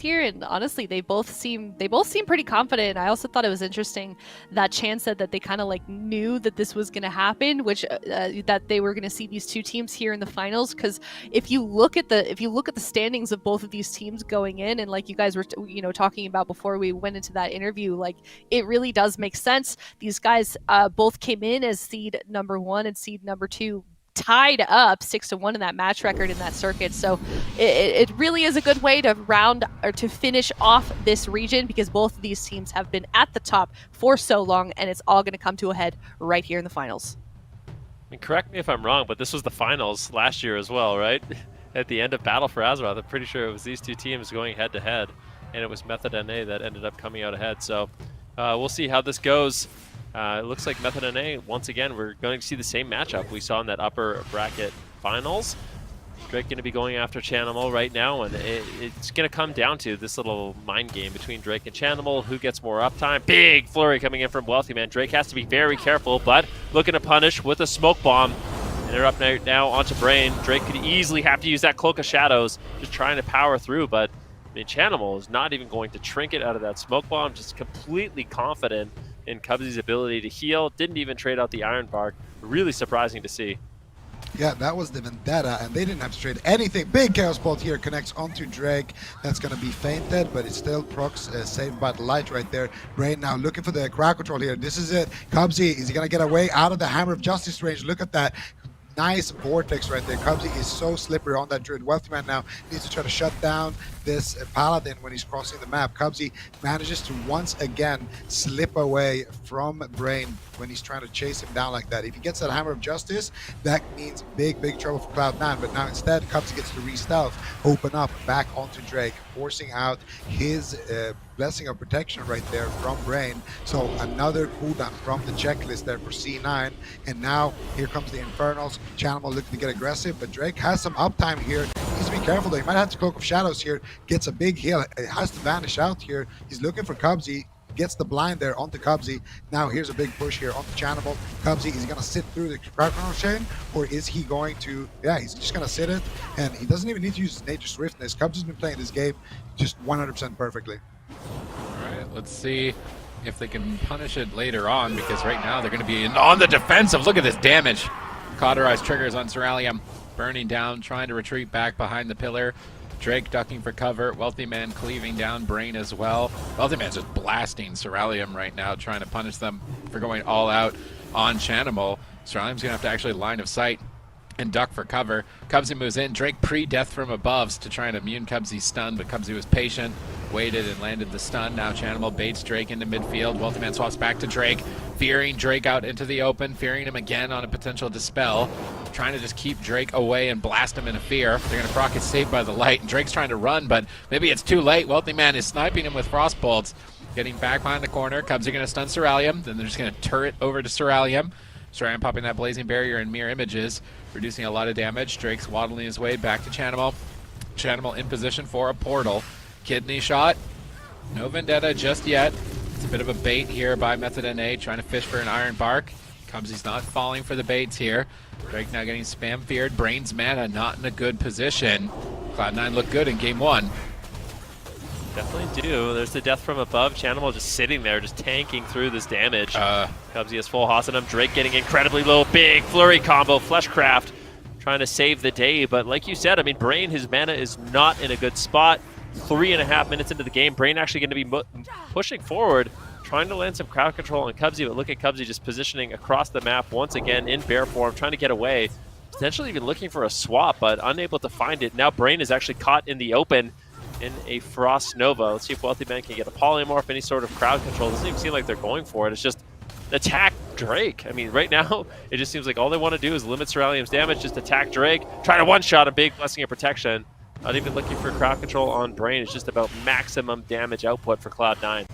here, and honestly they both seem pretty confident. I also thought it was interesting that Chan said that they kind of like knew that this was going to happen, which that they were going to see these two teams here in the finals, because if you look at the standings of both of these teams going in, and like you guys were talking about before we went into that interview, like it really does make sense. These guys both came in as seed number 1 and seed number 2, tied up 6-1 in that match record in that circuit. So it really is a good way to round or to finish off this region, because both of these teams have been at the top for so long, and it's all going to come to a head right here in the finals. And correct me if I'm wrong, but this was the finals last year as well, right? At the end of Battle for Azeroth, I'm pretty sure it was these two teams going head to head, and it was Method NA that ended up coming out ahead. So we'll see how this goes. It looks like Method NA, once again, we're going to see the same matchup we saw in that upper bracket finals. Drake going to be going after Chanimal right now, and it's going to come down to this little mind game between Drake and Chanimal. Who gets more uptime? Big flurry coming in from Wealthy Man. Drake has to be very careful, but looking to punish with a smoke bomb. And they're up now onto Brain. Drake could easily have to use that Cloak of Shadows, just trying to power through, but I mean, Chanimal is not even going to trinket out of that smoke bomb, just completely confident in Cubsy's ability to heal. Didn't even trade out the Iron Bark. Really surprising to see. Yeah, that was the Vendetta, and they didn't have to trade anything. Big Chaos Bolt here connects onto Drake. That's going to be fainted, but it still procs saved by the light right there. Brain now looking for the crowd control here. This is it. Cubsy, is he going to get away out of the Hammer of Justice range? Look at that. Nice vortex right there. Cubsy is so slippery on that Druid. Wealthy Man now needs to try to shut down this Paladin when he's crossing the map. Cubsy manages to once again slip away from Brain when he's trying to chase him down like that. If he gets that Hammer of Justice, that means big, big trouble for Cloud9. But now instead, Cubsy gets to re-stealth, open up back onto Drake, forcing out his Blessing of Protection right there from Brain. So another cooldown from the checklist there for C9. And now here comes the Infernals. Chanimal looking to get aggressive, but Drake has some uptime here. He needs to be careful though. He might have to Cloak of Shadows here. Gets a big heal. It has to vanish out here. He's looking for Cubsy. Gets the blind there onto Cubsy. Now here's a big push here onto Chanimal. Cubsy, is he going to sit through the crowd control chain, or is he going to, yeah, he's just going to sit it, and he doesn't even need to use his Nature Swiftness. Cubsy's been playing this game just 100% perfectly. All right, let's see if they can punish it later on, because right now they're going to be on the defensive. Look at this damage. Cauterized triggers on Ceralium, burning down, trying to retreat back behind the pillar. Drake ducking for cover. Wealthy Man cleaving down Brain as well. Wealthy Man's just blasting Ceralium right now, trying to punish them for going all out on Chanimal. Ceralium's going to have to actually line of sight and duck for cover. Cubsy moves in. Drake pre-death from above to try and immune Cubsy's stun, but Cubsy was patient, waited and landed the stun. Now Chanimal baits Drake into midfield. Wealthy Man swaps back to Drake, fearing Drake out into the open, fearing him again on a potential dispel, trying to just keep Drake away and blast him into fear. They're going to proc it saved by the light, and Drake's trying to run, but maybe it's too late. Wealthy Man is sniping him with frost bolts, getting back behind the corner. Cubsy going to stun Ceralium, then they're just going to turret over to Ceralium. Ceralium popping that blazing barrier and mirror images, reducing a lot of damage. Drake's waddling his way back to Chanimal. Chanimal in position for a portal. Kidney shot. No Vendetta just yet. It's a bit of a bait here by Method NA, trying to fish for an Iron Bark. Cubsy's not falling for the baits here. Drake now getting spam feared. Brain's mana not in a good position. Cloud9 looked good in game 1. Definitely do. There's the death from above. Chanimal just sitting there, just tanking through this damage. Cubsy has full Hoss on him. Drake getting incredibly low. Big flurry combo. Fleshcraft trying to save the day. But like you said, I mean, Brain, his mana is not in a good spot. 3.5 minutes into the game. Brain actually going to be pushing forward, trying to land some crowd control on Cubsy. But look at Cubsy just positioning across the map once again in bear form, trying to get away. Potentially even looking for a swap, but unable to find it. Now Brain is actually caught in the open in a Frost Nova. Let's see if Wealthy Man can get a polymorph, any sort of crowd control. Doesn't even seem like they're going for it. It's just attack Drake. I mean, right now, it just seems like all they want to do is limit Ceralium's damage, just attack Drake, try to one-shot a big Blessing of Protection. Not even looking for crowd control on Brain. It's just about maximum damage output for Cloud9.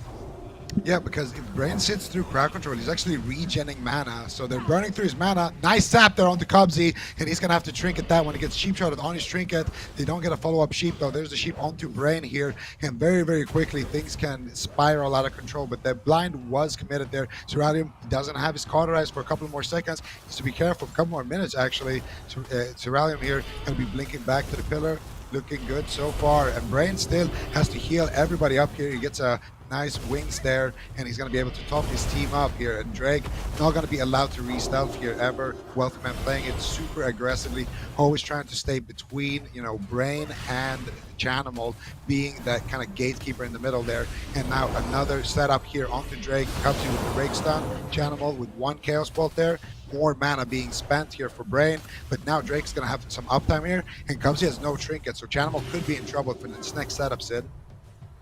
Yeah, because if Brain sits through crowd control, he's actually regenning mana. So they're burning through his mana. Nice zap there onto Cubsy, and he's going to have to trinket that when he gets sheep shotted on his trinket. They don't get a follow-up sheep, though. There's the sheep onto Brain here, and very, very quickly things can spiral out of control. But the blind was committed there. Ceralium doesn't have his cauterized for a couple more seconds. He needs to be careful. A couple more minutes, actually. Ceralium here going to be blinking back to the pillar. looking good so far. And Brain still has to heal everybody up here. He gets a nice wings there, and he's going to be able to top his team up here. And Drake not going to be allowed to re-stealth here ever. Wealthyman playing it super aggressively, always trying to stay between, you know, Brain and Chanimal, being that kind of gatekeeper in the middle there. And now another setup here onto Drake. Comes in with the break stun. Chanimal with 1 Chaos Bolt there. More mana being spent here for Brain, but now Drake's going to have some uptime here, and Cubsy has no trinket, so Chanimal could be in trouble for this next setup, Sid.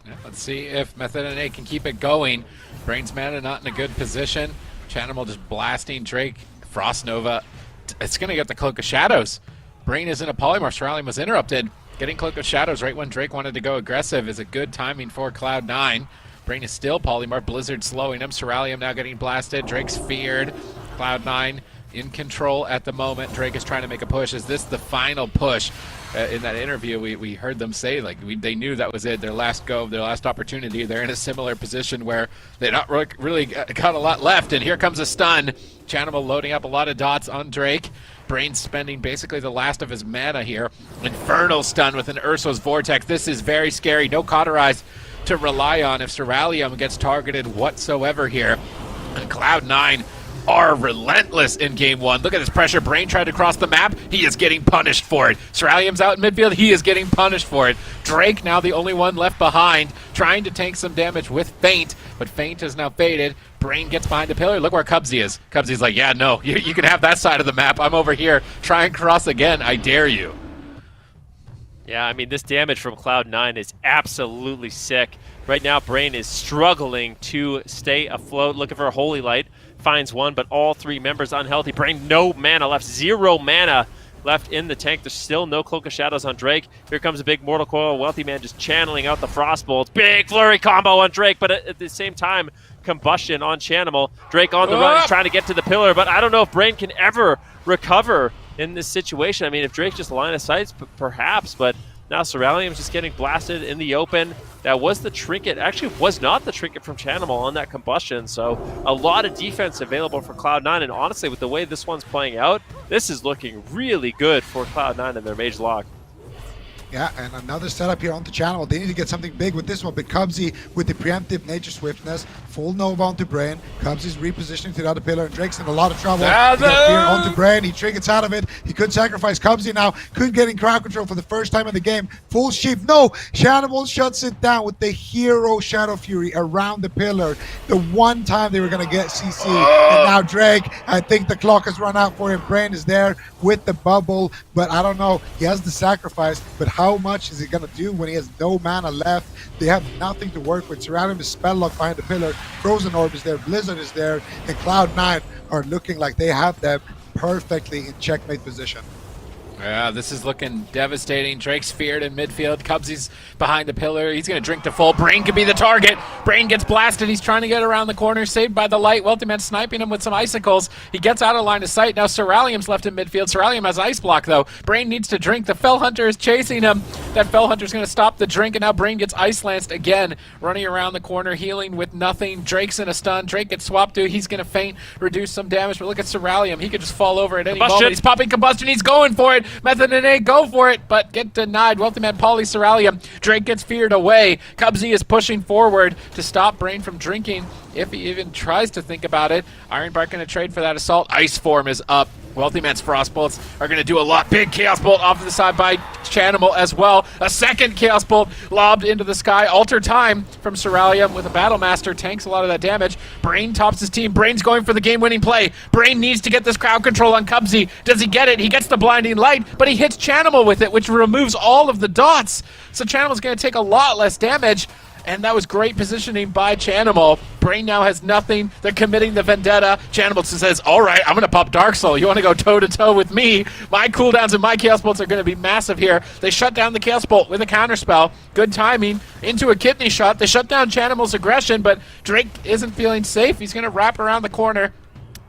Yeah, let's see if Method and A can keep it going. Brain's mana not in a good position. Chanimal just blasting Drake. Frost Nova. It's going to get the Cloak of Shadows. Brain is in a polymorph. Shadowlands was interrupted. Getting Cloak of Shadows right when Drake wanted to go aggressive is a good timing for Cloud9. Brain is still polymorph. Blizzard slowing him. Sazamizy now getting blasted. Drake's feared. Cloud9 in control at the moment. Drake is trying to make a push. Is this the final push? In that interview, we heard them say, like, they knew that was it, their last go, their last opportunity. They're in a similar position where they not really got a lot left, and here comes a stun. Chanimal loading up a lot of dots on Drake. Brain spending basically the last of his mana here. Infernal stun with an Urso's Vortex. This is very scary. No Cauterize to rely on if Sazamizy gets targeted whatsoever here. And Cloud9 are relentless in game 1. Look at this pressure. Brain tried to cross the map. He is getting punished for it. Sazamizy's out in midfield. He is getting punished for it. Drake now the only one left behind, trying to tank some damage with Feint, but Feint is now faded. Brain gets behind the pillar. Look where Cubsy is. Cubsy's like, yeah, no, you can have that side of the map. I'm over here. Try and cross again. I dare you. Yeah, I mean, this damage from Cloud9 is absolutely sick. Right now, Brain is struggling to stay afloat, looking for a Holy Light. Finds one, but all 3 members unhealthy. Brain, no mana left. 0 mana left in the tank. There's still no Cloak of Shadows on Drake. Here comes a big Mortal Coil. Wealthy Man just channeling out the Frost Bolts. Big flurry combo on Drake, but at the same time, combustion on Chanimal. Drake on the run, he's trying to get to the pillar, but I don't know if Brain can ever recover in this situation. I mean, if Drake just line of sights, perhaps, but now Sazamizy just getting blasted in the open. That was the trinket. Actually, was not the trinket from Chanimal on that combustion. So a lot of defense available for Cloud9. And honestly, with the way this one's playing out, this is looking really good for Cloud9 and their Mage Lock. Yeah, and another setup here onto Chanimal. They need to get something big with this one, but Cubsy with the preemptive Nature Swiftness, full Nova onto Brain. Cubsy's repositioning to the other pillar, and Drake's in a lot of trouble. He got fear onto Brain, he triggers out of it. He could sacrifice Cubsy now, could get in crowd control for the first time in the game. Full sheep, no! Chanimal shuts it down with the hero Shadow Fury around the pillar. The one time they were going to get CC, and now Drake, I think the clock has run out for him. Brain is there with the bubble, but I don't know. He has the sacrifice, but how much is he going to do when he has no mana left? They have nothing to work with. Surrounding the spell lock behind the pillar. Frozen Orb is there. Blizzard is there. And Cloud9 are looking like they have them perfectly in checkmate position. Yeah, this is looking devastating. Drake's feared in midfield. Cubsy's behind the pillar. He's going to drink to full. Brain could be the target. Brain gets blasted. He's trying to get around the corner. Saved by the light. Wealthy Man sniping him with some icicles. He gets out of line of sight. Now Sazamizy's left in midfield. Sazamizy has ice block, though. Brain needs to drink. The Fell Hunter is chasing him. That Fell Hunter's going to stop the drink, and now Brain gets ice lanced again. Running around the corner, healing with nothing. Drake's in a stun. Drake gets swapped to. He's going to faint, reduce some damage, but look at Sazamizy. He could just fall over at any moment. He's popping combustion. He's going for it. Method and A go for it, but get denied. Wealthy Man poly Sazamizy. Drake gets feared away. Cubsy is pushing forward to stop Brain from drinking, if he even tries to think about it. Ironbark going to trade for that assault. Ice Form is up. Wealthy Man's Frost Bolts are going to do a lot. Big Chaos Bolt off to the side by Chanimal as well. A second Chaos Bolt lobbed into the sky. Alter Time from Sazamizy with a Battle Master. Tanks a lot of that damage. Brain tops his team. Brain's going for the game-winning play. Brain needs to get this crowd control on Cubsy. Does he get it? He gets the Blinding Light, but he hits Chanimal with it, which removes all of the dots. So Chanimal's going to take a lot less damage. And that was great positioning by Chanimal. Brain now has nothing. They're committing the vendetta. Chanimal says, all right, I'm going to pop Dark Soul. You want to go toe-to-toe with me? My cooldowns and my Chaos Bolts are going to be massive here. They shut down the Chaos Bolt with a counterspell. Good timing into a kidney shot. They shut down Chanimal's aggression, but Drake isn't feeling safe. He's going to wrap around the corner.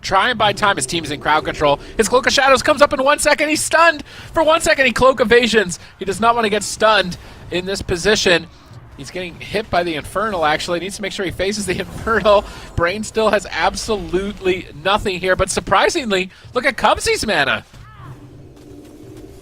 Try and buy time. His team is in crowd control. His Cloak of Shadows comes up in 1 second. He's stunned. For 1 second, he Cloak Evasions. He does not want to get stunned in this position. He's getting hit by the Infernal, actually. Needs to make sure he faces the Infernal. Brain still has absolutely nothing here. But surprisingly, look at Cubsy's mana.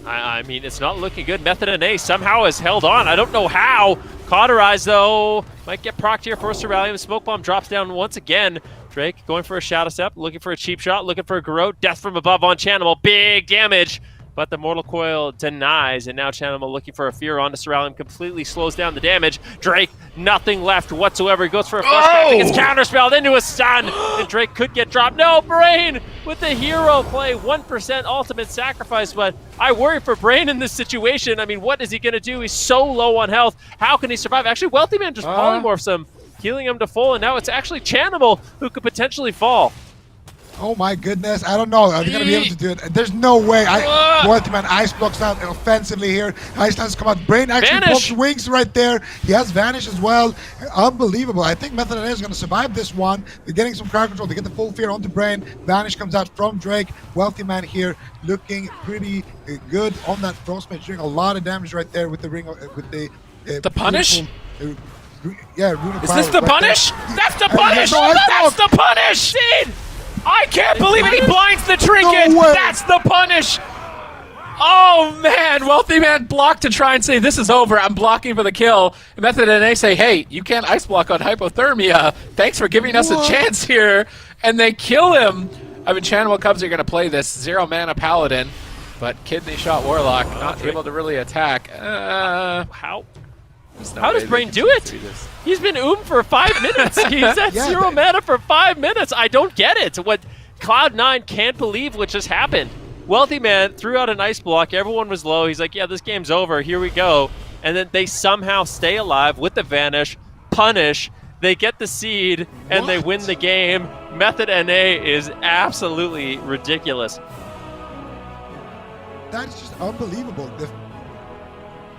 I mean, it's not looking good. Method and A somehow has held on. I don't know how. Cauterized, though. Might get procced here for Cerealium. Smoke Bomb drops down once again. Drake going for a Shadow Step, looking for a cheap shot, looking for a Garrote. Death from above on Chanimal. Big damage. But the Mortal Coil denies, and now Chanimal looking for a Fear onto Cerealium. Completely slows down the damage. Drake, nothing left whatsoever. He goes for a flush back. He gets counterspelled into a stun, and Drake could get dropped. No, Brain with the hero play. 1% ultimate sacrifice, but I worry for Brain in this situation. I mean, what is he going to do? He's so low on health. How can he survive? Actually, Wealthy Man just polymorphs him, healing him to full, and now it's actually Chanimal who could potentially fall. Oh my goodness, I don't know. Are they going to be able to do it? There's no way. Wealthy Man ice blocks out offensively here. Icelands come out. Brain actually pokes wings right there. He has Vanish as well. Unbelievable. I think Method and A is going to survive this one. They're getting some crowd control. They get the full Fear onto Brain. Vanish comes out from Drake. Wealthy Man here looking pretty good on that Frostmage, doing a lot of damage right there with the ring, with the punish? Yeah, Rune of Is this the right punish? There. That's the punish! That's the punish! Sid! I can't believe it! He blinds the trinket! No way. That's the punish! Oh man, Wealthy Man blocked to try and say this is over. I'm blocking for the kill. Method and A say, hey, you can't ice block on hypothermia. Thanks for giving us a chance here. And they kill him. I mean, Chanimal Cubs are going to play this 0 mana Paladin, but Kidney Shot Warlock not able to really attack. How does Brain do it? He's been for 5 minutes. He's at 0 mana for 5 minutes. I don't get it. What Cloud9 can't believe what just happened. Wealthy Man threw out an ice block. Everyone was low. He's like, yeah, this game's over. Here we go. And then they somehow stay alive with the Vanish, punish. They get the seed, and they win the game. Method NA is absolutely ridiculous. That's just unbelievable.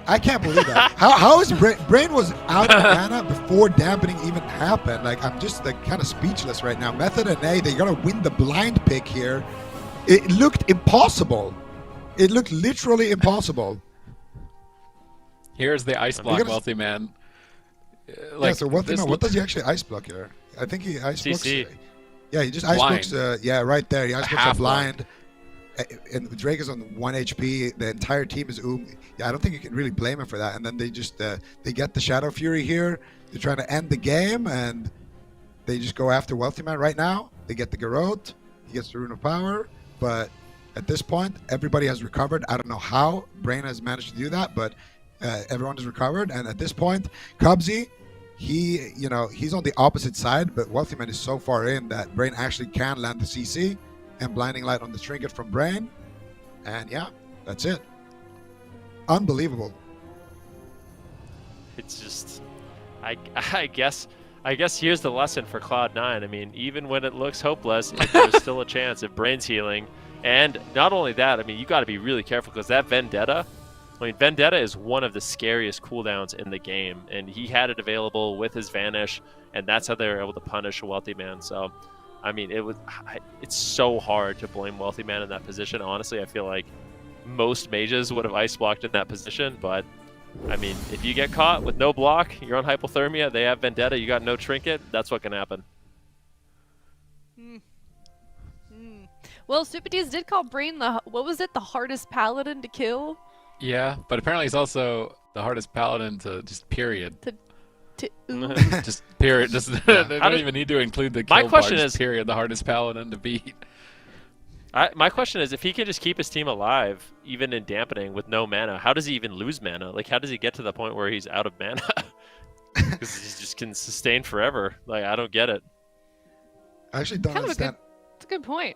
I can't believe that. How is Brain was out of mana before dampening even happened? Like, I'm just like kind of speechless right now. Method and A, they're gonna win the blind pick here. It looked impossible. It looked literally impossible. Here's the ice block, Wealthy Man. Yeah, so Wealthy Man, what does he actually ice block here? I think he ice blocks. Yeah, he just ice blocks. Yeah, right there. He ice blocks a blind. And Drake is on 1 HP. The entire team is Yeah, I don't think you can really blame him for that. And then they just they get the Shadow Fury here. They're trying to end the game, and they just go after Wealthy Man right now. They get the Garrote. He gets the Rune of Power. But at this point, everybody has recovered. I don't know how Brain has managed to do that, but everyone has recovered. And at this point, Cubsy, he's on the opposite side, but Wealthy Man is so far in that Brain actually can land the CC. And Blinding Light on the trinket from Brain. And yeah, that's it. Unbelievable. It's just, I guess here's the lesson for Cloud9. I mean, even when it looks hopeless, there's still a chance if Brain's healing. And not only that, I mean, you got to be really careful because that Vendetta, Vendetta is one of the scariest cooldowns in the game. And he had it available with his Vanish, and that's how they were able to punish a Wealthy Man. So, I mean, it's so hard to blame Wealthy Man in that position. Honestly, I feel like most mages would have ice blocked in that position, but I mean, if you get caught with no block, you're on hypothermia, they have Vendetta, you got no trinket, that's what can happen. Well, Stupides did call Brain the hardest paladin to kill? Yeah, but apparently he's also the hardest paladin to just period. Just period. Just they don't even need to include the kill. My question is, period, the hardest paladin to beat. My question is, if he can just keep his team alive, even in dampening with no mana, how does he even lose mana? Like, how does he get to the point where he's out of mana? Because he just can sustain forever. Like, I don't get it. I actually don't understand. That's a good point.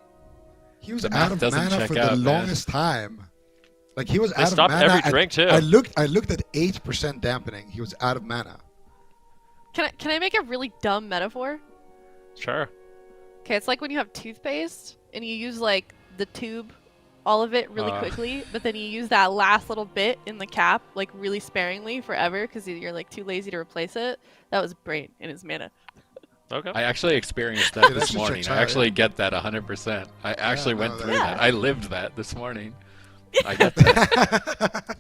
He was out of mana for the longest time. Like, he was out of mana. Every drink too. I looked at 8% dampening. He was out of mana. Can I make a really dumb metaphor? Sure. Okay, it's like when you have toothpaste and you use like the tube, all of it really quickly, but then you use that last little bit in the cap like really sparingly forever because you're like too lazy to replace it. That was Brain in his mana. Okay. I actually experienced that this morning. I actually get that 100%. I actually went through that. I lived that this morning. I get that.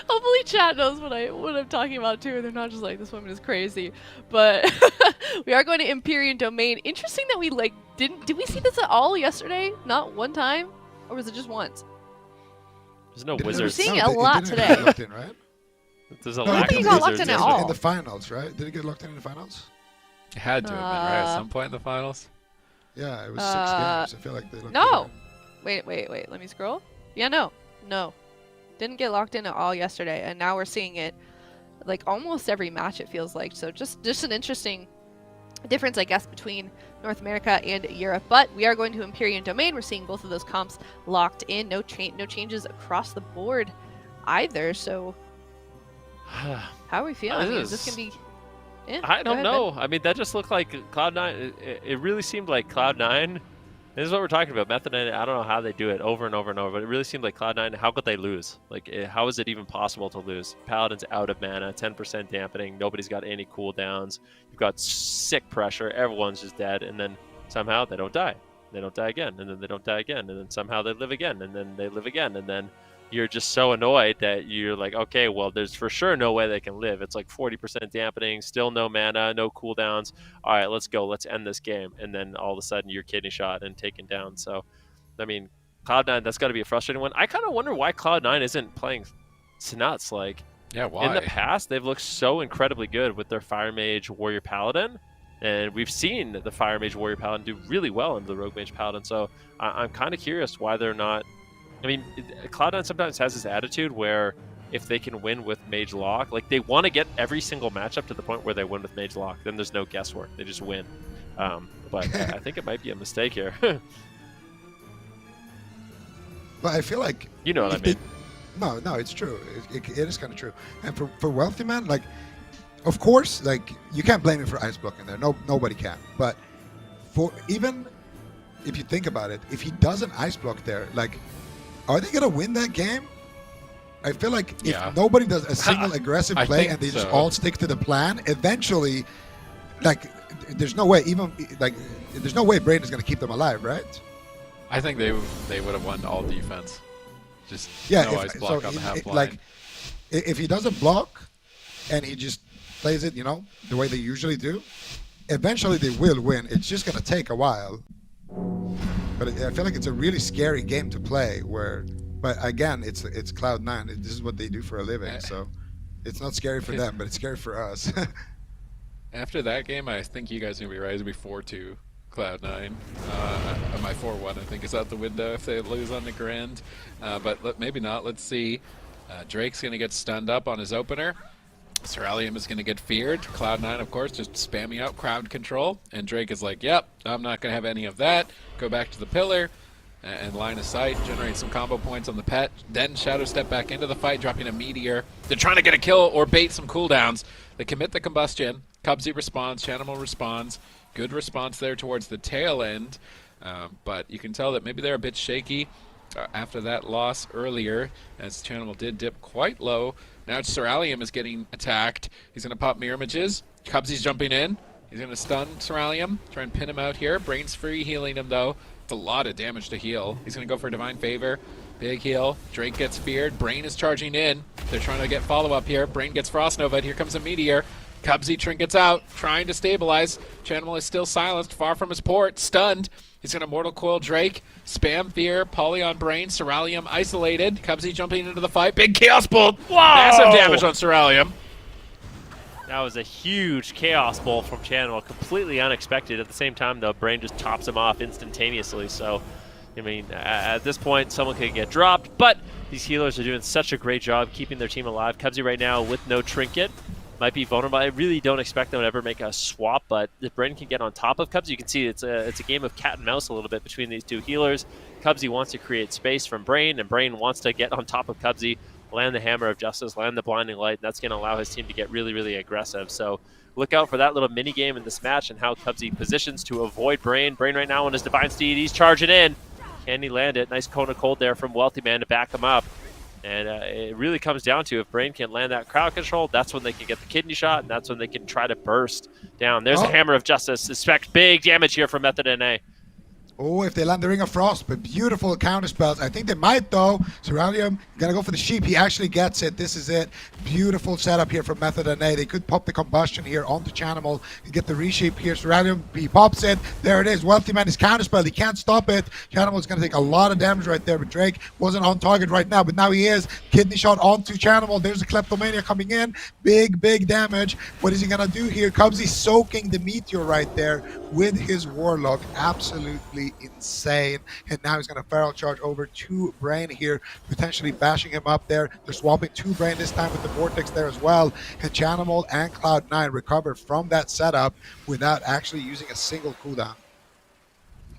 Hopefully chat knows what I'm talking about too. They're not just like, this woman is crazy. But we are going to Empyrean Domain. Interesting that we did we see this at all yesterday? Not one time? Or was it just once? There's no Didn't- wizards. seeing no, it a lot didn't today. get locked in, right? There's a No, lack think of he got locked wizards in at yesterday. all. In the finals, right? Did he get locked in the finals? It had to have been, right? At Uh, some point in the finals? Yeah, it was 6 games. I feel like they locked No. it Wait. Let me scroll. Yeah, no. Didn't get locked in at all yesterday, and now we're seeing it like almost every match. It feels like so. Just an interesting difference, I guess, between North America and Europe. But we are going to Empyrean Domain. We're seeing both of those comps locked in. No changes across the board either. So how are we feeling? Is this gonna be? Yeah, I go don't ahead, know. I mean, that just looked like Cloud9. It really seemed like Cloud9. This is what we're talking about. Method. I don't know how they do it over and over and over, but it really seemed like Cloud9. How could they lose? Like, how is it even possible to lose? Paladin's out of mana, 10% dampening. Nobody's got any cooldowns. You've got sick pressure. Everyone's just dead, and then somehow they don't die. They don't die again, and then they don't die again, and then somehow they live again, and then they live again, and then you're just so annoyed that you're like, okay, well, there's for sure no way they can live. It's like 40% dampening, still no mana, no cooldowns. All right, let's go. Let's end this game. And then all of a sudden you're kidney shot and taken down. So, I mean, Cloud9, that's got to be a frustrating one. I kind of wonder why Cloud9 isn't playing nuts. Like, Yeah, why? in the past, they've looked so incredibly good with their Fire Mage Warrior Paladin. And we've seen the Fire Mage Warrior Paladin do really well into the Rogue Mage Paladin. So I'm kind of curious why they're not. I mean, Cloud9 sometimes has this attitude where if they can win with Mage Lock, like they want to get every single matchup to the point where they win with Mage Lock. Then there's no guesswork. They just win. But I think it might be a mistake here. But I feel like You know what I mean. No, it's true. It is kind of true. And for Wealthy Man, like, of course, like you can't blame him for ice blocking there. Nobody can. But for even if you think about it, if he doesn't ice block there, like, are they gonna win that game? I feel like if nobody does a single aggressive I play think and they just so. all stick to the plan, eventually, like, there's no way. Even like, there's no way Braden is gonna keep them alive, right? I think they would have won all defense. Just Yeah. no ice block on the half line. Like, if he doesn't block and he just plays it, the way they usually do, eventually they will win. It's just gonna take a while. But I feel like it's a really scary game to play. But again, it's Cloud9. This is what they do for a living, so it's not scary for them, but it's scary for us. After that game, I think you guys are going to be right. It'll be 4-2 Cloud9. My 4-1, I think, is out the window if they lose on the Grand. But maybe not. Let's see. Drake's going to get stunned up on his opener. Sazamizy is going to get feared. Cloud9, of course, just spamming out crowd control. And Drake is like, yep, I'm not going to have any of that. Go back to the pillar and line of sight, generate some combo points on the pet. Then Shadow step back into the fight, dropping a meteor. They're trying to get a kill or bait some cooldowns. They commit the combustion. Cubsy responds, Chanimal responds. Good response there towards the tail end. But you can tell that maybe they're a bit shaky after that loss earlier, as Chanimal did dip quite low. Now Sazamizy is getting attacked. He's going to pop mirror images. Cubsy's jumping in. He's going to stun Sazamizy, try and pin him out here. Brain's free healing him, though. It's a lot of damage to heal. He's going to go for Divine Favor. Big heal. Drake gets feared. Brain is charging in. They're trying to get follow-up here. Brain gets Frost Nova. Here comes a Meteor. Cubsy trinkets out, trying to stabilize. Chanimal is still silenced, far from his port, stunned. He's going to Mortal Coil Drake. Spam Fear, Poly on Brain, Sazamizy isolated. Cubsy jumping into the fight. Big Chaos Bolt. Whoa! Massive damage on Sazamizy. That was a huge Chaos Bolt from Chanimal, completely unexpected. At the same time, the Brain just tops him off instantaneously. So, I mean, at this point, someone could get dropped, but these healers are doing such a great job keeping their team alive. Cubsy right now with no trinket might be vulnerable. I really don't expect them to ever make a swap, but if Brain can get on top of Cubsy, you can see it's a game of cat and mouse a little bit between these two healers. Cubsy wants to create space from Brain, and Brain wants to get on top of Cubsy, land the Hammer of Justice, land the Blinding Light, and that's going to allow his team to get really, really aggressive. So look out for that little mini game in this match and how Cubsy positions to avoid Brain. Brain right now on his Divine Steed, he's charging in. Can he land it? Nice Cone of Cold there from Wealthy Man to back him up. And it really comes down to if Brain can land that crowd control, that's when they can get the kidney shot, and that's when they can try to burst down. There's the Hammer of Justice. Expect big damage here from Method NA. Oh, if they land the Ring of Frost, but beautiful counter spells. I think they might though. Ceralium gonna go for the sheep. He actually gets it. This is it. Beautiful setup here from Method NA. They could pop the combustion here onto Chanimal and get the reshape here. Ceralium, he pops it. There it is. Wealthy Man is counter spelled. He can't stop it. Chanimal is gonna take a lot of damage right there, but Drake wasn't on target right now, but now he is. Kidney shot onto Chanimal. There's a Kleptomania coming in. Big damage. What is he gonna do here? Cubsy soaking the Meteor right there with his Warlock. Absolutely insane. And now he's going to feral charge over to Brain here, potentially bashing him up there. They're swapping to Brain this time with the Vortex there as well. And Chanimal and Cloud9 recover from that setup without actually using a single cooldown.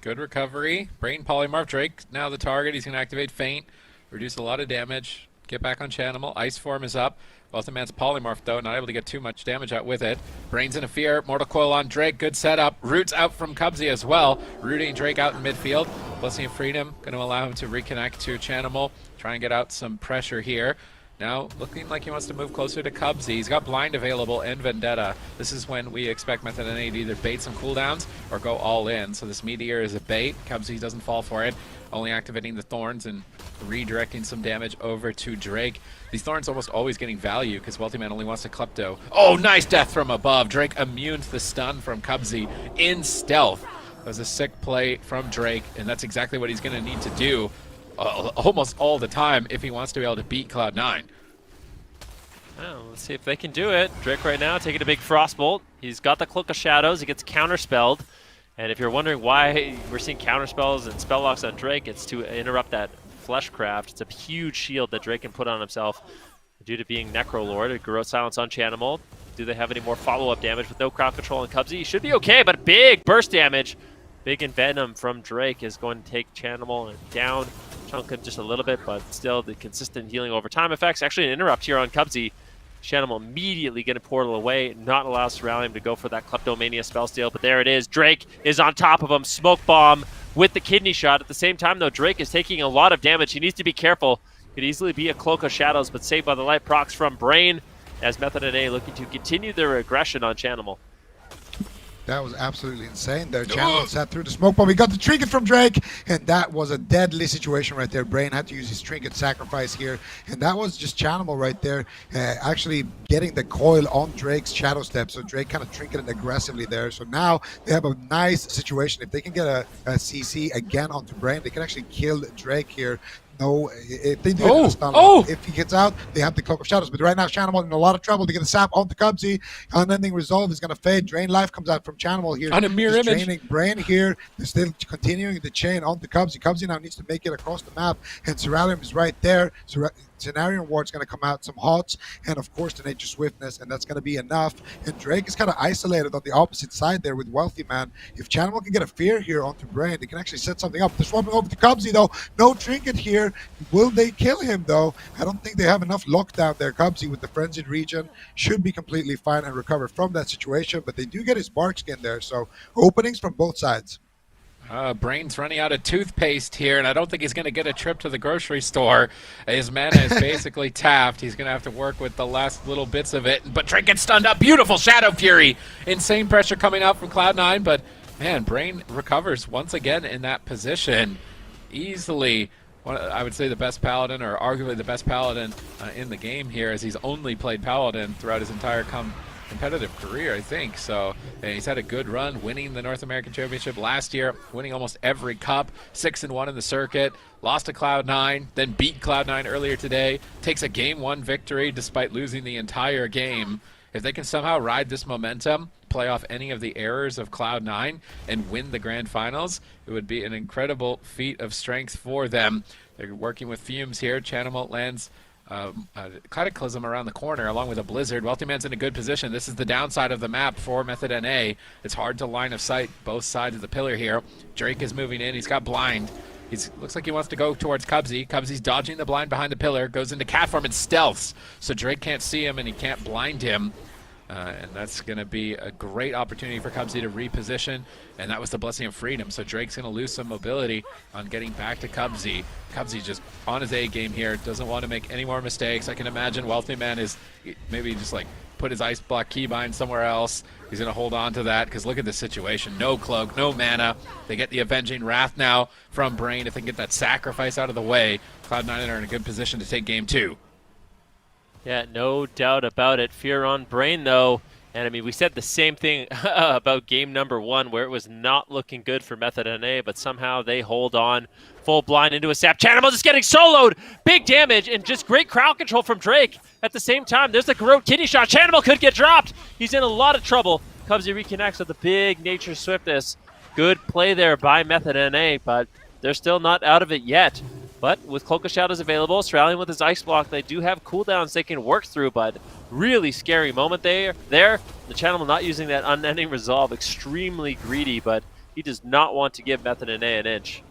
Good recovery. Brain Polymorph. Drake now the target. He's going to activate Feint, reduce a lot of damage, get back on Chanimal. Ice Form is up. Wealthy Man's Polymorph, though, not able to get too much damage out with it. Brains in a fear. Mortal Coil on Drake. Good setup. Roots out from Cubsy as well. Rooting Drake out in midfield. Blessing of Freedom going to allow him to reconnect to Chanimal. Try and get out some pressure here. Now, looking like he wants to move closer to Cubsy. He's got Blind available and Vendetta. This is when we expect Method NA to either bait some cooldowns or go all in. So this Meteor is a bait. Cubsy doesn't fall for it. Only activating the Thorns and redirecting some damage over to Drake. These Thorns almost always getting value because Wealthy Man only wants to Klepto. Oh, nice death from above. Drake immune to the stun from Cubsy in stealth. That was a sick play from Drake, and that's exactly what he's going to need to do almost all the time if he wants to be able to beat Cloud9. Well, let's see if they can do it. Drake right now taking a big Frostbolt. He's got the Cloak of Shadows. He gets counterspelled. And if you're wondering why we're seeing counterspells and spell locks on Drake, it's to interrupt that Fleshcraft. It's a huge shield that Drake can put on himself due to being Necrolord. A Garrote Silence on Chanimal. Do they have any more follow-up damage with no crowd control on Cubsy? He should be okay, but big burst damage. Big Envenom from Drake is going to take Chanimal down, chunk him just a little bit, but still the consistent healing over time effects. Actually an interrupt here on Cubsy. Chanimal immediately going to portal away, not allow Ceralium to go for that Kleptomania spell steal, but there it is. Drake is on top of him, Smoke Bomb with the kidney shot. At the same time, though, Drake is taking a lot of damage. He needs to be careful. Could easily be a Cloak of Shadows, but saved by the light procs from Brain, as Method NA looking to continue their aggression on Chanimal. That was absolutely insane there. Chanimal sat through the smoke bomb. He got the trinket from Drake, and that was a deadly situation right there. Brain had to use his trinket sacrifice here, and that was just Chanimal right there, actually getting the coil on Drake's Shadow Step. So Drake kind of trinketed aggressively there. So now they have a nice situation. If they can get a CC again onto Brain, they can actually kill Drake here. No, if they do if he gets out, they have the Cloak of Shadows. But right now, Chanimal in a lot of trouble to get the sap onto Cubsy. Unending Resolve is going to fade. Drain Life comes out from Chanimal here. On a mirror image. Draining Brain here. They're still continuing the chain onto Cubsy. Cubsy now needs to make it across the map. And Ceralium is right there. Cenarion Ward's going to come out, some hots, and of course the Nature Swiftness, and that's going to be enough. And Drake is kind of isolated on the opposite side there with Wealthy Man. If Chanimal can get a fear here onto Brain, they can actually set something up. They're swapping over to Cubsy though. No trinket here. Will they kill him though? I don't think they have enough lockdown there. Cubsy with the Frenzied Region should be completely fine and recover from that situation, but they do get his bark skin there, so openings from both sides. Brain's running out of toothpaste here, and I don't think he's going to get a trip to the grocery store. His mana is basically tapped. He's going to have to work with the last little bits of it. But Drake gets stunned up. Beautiful Shadow Fury. Insane pressure coming out from Cloud9, but man, Brain recovers once again in that position. Easily, I would say the best Paladin, or arguably the best Paladin in the game here, as he's only played Paladin throughout his entire competitive career, I think. So he's had a good run, winning the North American Championship last year, winning almost every cup, 6-1 in the circuit, lost to Cloud9, then beat Cloud9 earlier today, takes a Game 1 victory despite losing the entire game. If they can somehow ride this momentum, play off any of the errors of Cloud9, and win the Grand Finals, it would be an incredible feat of strength for them. They're working with Fumes here. Chanimal lands Cataclysm around the corner along with a Blizzard. Wealthy Man's in a good position. This is the downside of the map for Method NA. It's hard to line of sight both sides of the pillar here. Drake is moving in. He's got Blind. Looks like he wants to go towards Cubsy. Cubsy's dodging the blind behind the pillar, goes into cat form and stealths, so Drake can't see him and he can't blind him. And that's going to be a great opportunity for Cubsy to reposition, and that was the Blessing of Freedom. So Drake's going to lose some mobility on getting back to Cubsy. Cubsy just on his A game here, doesn't want to make any more mistakes. I can imagine Wealthy Man is maybe just like put his ice block keybind somewhere else. He's going to hold on to that because look at the situation. No cloak, no mana. They get the Avenging Wrath now from Brain. If they can get that sacrifice out of the way, Cloud9 are in a good position to take game 2. Yeah, no doubt about it. Fear on Brain, though. And, I mean, we said the same thing about game number 1, where it was not looking good for Method NA, but somehow they hold on full blind into a sap. Chanimal just getting soloed. Big damage and just great crowd control from Drake. At the same time, there's the Garrote kidney shot. Chanimal could get dropped. He's in a lot of trouble. Cubsy reconnects with the big nature swiftness. Good play there by Method NA, but they're still not out of it yet. But with Cloak of Shadows available, Australian with his Ice Block, they do have cooldowns they can work through, but really scary moment there. The Channel not using that unending resolve, extremely greedy, but he does not want to give Method NA an inch.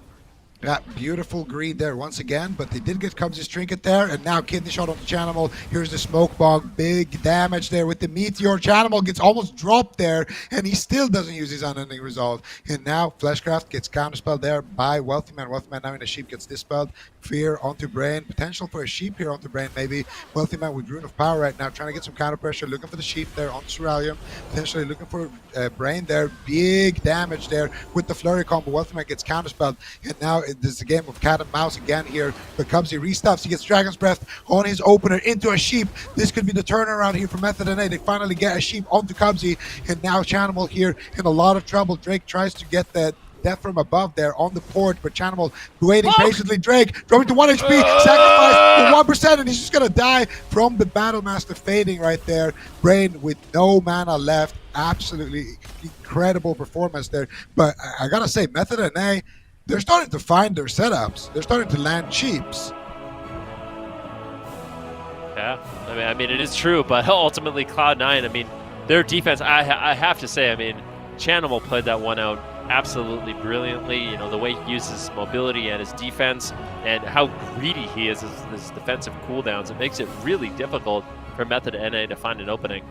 Yeah, beautiful greed there once again, but they did get Cubsy's trinket there, and now kidney shot on the Chanimal. Here's the smoke bog, big damage there with the meteor. Chanimal gets almost dropped there, and he still doesn't use his unending resolve. And now Fleshcraft gets counterspelled there by Wealthy Man. Wealthy Man now in a sheep gets dispelled. Fear onto Brain, potential for a sheep here onto Brain maybe. Wealthy Man with Rune of Power right now, trying to get some counter pressure, looking for the sheep there on Cerulean, potentially looking for Brain there. Big damage there with the flurry combo. Wealthy Man gets counterspelled, and now this is a game of cat and mouse again here. But Cubsy restuffs, he gets Dragon's Breath on his opener into a sheep. This could be the turnaround here for Method NA. They finally get a sheep onto Cubsy, and now Chanimal here in a lot of trouble. Drake tries to get that death from above there on the port, but Chanimal waiting patiently. Drake dropping to 1 HP, sacrifice for 1%, and he's just gonna die from the Battlemaster fading right there. Brain with no mana left. Absolutely incredible performance there. But I gotta say, Method NA, they're starting to find their setups. They're starting to land cheaps. Yeah, I mean, it is true, but ultimately Cloud9, I mean, their defense, I have to say, I mean, Chanimal played that one out absolutely brilliantly. You know, the way he uses his mobility and his defense and how greedy he is his defensive cooldowns, it makes it really difficult for Method NA to find an opening.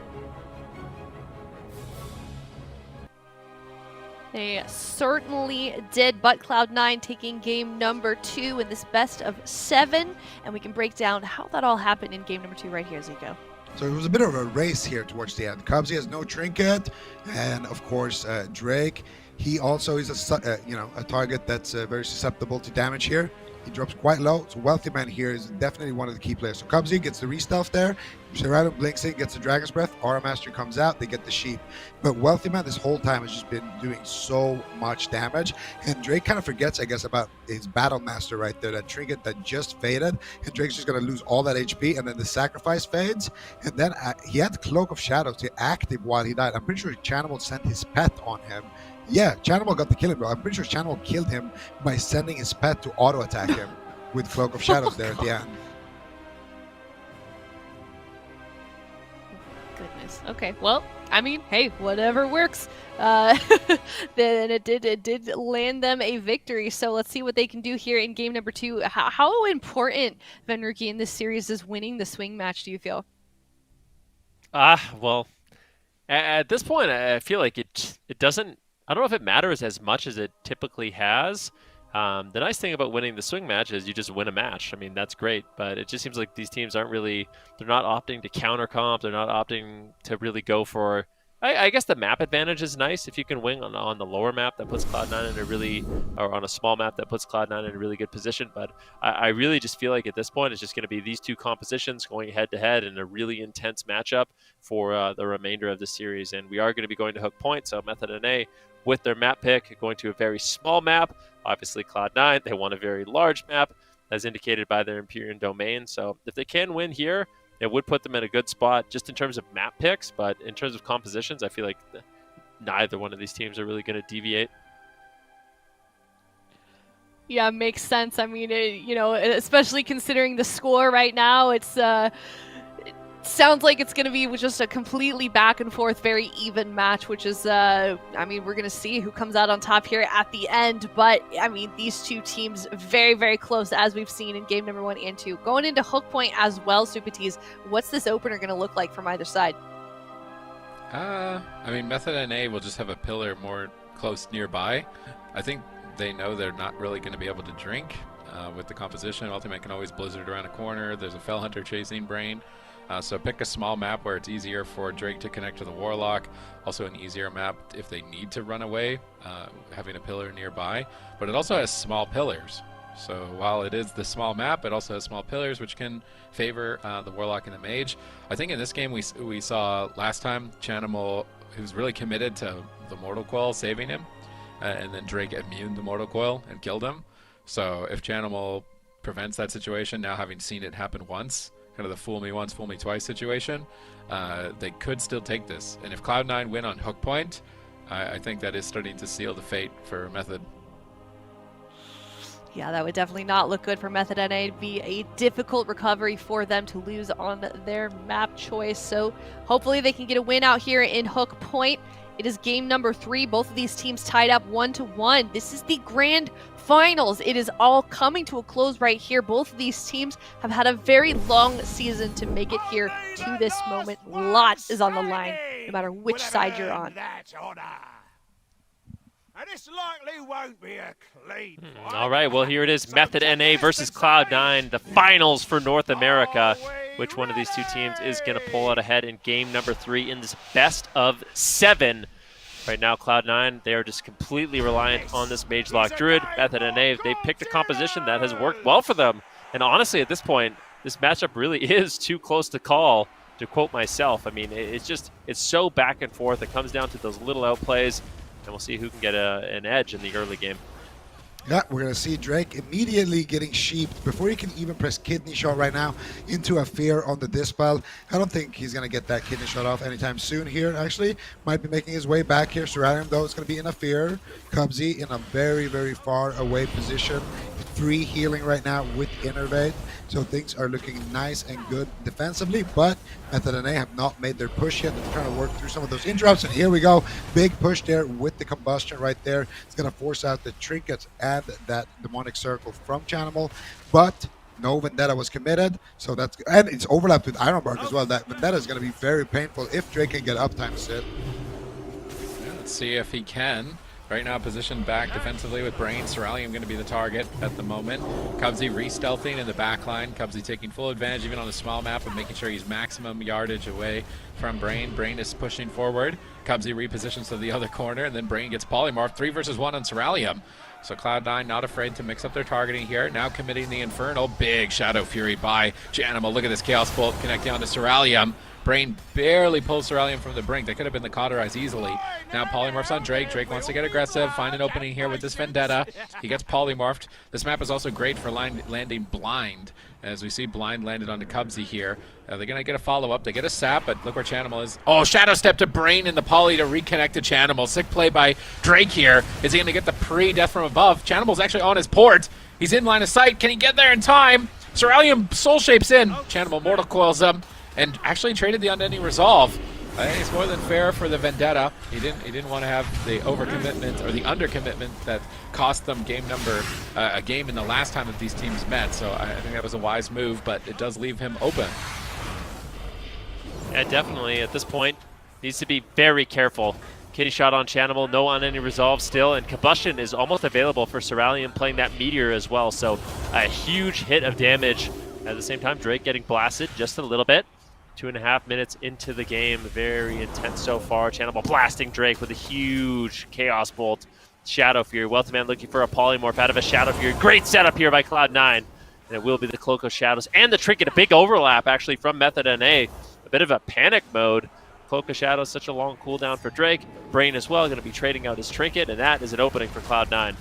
They certainly did, but Cloud9 taking game number 2 in this best of 7, and we can break down how that all happened in game number 2 right here, Zico. So it was a bit of a race here towards the end. Cubsy has no trinket, and of course Drake. He also is a target that's very susceptible to damage here. He drops quite low, so Wealthy Man here is definitely one of the key players. So Cubsy gets the restuff there, Shadowlands blinks in, gets the Dragon's Breath, Aura Master comes out, they get the sheep. But Wealthy Man this whole time has just been doing so much damage, and Drake kind of forgets, I guess, about his Battle Master right there, that trinket that just faded, and Drake's just going to lose all that HP, and then the sacrifice fades, and then he had Cloak of Shadows to active while he died. I'm pretty sure Chanimal sent his pet on him. Yeah, Chanimal got the killing blow. I'm pretty sure Chanimal killed him by sending his pet to auto-attack him with Cloak of Shadows there at the end. Goodness. Okay, well, I mean, hey, whatever works. Then it did land them a victory. So let's see what they can do here in game number 2. How important, Venruki, in this series is winning the swing match, do you feel? Well, at this point, I feel like it doesn't. I don't know if it matters as much as it typically has. The nice thing about winning the swing match is you just win a match. I mean, that's great, but it just seems like these teams aren't really, they're not opting to counter comp. They're not opting to really go for, I guess the map advantage is nice. If you can win on the lower map, that puts Cloud9 in a really, or on a small map, that puts Cloud9 in a really good position. But I really just feel like at this point, it's just going to be these two compositions going head to head in a really intense matchup for the remainder of the series. And we are going to be going to Hook Point, so Method NA with their map pick, going to a very small map. Obviously, Cloud9, they want a very large map, as indicated by their Empyrean domain. So if they can win here, it would put them in a good spot just in terms of map picks. But in terms of compositions, I feel like neither one of these teams are really going to deviate. Yeah, makes sense. I mean, especially considering the score right now, it's sounds like it's going to be just a completely back and forth, very even match, which is, I mean, we're going to see who comes out on top here at the end. But, I mean, these two teams very, very close, as we've seen in game number 1 and 2. Going into Hook Point as well, Supatees, what's this opener going to look like from either side? I mean, Method NA will just have a pillar more close nearby. I think they know they're not really going to be able to drink with the composition. Ultimate can always blizzard around a corner. There's a Fell Hunter chasing Brain. So pick a small map where it's easier for Drake to connect to the Warlock. Also an easier map if they need to run away, having a pillar nearby. But it also has small pillars. So while it is the small map, it also has small pillars which can favor the Warlock and the Mage. I think in this game we saw last time Chanimal, who's really committed to the Mortal Coil saving him, and then Drake immune the Mortal Coil and killed him. So if Chanimal prevents that situation, now having seen it happen once, kind of the fool me once, fool me twice situation, they could still take this. And if Cloud9 win on hook point, I think that is starting to seal the fate for Method. Yeah, that would definitely not look good for Method NA. It'd be a difficult recovery for them to lose on their map choice. So hopefully they can get a win out here in Hook Point. It is game number 3. Both of these teams tied up 1-1. This is the grand finals. It is all coming to a close right here. Both of these teams have had a very long season to make it here to this moment. A lot is on the line, no matter which side you're on. And this likely won't be a clean fight. All right, well, here it is. Method NA versus Cloud9, the finals for North America. Which one of these two teams is going to pull out ahead in game number 3 in this best of 7? Right now, Cloud9, they are just completely reliant on this Mage Lock Druid. Method NA, they picked a composition that has worked well for them. And honestly, at this point, this matchup really is too close to call, to quote myself. I mean, it's so back and forth. It comes down to those little outplays. And we'll see who can get an edge in the early game. Yeah, we're going to see Drake immediately getting sheeped before he can even press Kidney Shot right now into a Fear on the Dispel. I don't think he's going to get that Kidney Shot off anytime soon here, actually. Might be making his way back here. Surrounding him, though, it's going to be in a Fear. Cubsy in a very, very far away position. 3 healing right now with Innervate. So things are looking nice and good defensively, but Method NA have not made their push yet. They're trying to work through some of those interrupts, and here we go. Big push there with the Combustion right there. It's going to force out the Trinkets and that Demonic Circle from Chanimal, but no Vendetta was committed, so that's, and it's overlapped with Ironbark as well. That Vendetta is going to be very painful if Drake can get uptime sit. Yeah, let's see if he can. Right now positioned back defensively with Brain. Cerulean going to be the target at the moment. Cubsy re-stealthing in the back line. Cubsy taking full advantage even on the small map of making sure he's maximum yardage away from Brain. Brain is pushing forward. Cubsy repositions to the other corner, and then Brain gets polymorphed. 3 versus 1 on Cerulean. So Cloud9 not afraid to mix up their targeting here. Now committing the Infernal. Big Shadow Fury by Chanimal. Look at this Chaos Bolt connecting onto Cerulean. Brain barely pulls Cerulean from the brink. That could have been the Cauterize easily. Now polymorphs on Drake. Drake wants to get aggressive, find an opening here with this Vendetta. He gets polymorphed. This map is also great for landing blind. As we see blind landed onto Cubsy here. They're going to get a follow-up. They get a sap, but look where Chanimal is. Oh, Shadow Step to Brain in the poly to reconnect to Chanimal. Sick play by Drake here. Is he going to get the pre-death from above? Chanimal's actually on his port. He's in line of sight. Can he get there in time? Cerulean soul shapes in. Chanimal Mortal Coils him. And actually traded the Unending Resolve. I think it's more than fair for the Vendetta. He didn't want to have the overcommitment or the undercommitment that cost them a game in the last time that these teams met. So I think that was a wise move, but it does leave him open. Yeah, definitely at this point needs to be very careful. Kitty shot on Chanimal, no Unending Resolve still, and Combustion is almost available for Cerulean playing that Meteor as well. So a huge hit of damage. At the same time, Drake getting blasted just a little bit. 2.5 minutes into the game, very intense so far. Chanimal blasting Drake with a huge Chaos Bolt. Shadow Fury, Weltman looking for a polymorph out of a Shadow Fury. Great setup here by Cloud9. And it will be the Cloak of Shadows and the Trinket. A big overlap actually from Method NA. A bit of a panic mode. Cloak of Shadows, such a long cooldown for Drake. Brain as well, going to be trading out his Trinket, and that is an opening for Cloud9.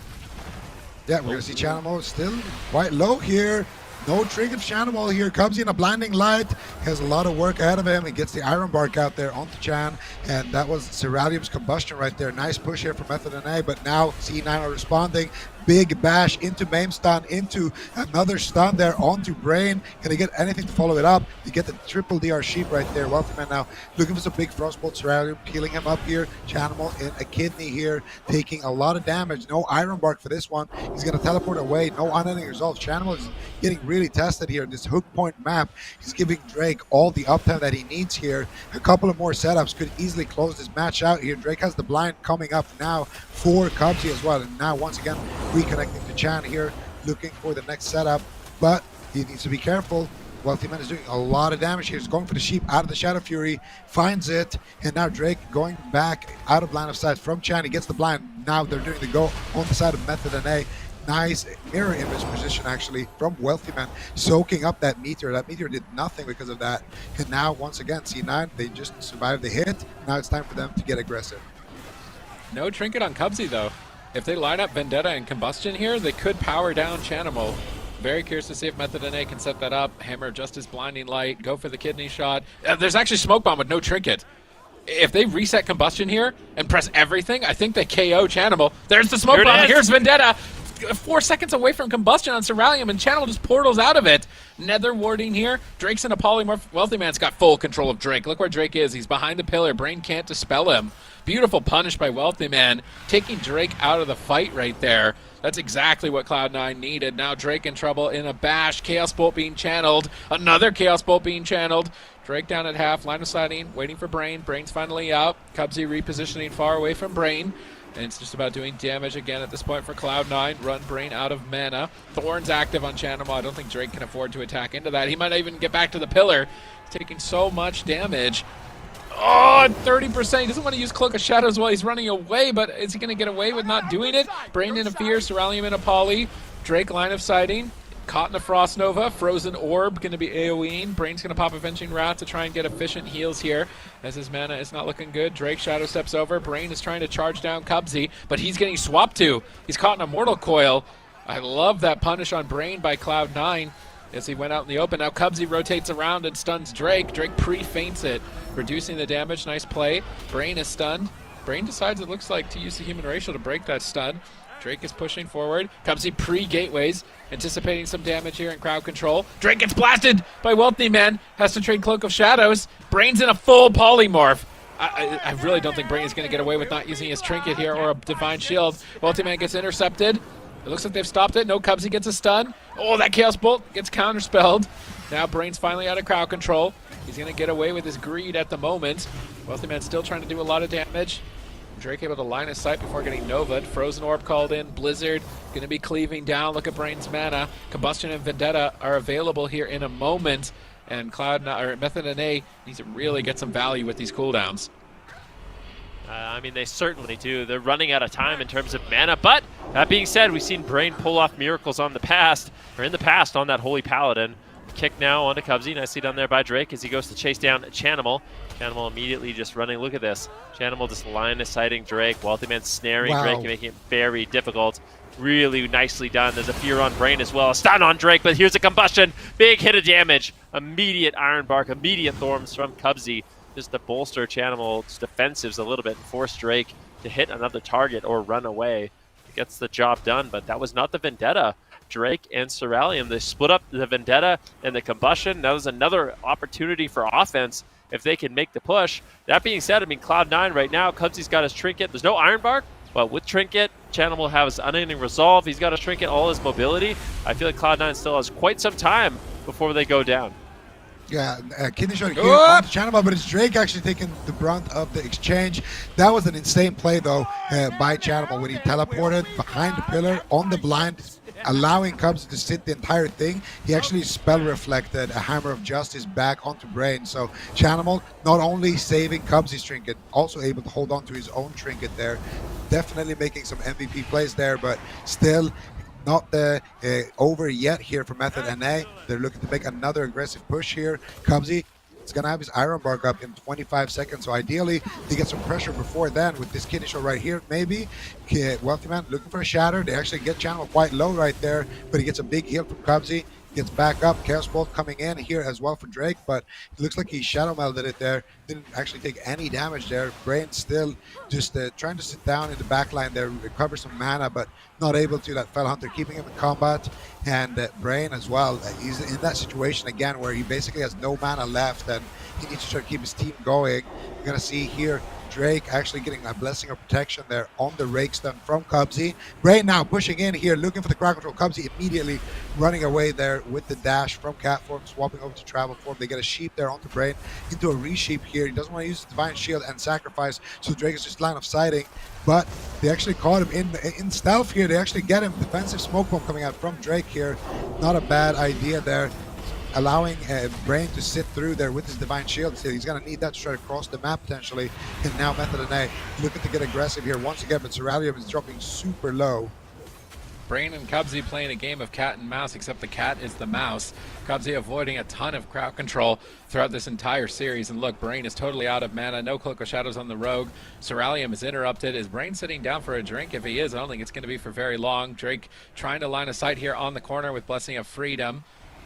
Yeah, we're going to see Chanimal still quite low here. No Trinket of Chanimal here. Comes in a blinding light. Has a lot of work ahead of him. He gets the Ironbark out there onto Chan. And that was Cerulean's Combustion right there. Nice push here from Method NA. But now C9 are responding. Big bash into Maim stun, into another stun there onto Brain. Can he get anything to follow it up? You get the triple DR sheep right there. Welterman now looking for some big Frostbolt. Cerulean peeling him up here. Chanimal in a kidney here, taking a lot of damage. No Ironbark for this one. He's going to teleport away. No unending resolve. Chanimal is getting really tested here in this hook point map. He's giving Drake all the uptime that he needs here. A couple of more setups could easily close this match out here. Drake has the blind coming up now for Cubsy as well. And now once again, reconnecting to Chan here, looking for the next setup, but he needs to be careful. Wealthy Man is doing a lot of damage here. He's going for the sheep out of the Shadow Fury, finds it, and now Drake going back out of line of sight from Chan. He gets the blind. Now they're doing the go on the side of Method and A. Nice mirror image position actually from Wealthy Man, soaking up that meteor. That meteor did nothing because of that. And now once again, C9, they just survived the hit. Now it's time for them to get aggressive. No trinket on Cubsy though. If they line up Vendetta and Combustion here, they could power down Chanimal. Very curious to see if Method NA can set that up. Hammer of Justice, Blinding Light, go for the kidney shot. There's actually Smoke Bomb with no trinket. If they reset Combustion here and press everything, I think they KO Chanimal. There's the Smoke Bomb. Here's Vendetta. 4 seconds away from Combustion on Cerealium, and Channel just portals out of it. Nether warding here. Drake's in a polymorph. Wealthy Man's got full control of Drake. Look where Drake is. He's behind the pillar. Brain can't dispel him. Beautiful punish by Wealthy Man, taking Drake out of the fight right there. That's exactly what Cloud9 needed. Now Drake in trouble in a bash. Chaos Bolt being channeled. Another Chaos Bolt being channeled. Drake down at half. Line of sighting. Waiting for Brain. Brain's finally out. Cubsy repositioning far away from Brain. And it's just about doing damage again at this point for Cloud9. Run Brain out of mana. Thorn's active on Chanimal. I don't think Drake can afford to attack into that. He might even get back to the pillar. He's taking so much damage. Oh, 30%. He doesn't want to use Cloak of Shadows while he's running away, but is he going to get away with not doing it? Brain in a fear, Cerealium in a poly. Drake line of sighting. Caught in a Frost Nova. Frozen Orb going to be AoEing. Brain's going to pop Avenging Wrath to try and get efficient heals here as his mana is not looking good. Drake Shadow steps over. Brain is trying to charge down Cubsy, but he's getting swapped to. He's caught in a Mortal Coil. I love that punish on Brain by Cloud9 as he went out in the open. Now Cubsy rotates around and stuns Drake. Drake pre-feints it, reducing the damage. Nice play. Brain is stunned. Brain decides it looks like to use the Human Racial to break that stun. Drake is pushing forward. Cubsy pre-gateways, anticipating some damage here in crowd control. Drake gets blasted by Wealthy Man. Has to trade Cloak of Shadows. Brain's in a full polymorph. I really don't think Brain is going to get away with not using his trinket here or a Divine Shield. Wealthy Man gets intercepted. It looks like they've stopped it. No, Cubsy gets a stun. Oh, that Chaos Bolt gets counterspelled. Now Brain's finally out of crowd control. He's going to get away with his greed at the moment. Wealthy Man still trying to do a lot of damage. Drake able to line of sight before getting Nova'd. Frozen Orb called in. Blizzard going to be cleaving down. Look at Brain's mana. Combustion and Vendetta are available here in a moment. And Method NA needs to really get some value with these cooldowns. I mean, they certainly do. They're running out of time in terms of mana. But that being said, we've seen Brain pull off miracles in the past on that Holy Paladin. Kick now onto Cubsy. Nicely done there by Drake as he goes to chase down Chanimal. Chanimal immediately just running. Look at this. Chanimal just line of sighting Drake. Wealthy Man snaring Drake and making it very difficult. Really nicely done. There's a fear on Brain as well. A stun on Drake, but here's a combustion. Big hit of damage. Immediate Iron Bark, immediate Thorns from Cubsy. Just to bolster Chanimal's defensives a little bit and force Drake to hit another target or run away. It gets the job done, but that was not the Vendetta. Drake and Cerealium, they split up the Vendetta and the Combustion. That was another opportunity for offense if they can make the push. That being said, I mean, Cloud9 right now, Cubsy's got his trinket. There's no Iron Bark, but with trinket, Chanimal will have his unending resolve. He's got his trinket, all his mobility. I feel like Cloud9 still has quite some time before they go down. Yeah, kidney shot here on the Chanimal, but it's Drake actually taking the brunt of the exchange. That was an insane play, though, by Chanimal when he teleported behind the pillar on the blind, allowing Cubs to sit the entire thing. He actually spell reflected a Hammer of Justice back onto Brain. So Chanimal not only saving Cubsy's trinket, also able to hold on to his own trinket there. Definitely making some MVP plays there, but still not over yet here for Method NA. They're looking to make another aggressive push here. Cubsy is going to have his Iron Bark up in 25 seconds, so ideally they get some pressure before then with this kidney shot right here. Maybe Wealthy Man looking for a shatter. They actually get Chanimal quite low right there, but he gets a big heal from Cubsy. Gets back up. Chaos Bolt coming in here as well for Drake, but it looks like he shadow melded it there. Didn't actually take any damage there. Brain still just trying to sit down in the back line there, recover some mana, but not able to. That Fell Hunter keeping him in combat, and Brain as well. He's in that situation again where he basically has no mana left, and he needs to try to keep his team going. You're gonna see here Drake actually getting a blessing of protection there on the rake stun from Cubsy. Brain now pushing in here, looking for the crowd control. Cubsy immediately running away there with the dash from cat form, swapping over to travel form. They get a sheep there onto Brain into a resheep here. He doesn't want to use the Divine Shield and sacrifice, so Drake is just line of sighting. But they actually caught him in stealth here. They actually get him. Defensive smoke bomb coming out from Drake here. Not a bad idea there. allowing Brain to sit through there with his Divine Shield. So he's going to need that to try to cross the map potentially. And now Method and A looking to get aggressive here once again, but Sazamizy is dropping super low. Brain and Cubsy playing a game of cat and mouse, except the cat is the mouse. Cubsy avoiding a ton of crowd control throughout this entire series. And look, Brain is totally out of mana. No Cloak of Shadows on the Rogue. Sazamizy is interrupted. Is Brain sitting down for a drink? If he is, I don't think it's going to be for very long. Drake trying to line a sight here on the corner with Blessing of Freedom.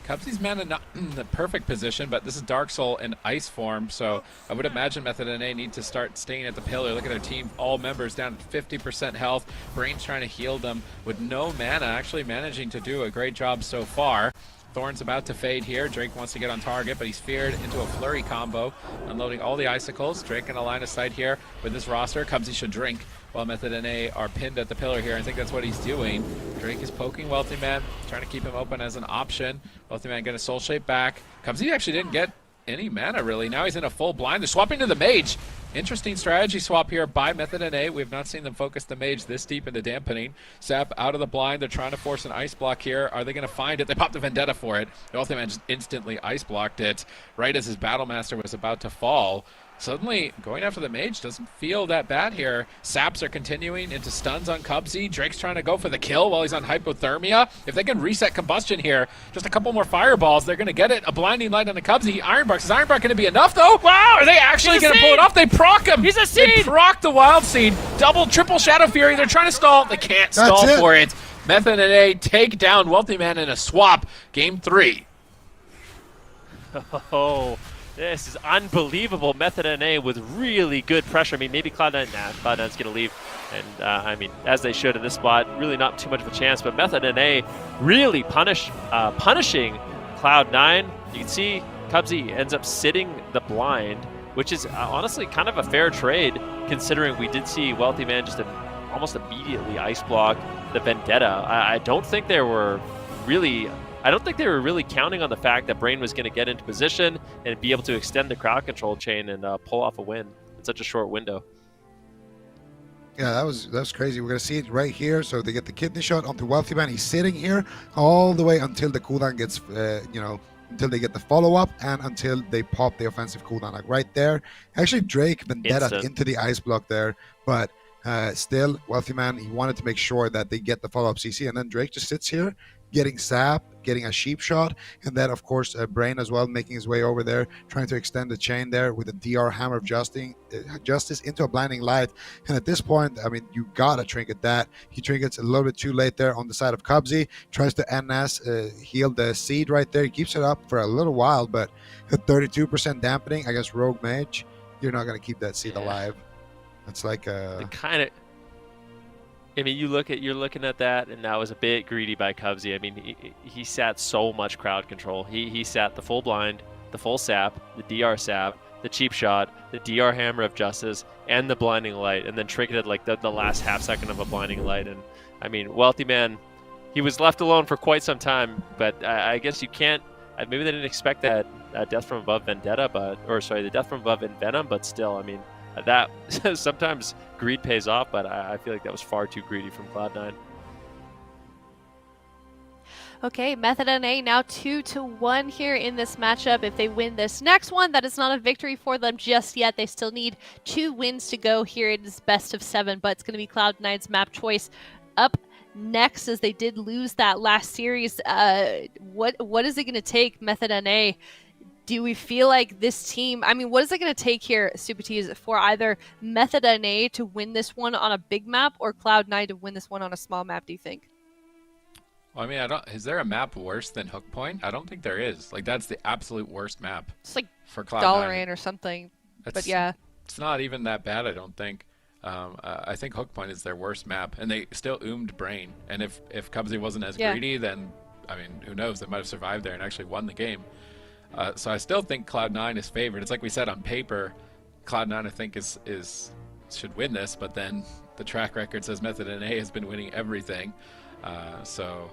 Cubsy's mana not in the perfect position, but this is Dark Soul in ice form, so I would imagine Method and A need to start staying at the pillar. Look at their team, all members down at 50% health. Brain's trying to heal them with no mana, actually managing to do a great job so far. Thorn's about to fade here. Drake wants to get on target, but he's feared into a flurry combo, unloading all the icicles. Drake in a line of sight here with this roster. Cubsy should drink while Method and A are pinned at the pillar here. I think that's what he's doing. Drake is poking Wealthy Man, trying to keep him open as an option. Wealthy Man going to soul shape back. Cubsy actually didn't get any mana really. Now he's in a full blind. They're swapping to the mage. Interesting strategy swap here by Method and A. We have not seen them focus the mage this deep into dampening. Sap out of the blind. They're trying to force an ice block here. Are they going to find it? They popped the Vendetta for it. The Wealthy Man just instantly ice blocked it right as his Battle Master was about to fall. Suddenly, going after the mage doesn't feel that bad here. Saps are continuing into stuns on Cubsy. Drake's trying to go for the kill while he's on hypothermia. If they can reset combustion here, just a couple more fireballs, they're going to get it. A blinding light on the Cubsy. Ironbark. Is Ironbark going to be enough, though? Wow! Are they actually going to pull it off? They proc him! He's a They seed! proc the Wild Seed. Double, triple Shadow Fury. They're trying to stall. They can't stall for it. Method and A take down Wealthy Man in a swap. Game 3. Oh, this is unbelievable. Method and A with really good pressure. I mean, maybe Cloud9, Cloud9's going to leave. And, I mean, as they should in this spot, really not too much of a chance. But Method and A really punishing Cloud9. You can see Cubsy ends up sitting the blind, which is honestly kind of a fair trade, considering we did see Wealthy Man just almost immediately ice block the Vendetta. I don't think they were really counting on the fact that Brain was going to get into position and be able to extend the crowd control chain and pull off a win in such a short window. Yeah, that was crazy. We're going to see it right here. So they get the kidney shot onto Wealthy Man. He's sitting here all the way until the cooldown gets, until they get the follow-up and until they pop the offensive cooldown. Like right there. Actually, Drake Vendetta into the ice block there. But still, Wealthy Man, he wanted to make sure that they get the follow-up CC. And then Drake just sits here, getting sap, getting a sheep shot, and then of course Brain as well making his way over there, trying to extend the chain there with a DR Hammer of Justice into a blinding light. And at this point, I mean, you gotta trinket that. He trinkets a little bit too late there on the side of Cubsy, tries to NS heal the seed right there. He keeps it up for a little while, but at 32% dampening against Rogue Mage, you're not gonna keep that seed alive. It's like I mean, you're looking at that, and that was a bit greedy by Cubsy. I mean, he sat so much crowd control. He sat the full blind, the full sap, the DR sap, the cheap shot, the DR Hammer of Justice, and the blinding light, and then triggered like the last half second of a blinding light. And I mean, Wealthy Man, he was left alone for quite some time. But I guess you can't. Maybe they didn't expect that death from above Vendetta, the death from above in Venom. But still, I mean, that sometimes greed pays off, but I feel like that was far too greedy from Cloud9. Okay, Method and A now 2-1 here in this matchup. If they win this next one, that is not a victory for them just yet. They still need 2 wins to go here. It is best of 7, but it's going to be Cloud9's map choice up next, as they did lose that last series. What is it going to take, Method and A? Do we feel like this team, I mean, what is it going to take here, Supatees, for either Method and A to win this one on a big map or Cloud9 to win this one on a small map, do you think? Well, I mean, is there a map worse than Hook Point? I don't think there is. Like, that's the absolute worst map. It's like for Cloud9. Dalaran or something, but yeah. It's not even that bad, I don't think. I think Hook Point is their worst map, and they still oomed Brain. And if Cubsy wasn't as greedy, then, I mean, who knows? They might have survived there and actually won the game. So I still think Cloud9 is favored. It's like we said on paper, Cloud9 I think should win this, but then the track record says Method and A has been winning everything. So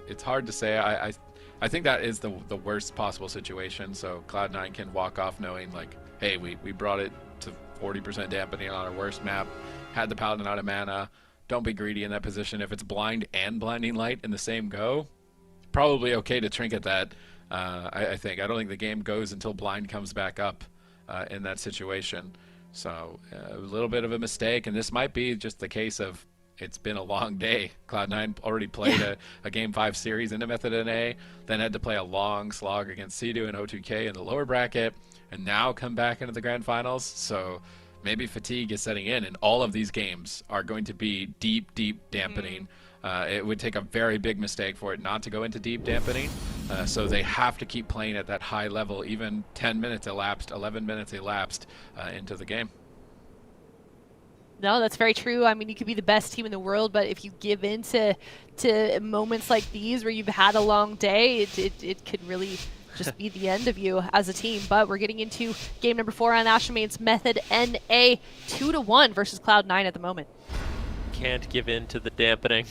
it's hard to say. I think that is the worst possible situation. So Cloud9 can walk off knowing like, hey, we brought it to 40% dampening on our worst map, had the Paladin out of mana. Don't be greedy in that position. If it's blind and blinding light in the same go, probably okay to trinket that. I think. I don't think the game goes until blind comes back up in that situation. So a little bit of a mistake, and this might be just the case of it's been a long day. Cloud9 already played a Game 5 series into Method NA, then had to play a long slog against C2 and O2K in the lower bracket, and now come back into the grand finals. So maybe fatigue is setting in, and all of these games are going to be deep, deep dampening. It would take a very big mistake for it not to go into deep dampening. So they have to keep playing at that high level, even 10 minutes elapsed, 11 minutes elapsed into the game. No, that's very true. I mean, you could be the best team in the world, but if you give in to moments like these where you've had a long day, it could really just be the end of you as a team. But we're getting into game number 4 on ASHAMANE'S Method NA, 2-1 versus Cloud9 at the moment. Can't give in to the dampening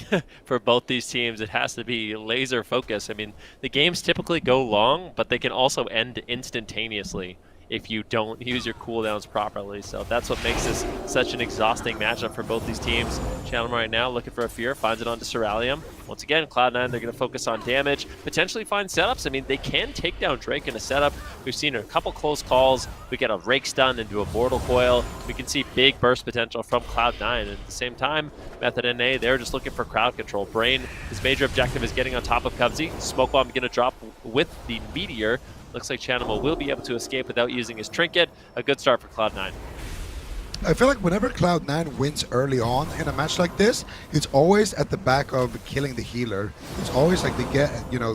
for both these teams. It has to be laser focus. I mean, the games typically go long, but they can also end instantaneously if you don't use your cooldowns properly. So that's what makes this such an exhausting matchup for both these teams. Channel right now looking for a fear, finds it onto Ceralium. Once again, Cloud9, they're going to focus on damage, potentially find setups. I mean, they can take down Drake in a setup. We've seen a couple close calls. We get a Rake Stun into a Mortal Coil. We can see big burst potential from Cloud9. And at the same time, Method NA, they're just looking for crowd control. Brain, his major objective is getting on top of Cubsy. Smoke Bomb going to drop with the Meteor. Looks like Chanimal will be able to escape without using his trinket. A good start for Cloud9. I feel like whenever Cloud9 wins early on in a match like this, it's always at the back of killing the healer. It's always like they get,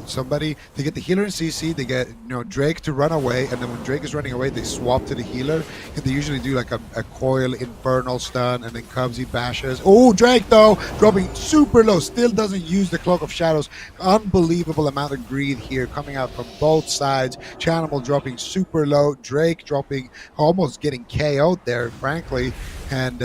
somebody, they get the healer in CC, they get, Drake to run away, and then when Drake is running away, they swap to the healer, and they usually do like a coil infernal stun, and then Cubsy bashes. Oh, Drake though, dropping super low, still doesn't use the Cloak of Shadows. Unbelievable amount of greed here coming out from both sides. Chanimal dropping super low, Drake dropping, almost getting KO'd there, frankly. And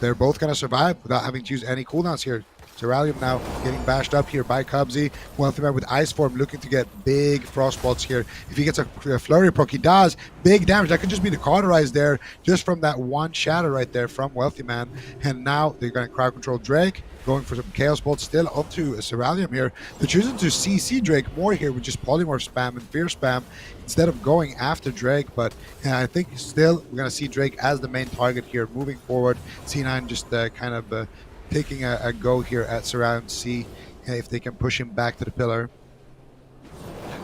they're both going to survive without having to use any cooldowns here. Ceralium now getting bashed up here by Cubsy. Wealthyman with Ice Form looking to get big Frostbolts here. If he gets a Flurry proc, he does. Big damage. That could just be the cauterize there just from that one shadow right there from Wealthyman. And now they're going to crowd control Drake. Going for some Chaos Bolt still onto Ceralium here. They're choosing to CC Drake more here with just Polymorph spam and Fear spam instead of going after Drake. But I think still we're going to see Drake as the main target here moving forward. C9 just kind of taking a go here at Ceralium, see if they can push him back to the pillar.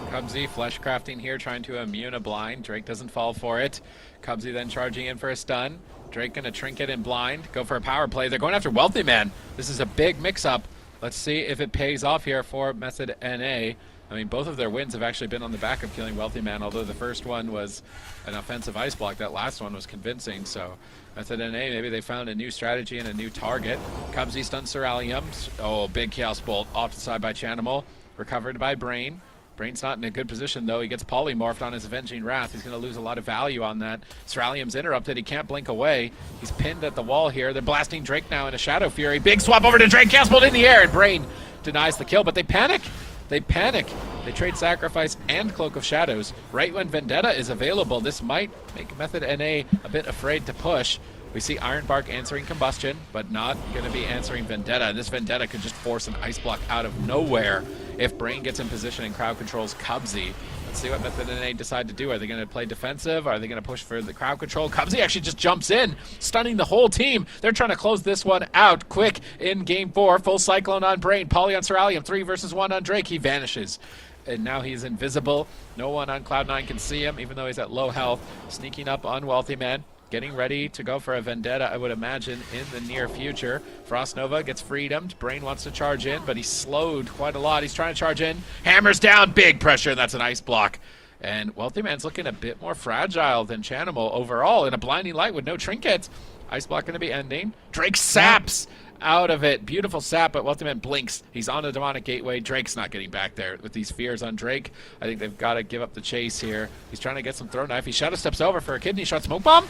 Cubsy flesh crafting here, trying to immune a blind. Drake doesn't fall for it. Cubsy then charging in for a stun. Drake gonna trinket and blind, go for a power play. They're going after Wealthyman. This is a big mix-up. Let's see if it pays off here for Method NA. I mean, both of their wins have actually been on the back of killing Wealthyman, although the first one was an offensive ice block. That last one was convincing, so Method NA, maybe they found a new strategy and a new target. Cubsy stuns Ceralium. Oh, big Chaos Bolt off to the side by Chanimal. Recovered by Brain. Brain's not in a good position, though. He gets polymorphed on his Avenging Wrath. He's going to lose a lot of value on that. Ceralium's interrupted. He can't blink away. He's pinned at the wall here. They're blasting Drake now into Shadow Fury. Big swap over to Drake. Chaos Bolt in the air, and Brain denies the kill, but they panic. They panic. They trade Sacrifice and Cloak of Shadows. Right when Vendetta is available, this might make Method NA a bit afraid to push. We see Ironbark answering Combustion, but not going to be answering Vendetta. This Vendetta could just force an Ice Block out of nowhere if Brain gets in position and crowd controls Cubsy. Let's see what Method NA decide to do. Are they going to play defensive? Are they going to push for the crowd control? Cubsy actually just jumps in, stunning the whole team. They're trying to close this one out quick in Game 4. Full Cyclone on Brain. Poly on Ceralium. 3 versus 1 on Drake. He vanishes. And now he's invisible. No one on Cloud9 can see him, even though he's at low health. Sneaking up on Wealthyman. Getting ready to go for a Vendetta, I would imagine, in the near future. Frost Nova gets freedomed. Brain wants to charge in, but he's slowed quite a lot. He's trying to charge in. Hammers down. Big pressure. That's an ice block. And Wealthyman's looking a bit more fragile than Chanimal overall. In a blinding light with no trinkets. Ice block going to be ending. Drake saps out of it. Beautiful sap, but Wealthyman blinks. He's on the Demonic Gateway. Drake's not getting back there with these fears on Drake. I think they've got to give up the chase here. He's trying to get some throw knife. He shadow steps over for a kidney shot smoke bomb.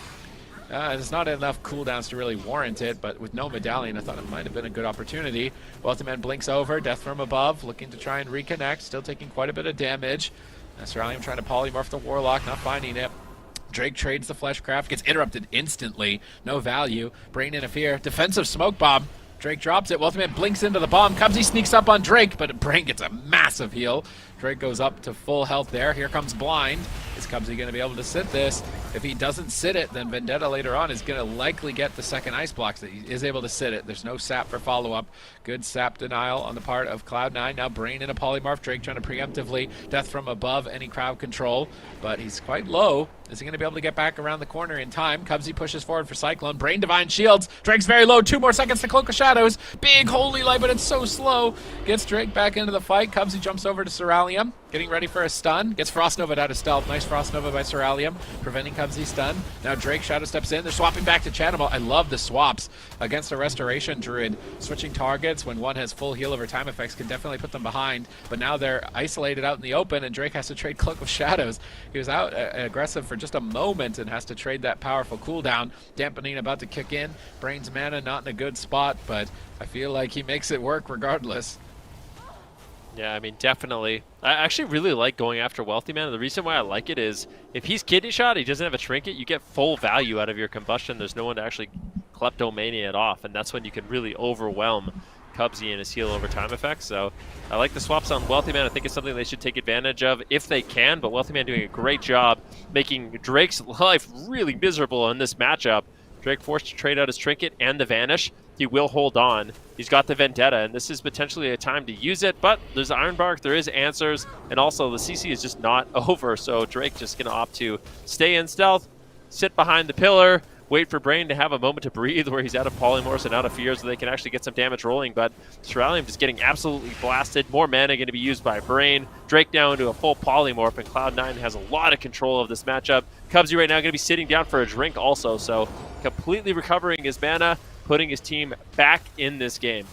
There's not enough cooldowns to really warrant it, but with no medallion, I thought it might have been a good opportunity. Wealthyman blinks over, death from above, looking to try and reconnect, still taking quite a bit of damage. Ceralium trying to polymorph the Warlock, not finding it. Drake trades the Fleshcraft, gets interrupted instantly, no value. Brain interfere, defensive smoke bomb. Drake drops it. Wealthy Man blinks into the bomb. Cubsy sneaks up on Drake, but Brain gets a massive heal. Drake goes up to full health there. Here comes Blind. Is Cubsy going to be able to sit this? If he doesn't sit it, then Vendetta later on is going to likely get the second ice blocks. That he is able to sit it. There's no sap for follow-up. Good sap denial on the part of Cloud9. Now Brain in a polymorph. Drake trying to preemptively death from above any crowd control, but he's quite low. Is he going to be able to get back around the corner in time? Cubsy pushes forward for Cyclone. Brain Divine shields. Drake's very low. 2 more seconds to Cloak of Shadows. Big holy light, but it's so slow. Gets Drake back into the fight. Cubsy jumps over to Ceralium. Getting ready for a stun. Gets Frost Nova out of stealth. Nice Frost Nova by Ceralium, preventing Cubsy's stun. Now Drake Shadow steps in. They're swapping back to Chanimal. I love the swaps against a Restoration Druid. Switching targets when one has full heal over time effects can definitely put them behind. But now they're isolated out in the open, and Drake has to trade Cloak of Shadows. He was out aggressive for just a moment and has to trade that powerful cooldown. Dampening about to kick in. Brain's mana not in a good spot, but I feel like he makes it work regardless. Yeah, I mean, definitely. I actually really like going after Wealthy Man. The reason why I like it is if he's kidney shot, he doesn't have a trinket, you get full value out of your combustion. There's no one to actually kleptomania it off, and that's when you can really overwhelm Cubsy and his heal over time effects. So I like the swaps on Wealthy Man. I think it's something they should take advantage of if they can, but Wealthy Man doing a great job making Drake's life really miserable in this matchup. Drake forced to trade out his trinket and the vanish. He will hold on. He's got the Vendetta, and this is potentially a time to use it, but there's Ironbark, there is answers, and also the CC is just not over, so Drake just going to opt to stay in stealth, sit behind the pillar, wait for Brain to have a moment to breathe where he's out of polymorphs and out of fear so they can actually get some damage rolling, but Ceralium just getting absolutely blasted. More mana going to be used by Brain. Drake now into a full polymorph, and Cloud9 has a lot of control of this matchup. Cubsy right now going to be sitting down for a drink also, so completely recovering his mana, putting his team back in this game.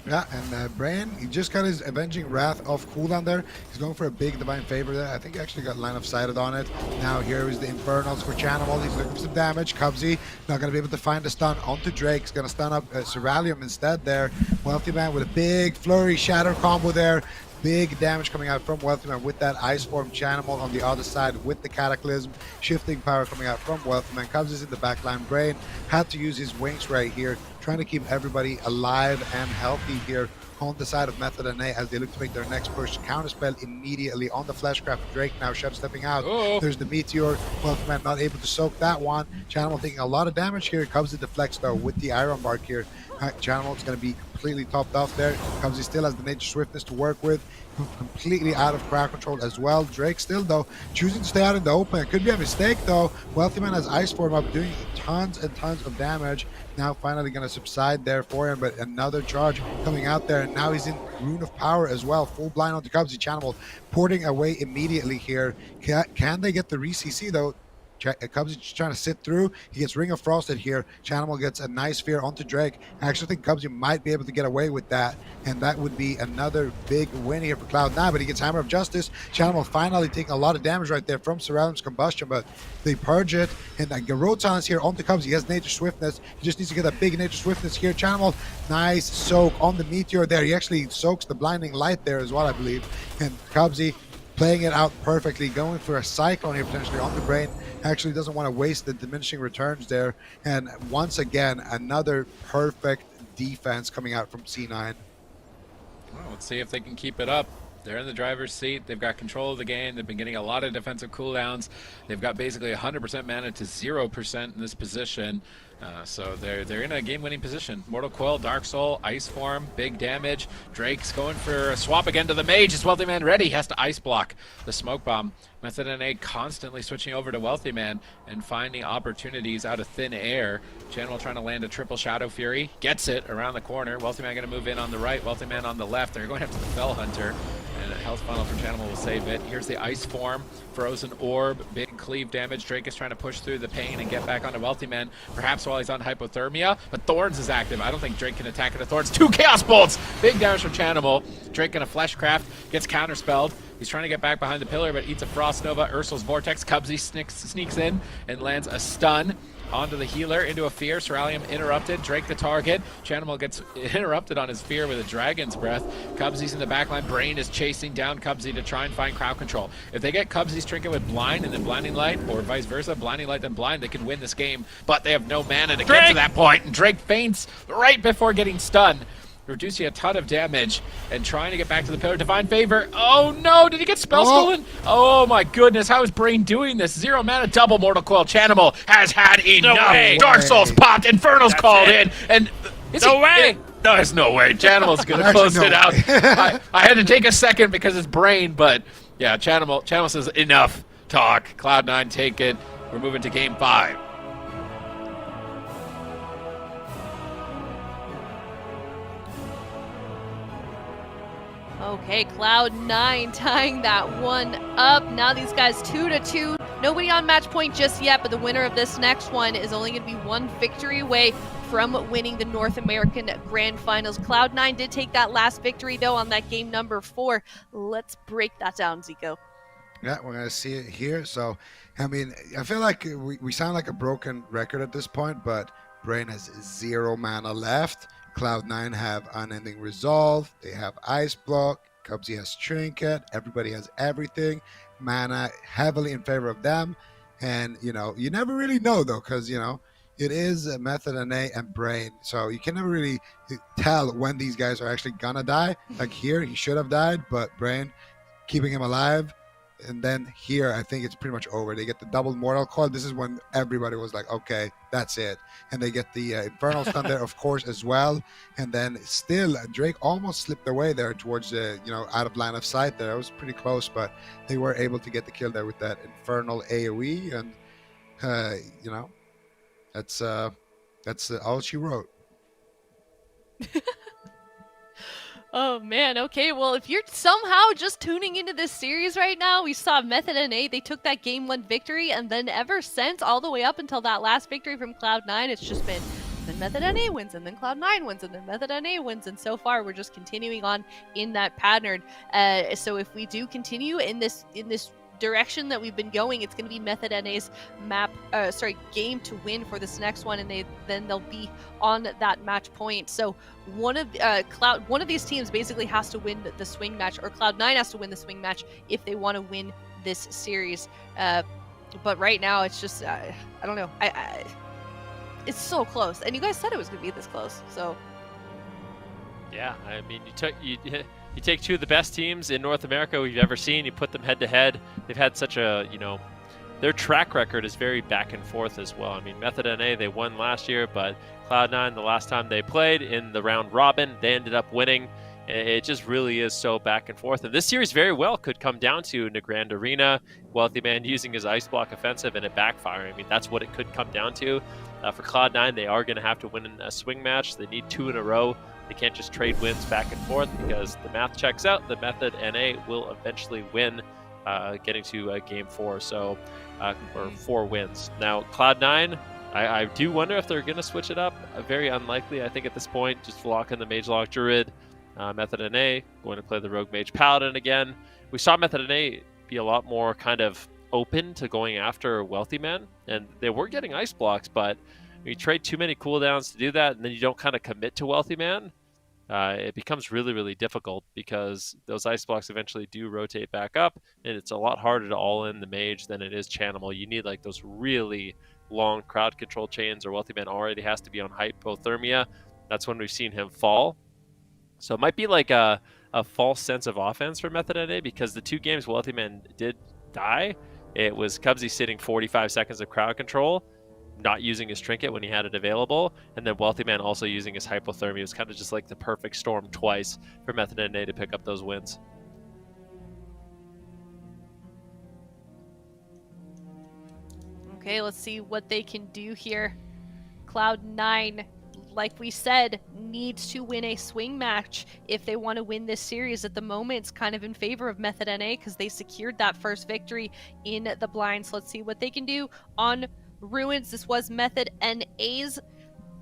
Yeah, and Brain, he just got his Avenging Wrath off cooldown there. He's going for a big Divine Favor there. I think he actually got line of sighted on it. Now here is the Infernals for Chanimal. He's looking for some damage. Cubsy not going to be able to find a stun onto Drake. He's going to stun up Ceralium instead there. Wealthy Man with a big flurry shatter combo there. Big damage coming out from Wealthy Man with that Ice Form. Chanimal on the other side with the Cataclysm. Shifting power coming out from Wealthy Man. Cubsy's in the backline. Brain had to use his wings right here, trying to keep everybody alive and healthy here on the side of Method and A as they look to make their next push. Counterspell immediately on the Fleshcraft. Drake now Shadow stepping out. There's the Meteor. Wealthy Man not able to soak that one. Chanimal taking a lot of damage here. Cubsy deflects though with the Iron Bark here. Chanimal is going to be completely topped off there. Cubsy still has the Nature Swiftness to work with. Completely out of crowd control as well. Drake still though choosing to stay out in the open. It could be a mistake though. Wealthy Man has Ice Form up, doing tons and tons of damage. Now finally going to subside there for him, but another charge coming out there, and now he's in Rune of Power as well. Full blind onto Cubsy. Chanimal porting away immediately here. Can they get the re-CC though? Cubsy just trying to sit through. He gets Ring of Frosted here. Chanimal gets a nice fear onto Drake. I actually think Cubsy might be able to get away with that, and that would be another big win here for Cloud9, but he gets Hammer of Justice. Chanimal finally taking a lot of damage right there from Ceralium's combustion, but they purge it, and Road Silence here onto Cubsy. He has Nature Swiftness. He just needs to get a big Nature Swiftness here. Chanimal, nice soak on the Meteor there. He actually soaks the Blinding Light there as well, I believe, and Cubsy playing it out perfectly, going for a Cyclone here potentially on the Brain. Actually doesn't want to waste the diminishing returns there. And once again, another perfect defense coming out from C9. Well, let's see if they can keep it up. They're in the driver's seat. They've got control of the game. They've been getting a lot of defensive cooldowns. They've got basically 100% mana to 0% in this position. So they're in a game-winning position. Mortal Coil, Dark Soul, Ice Form, big damage. Drake's going for a swap again to the Mage. Is Wealthy Man ready? He has to Ice Block the Smoke Bomb. Method NA constantly switching over to Wealthy Man and finding opportunities out of thin air. Chanimal trying to land a triple Shadow Fury. Gets it around the corner. Wealthy Man going to move in on the right. Wealthy Man on the left. They're going after the Fell Hunter. And a Health Funnel from Chanimal will save it. Here's the Ice Form. Frozen Orb. Big cleave damage. Drake is trying to push through the pain and get back onto Wealthy Man. Perhaps while he's on Hypothermia. But Thorns is active. I don't think Drake can attack into Thorns. 2 Chaos Bolts! Big damage from Chanimal. Drake in a Fleshcraft. Gets counterspelled. He's trying to get back behind the pillar, but eats a Frost Nova. Ursul's Vortex. Cubsy sneaks in and lands a stun onto the healer, into a fear. Cerealium interrupted. Drake the target. Chanimal gets interrupted on his fear with a Dragon's Breath. Cubsy's in the backline. Brain is chasing down Cubsy to try and find crowd control. If they get Cubsy's trinket with blind and then blinding light, or vice versa, blinding light then blind, they can win this game. But they have no mana to get to that point, and Drake faints right before getting stunned, reducing a ton of damage and trying to get back to the pillar. Divine Favor. Oh no, did he get spell stolen? Oh my goodness, how is Brain doing this? 0 mana, double Mortal Coil. Chanimal has had enough. Dark Souls popped, Infernal's called in, and there's no way. Chanimal's gonna close it out. I had to take a second because it's Brain, but yeah, Chanimal says enough talk. Cloud9 take it. We're moving to game 5. Okay, Cloud9 tying that one up. Now these guys 2-2. Nobody on match point just yet, but the winner of this next one is only going to be one victory away from winning the North American Grand Finals. Cloud9 did take that last victory, though, on that game number 4. Let's break that down, Zico. Yeah, we're going to see it here. So, I mean, I feel like we sound like a broken record at this point, but Brain has 0 mana left. Cloud9 have Unending Resolve. They have Ice Block. Cubsy has Trinket. Everybody has everything. Mana heavily in favor of them. And, you know, you never really know, though, because, you know, it is Method NA and Brain. So you can never really tell when these guys are actually going to die. Like here, he should have died, but Brain keeping him alive. And then here, I think it's pretty much over. They get the double Mortal Coil. This is when everybody was like, okay, that's it. And they get the Infernal Stun there, of course, as well. And then still, Drake almost slipped away there towards the, you know, out of line of sight there. It was pretty close, but they were able to get the kill there with that Infernal AoE. And, you know, that's all she wrote. Oh man, okay, well if you're somehow just tuning into this series right now, we saw Method NA, they took that game 1 victory, and then ever since, all the way up until that last victory from Cloud9, it's just been Method NA wins, and then Cloud9 wins, and then Method NA wins, and so far we're just continuing on in that pattern. So if we do continue in this direction that we've been going, it's going to be Method NA's game to win for this next one, and then they'll be on that match point. So one of these teams basically has to win the swing match, or Cloud9 has to win the swing match if they want to win this series. But right now it's just I don't know. It's so close, and you guys said it was going to be this close. So yeah, I mean, you take 2 of the best teams in North America we've ever seen, you put them head to head. They've had such a, you know, their track record is very back and forth as well. I mean, Method NA, they won last year, but Cloud9, the last time they played in the round robin, they ended up winning. It just really is so back and forth. And this series very well could come down to NAGRAND Arena, Wealthy Man using his Ice Block offensive and it backfiring. I mean, that's what it could come down to. For Cloud9, they are going to have to win a swing match. They need 2 in a row. They can't just trade wins back and forth because the math checks out. The Method NA will eventually win, getting to game 4, so or 4 wins. Now, Cloud9, I do wonder if they're going to switch it up. Very unlikely, I think, at this point. Just lock in the Mage Lock Druid. Method NA going to play the Rogue Mage Paladin again. We saw Method NA be a lot more kind of open to going after Wealthy Man, and they were getting ice blocks, but when you trade too many cooldowns to do that, and then you don't kind of commit to Wealthy Man, it becomes really, really difficult because those ice blocks eventually do rotate back up, and it's a lot harder to all-in the mage than it is Chanimal. You need like those really long crowd control chains, or Wealthy Man already has to be on hypothermia. That's when we've seen him fall. So it might be like a false sense of offense for Method NA, because the 2 games Wealthy Man did die, it was Cubsy sitting 45 seconds of crowd control, not using his trinket when he had it available, and then Wealthy Man also using his hypothermia. It was kind of just like the perfect storm twice for Method NA to pick up those wins. okay, let's see what they can do here. Cloud9, like we said, needs to win a swing match if they want to win this series. At the moment, it's kind of in favor of Method NA because they secured that first victory in the blind. So let's see what they can do on Ruins. This was Method NA's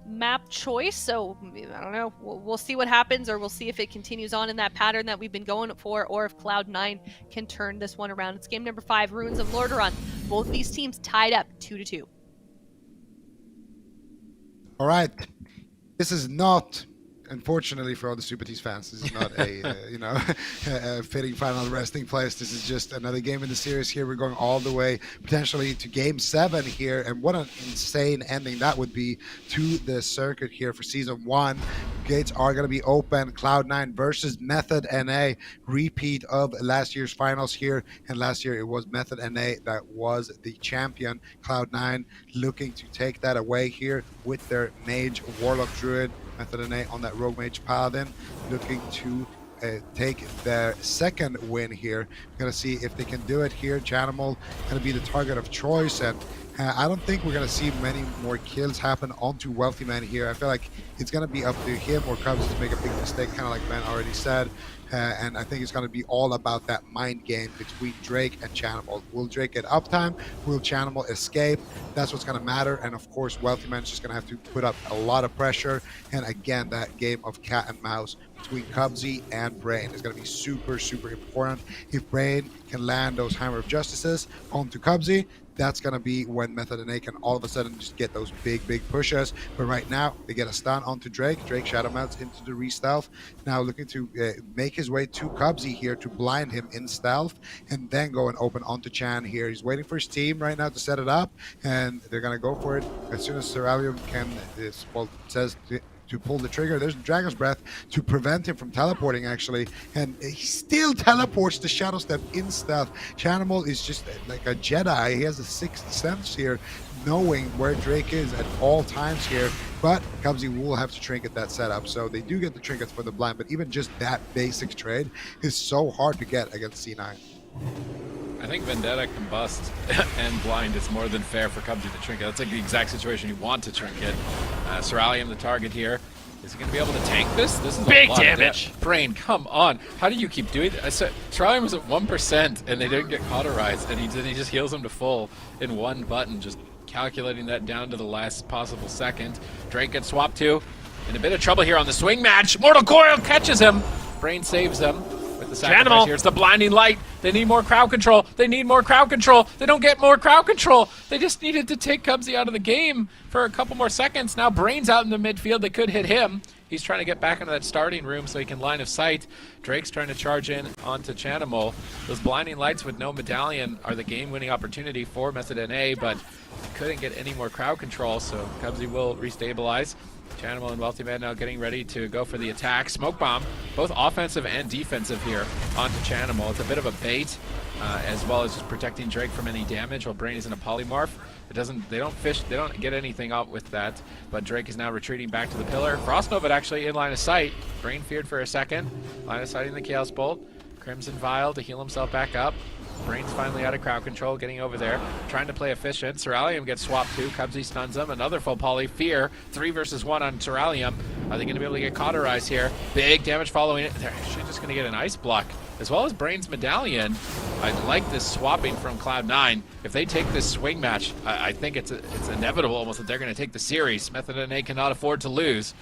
map choice, so I don't know. We'll see what happens, or we'll see if it continues on in that pattern that we've been going for, or if Cloud9 can turn this one around. It's game number 5, Ruins of LORDAERON. Both these teams tied up 2-2. All right, this is not, unfortunately for all the Super Tees fans, this is not a you know, a fitting final resting place. This is just another game in the series here. We're going all the way potentially to Game 7 here, and what an insane ending that would be to the circuit here for Season 1. Gates are going to be open. Cloud9 versus Method NA, repeat of last year's finals here, and last year it was Method NA that was the champion. Cloud9 looking to take that away here with their Mage Warlock Druid. Method NA on that Rogue Mage Paladin, looking to take their second win here. We're going to see if they can do it here. Janimal going to be the target of choice, and I don't think we're going to see many more kills happen onto Wealthy Man here. I feel like it's going to be up to him or Cubs to make a big mistake, kind of like Ben already said. And I think it's going to be all about that mind game between Drake and Chanimal. Will Drake get uptime? Will Chanimal escape? That's what's going to matter. And of course, Wealthy Man is just going to have to put up a lot of pressure. And again, that game of cat and mouse between Cubsy and Brain is going to be super, super important. If Brain can land those Hammer of Justices onto Cubsy, that's going to be when Method NA can all of a sudden just get those big pushes. But right now, they get a stun onto Drake. Drake shadow mounts into the re-stealth. Now looking to make his way to Cubsy here to blind him in stealth, and then go and open onto Chan here. He's waiting for his team right now to set it up, and they're going to go for it as soon as Seralium can, says to pull the trigger. There's Dragon's Breath to prevent him from teleporting, actually, and he still teleports the Shadow Step in stealth. Chanimal is just like a Jedi. He has a sixth sense here, knowing where Drake is at all times here, but Cubsy will have to trinket that setup. So they do get the trinkets for the blind, but even just that basic trade is so hard to get against C9. I think Vendetta, Combust, and Blind is more than fair for Cubsy to trinket. That's like the exact situation you want to trinket. Seralium, the target here. Is he going to be able to tank this? This is big a lot damage. Brain, come on. How do you keep doing that? Seralium was at 1% and they didn't get cauterized, and he just heals him to full in one button, just calculating that down to the last possible second. Drake gets swapped to. In a bit of trouble here on the swing match. Mortal Coil catches him. Brain saves him. The sacrifice here. It's the blinding light. They need more crowd control. They need more crowd control. They don't get more crowd control. They just needed to take Cubsy out of the game for a couple more seconds. Now Brain's out in the midfield. They could hit him. He's trying to get back into that starting room so he can line of sight. Drake's trying to charge in onto Chanimal. Those blinding lights with no medallion are the game-winning opportunity for Method NA, but couldn't get any more crowd control, so Cubsy will restabilize. Chanimal and Wealthy Man now getting ready to go for the attack. Smoke Bomb, both offensive and defensive here onto Chanimal. It's a bit of a bait, as well as just protecting Drake from any damage while Brain is in a polymorph. They don't get anything out with that, but Drake is now retreating back to the pillar. Frostnova actually in line of sight. Brain feared for a second. Line of sighting the Chaos Bolt. Crimson Vial to heal himself back up. Brain's finally out of crowd control, getting over there, trying to play efficient. Seralium gets swapped too. Cubsy stuns him. Another full poly. Fear. 3 versus 1 on Seralium. Are they going to be able to get cauterized here? Big damage following it. They're actually just going to get an ice block, as well as Brain's medallion. I like this swapping from Cloud9. If they take this swing match, I think it's inevitable almost that they're going to take the series. Method NA cannot afford to lose.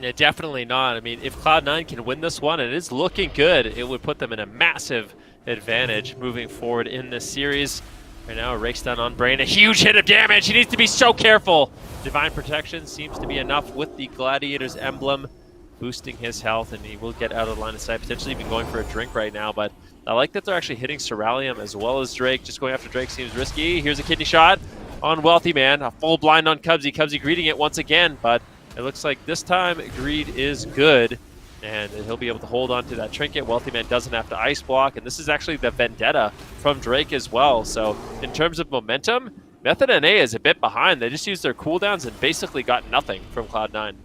Yeah, definitely not. I mean, if Cloud9 can win this one, and it is looking good, it would put them in a massive advantage moving forward in this series. Right now, a rake's done on Brain. A huge hit of damage. He needs to be so careful. Divine Protection seems to be enough with the Gladiator's emblem, boosting his health, and he will get out of the line of sight, potentially even going for a drink right now. But I like that they're actually hitting Seralium as well as Drake. Just going after Drake seems risky. Here's a kidney shot on Wealthy Man. A full blind on Cubsy. Cubsy greeting it once again, but it looks like this time Greed is good, and he'll be able to hold on to that trinket. Wealthy Man doesn't have to ice block, and this is actually the Vendetta from Drake as well. So in terms of momentum, Method NA is a bit behind. They just used their cooldowns and basically got nothing from Cloud9.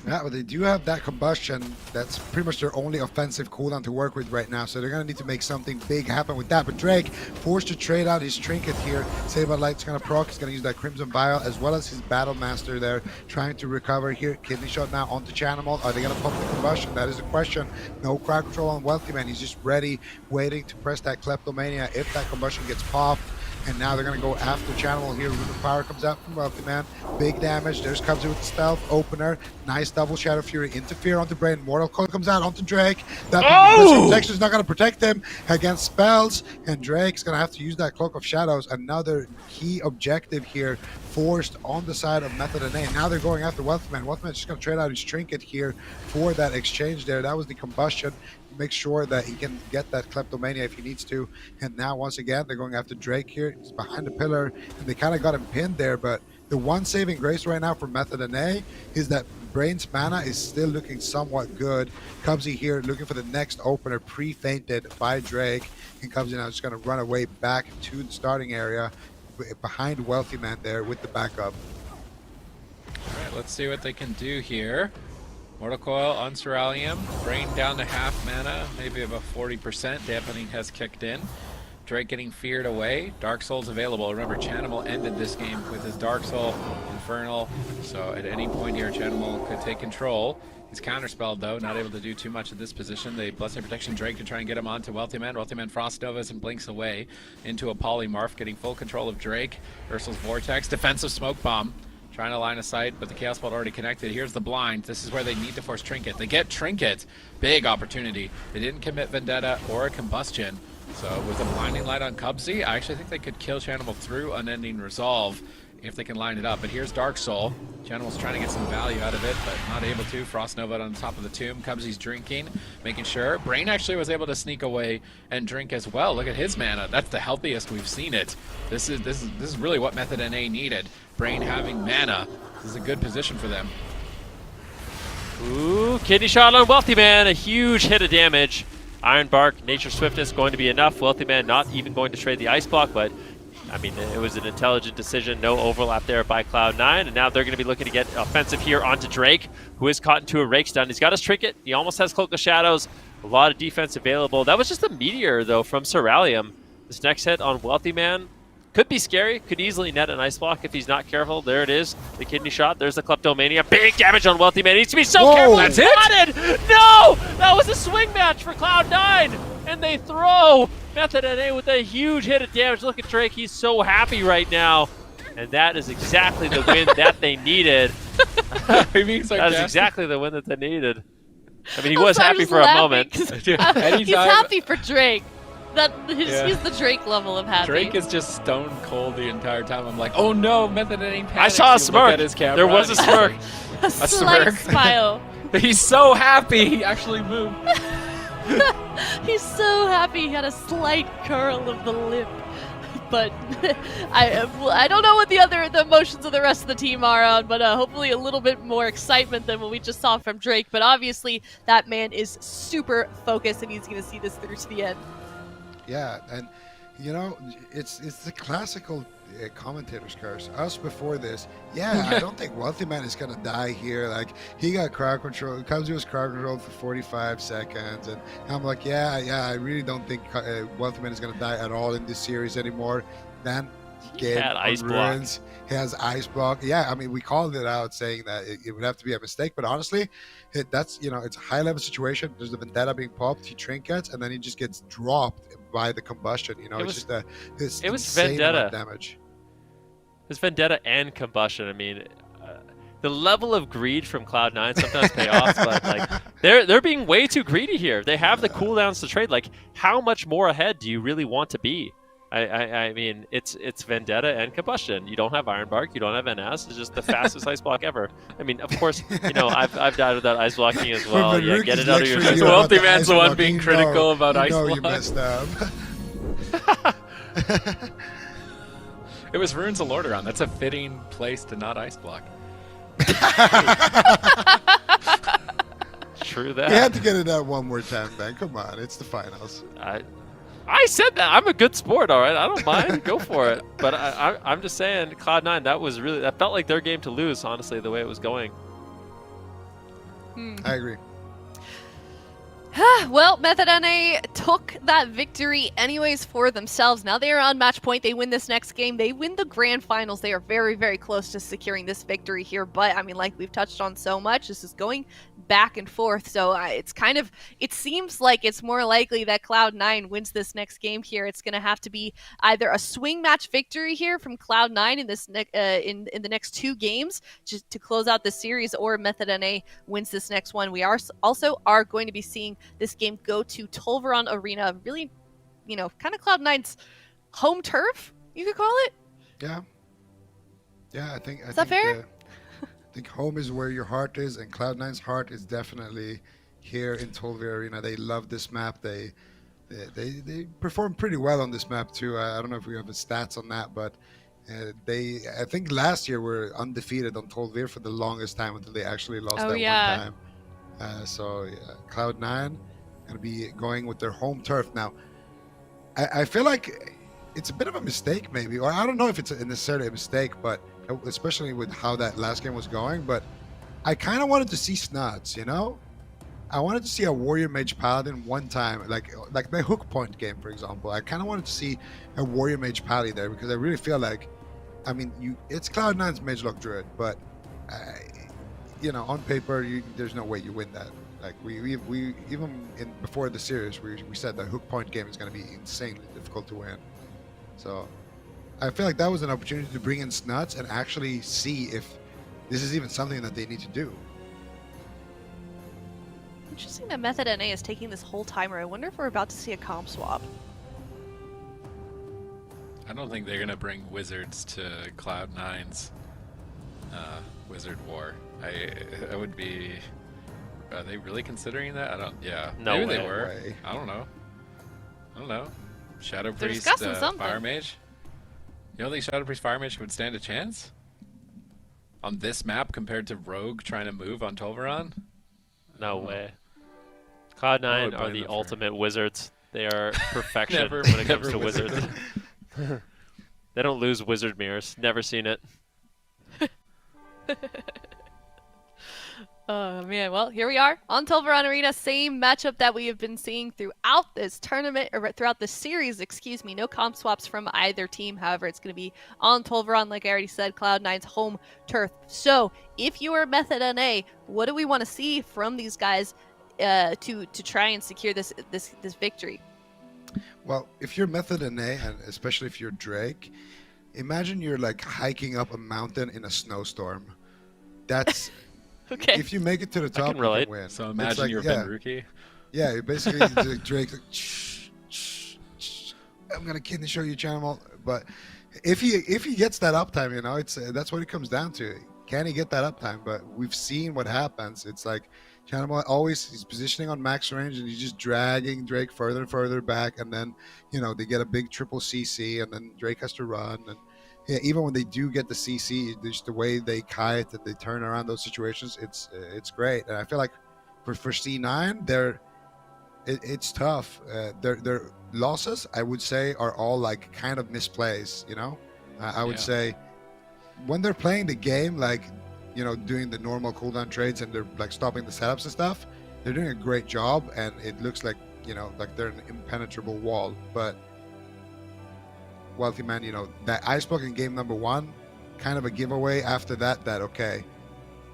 Yeah, but they do have that combustion. That's pretty much their only offensive cooldown to work with right now. So they're going to need to make something big happen with that. But Drake forced to trade out his trinket here. Saber Light's going to proc. He's going to use that Crimson Vial as well as his Battle Master there, trying to recover here. Kidney Shot now onto Chanimal. Are they going to pump the combustion? That is the question. No crowd control on Wealthy Man. He's just ready, waiting to press that Kleptomania if that combustion gets popped. And now they're going to go after Chanimal here. Rune of Power comes out from Wealthy Man. Big damage. There's Cubsy with the stealth opener. Nice double Shadow Fury. Interfere onto Brain. Mortal Coil comes out onto Drake. That protection is not going to protect him against spells. And Drake's going to have to use that Cloak of Shadows. Another key objective here forced on the side of Method and A. Now they're going after Wealthyman. Wealthyman's just going to trade out his trinket here for that exchange there. That was the combustion. Make sure that he can get that kleptomania if he needs to. And now once again they're going after Drake here. He's behind the pillar and they kind of got him pinned there, but the one saving grace right now for Method and A is that Brain's mana is still looking somewhat good. Cubsy here looking for the next opener, pre-fainted by Drake, and Cubsy now just going to run away back to the starting area behind Wealthy Man there with the backup. All right, let's see what they can do here. Mortal Coil on Cerulean, Brain down to half mana, maybe about 40%. Dampening has kicked in. Drake getting feared away. Dark Soul's available. Remember, Chanimal ended this game with his Dark Soul, Infernal, so at any point here, Chanimal could take control. He's counterspelled, though, not able to do too much at this position. They Blessing Protection Drake to try and get him onto Wealthy Man. Wealthy Man Frost Novas and blinks away into a Polymorph, getting full control of Drake. Ursul's Vortex, defensive Smoke Bomb. Trying to line of sight, but the Chaos Bolt already connected. Here's the blind. This is where they need to force Trinket. They get Trinket. Big opportunity. They didn't commit Vendetta or a Combustion. So with a blinding light on Cubsy, I actually think they could kill Chanimal through Unending Resolve if they can line it up. But here's Dark Soul. Chanimal's trying to get some value out of it, but not able to. Frost Nova on the top of the tomb. Cubsy's drinking, making sure. Brain actually was able to sneak away and drink as well. Look at his mana. That's the healthiest we've seen it. This is really what Method NA needed. Brain having mana. This is a good position for them. Ooh, kidney shot on Wealthy Man. A huge hit of damage. Iron Bark, Nature Swiftness going to be enough. Wealthy Man not even going to trade the Ice Block, but I mean, it was an intelligent decision. No overlap there by Cloud9, and now they're going to be looking to get offensive here onto Drake, who is caught into a rake stun. He's got his Trinket. He almost has Cloak of Shadows. A lot of defense available. That was just a Meteor, though, from Cerulean. This next hit on Wealthy Man could be scary. Could easily net an Ice Block if he's not careful. There it is. The kidney shot. There's the Kleptomania. Big damage on Wealthy Man. He needs to be so careful. That's it? No! That was a swing match for Cloud9. And they throw Method NA with a huge hit of damage. Look at Drake. He's so happy right now. And that is exactly the win that they needed. That is exactly the win that they needed. I mean, he was happy for a moment. He's happy for Drake. He's the Drake level of happy. Drake is just stone cold the entire time. I'm like, oh no, Method NA panics. I saw a smirk. There was a smirk. A slight smile. He's so happy. He actually moved. He's so happy. He had a slight curl of the lip. But I don't know what the emotions of the rest of the team are on, but hopefully a little bit more excitement than what we just saw from Drake. But obviously that man is super focused and he's going to see this through to the end. Yeah, and you know, it's the classical commentator's curse. Us before this, I don't think Wealthy Man is gonna die here. Like, he got crowd control. Cubsy was crowd controlled for 45 seconds, and I'm like, I really don't think Wealthy Man is gonna die at all in this series anymore. Then he had Ice Block. He has Ice Block. Yeah, I mean, we called it out saying that it would have to be a mistake, but honestly, that's, you know, it's a high level situation. There's the Vendetta being popped, he trinkets, and then he just gets dropped by the combustion. You know, it's just it was Vendetta It damage. was Vendetta and combustion. I mean, the level of greed from Cloud9 sometimes pay off, but like they're being way too greedy here. They have the cooldowns to trade. Like, how much more ahead do you really want to be? I mean, it's Vendetta and combustion. You don't have Iron Bark. You don't have NS. It's just the fastest Ice Block ever. I mean, of course, you know, I've died with that Ice Blocking as well. Yeah, get it out of your system. Wealthy Man's the one being critical about Ice Block. You messed up. It was Runes of Lordaeron. That's a fitting place to not Ice Block. True that. We had to get it out one more time, man. Come on, it's the finals. I said that. I'm a good sport, all right? I don't mind. Go for it. But I'm just saying, Cloud9, that felt like their game to lose, honestly, the way it was going. I agree. Well, Method NA took that victory anyways for themselves. Now they are on match point. They win this next game. They win the grand finals. They are very, very close to securing this victory here. But, I mean, like we've touched on so much, this is going back and forth. So it's kind of, it seems like it's more likely that Cloud9 wins this next game here. It's going to have to be either a swing match victory here from Cloud9 in this in the next two games just to close out the series, or Method NA wins this next one. We are also going to be seeing this game go to Tolvaron Arena, really, you know, kind of Cloud9's home turf, you could call it. Yeah. Yeah, I think. Is that fair? I think home is where your heart is, and Cloud9's heart is definitely here in Tolvi Arena. They love this map. They perform pretty well on this map too. I don't know if we have the stats on that, but I think last year were undefeated on Tolvir for the longest time until they actually lost that one time. So yeah, Cloud9 gonna be going with their home turf now. I feel like it's a bit of a mistake maybe, or I don't know if it's necessarily a mistake, but especially with how that last game was going. But I kind of wanted to see Snuds, you know. I wanted to see a Warrior Mage Paladin one time, like the Hook Point game, for example. I kind of wanted to see a Warrior Mage Paladin there because I really feel like, I mean, it's Cloud9's Mage Lock Druid, but you know, on paper, there's no way you win that. Like we even before the series, we said that Hook Point game is going to be insanely difficult to win. So I feel like that was an opportunity to bring in Snuds and actually see if this is even something that they need to do. Interesting that Method NA is taking this whole timer. I wonder if we're about to see a comp swap. I don't think they're gonna bring wizards to Cloud9's Wizard War. I would be. Are they really considering that? I don't. Yeah. No Maybe way. they were. I don't know. Shadow They're Priest, discussing something. Fire Mage. You don't think Shadow Priest Fire Mage would stand a chance on this map compared to Rogue trying to move on Tolveron? No way. I Cloud9 would are blame the them for- ultimate wizards. They are perfection Never- when it comes never to wizard. wizards. They don't lose wizard mirrors. Never seen it. Oh man, well here we are on Tolveron Arena, same matchup that we have been seeing throughout this tournament, or throughout the series, excuse me. No comp swaps from either team, however it's going to be on Tolveron, like I already said, Cloud9's home turf. So if you are Method NA, what do we want to see from these guys to try and secure this victory? Well, if you're Method NA, and especially if you're Drake, imagine you're like hiking up a mountain in a snowstorm. That's Okay. if you make it to the top, you relate. can win. So It's imagine like, you're yeah, Benruki. Yeah, basically the Drake's like, shh, shh, shh, I'm gonna kidney show you, Channel. But if he gets that uptime, you know, it's that's what it comes down to. Can he get that uptime? But we've seen what happens. It's like Channel always he's positioning on max range and he's just dragging Drake further and further back, and then you know they get a big triple CC, and then Drake has to run. And yeah, even when they do get the CC, just the way they kite and they turn around those situations, it's great. And I feel like for C9, it's tough. Their losses, I would say, are all like kind of misplays. You know, I would say when they're playing the game, like you know, doing the normal cooldown trades and they're like stopping the setups and stuff, they're doing a great job, and it looks like you know, like they're an impenetrable wall. But Wealthy Man, you know, that ice block in game number 1, kind of a giveaway after that, okay,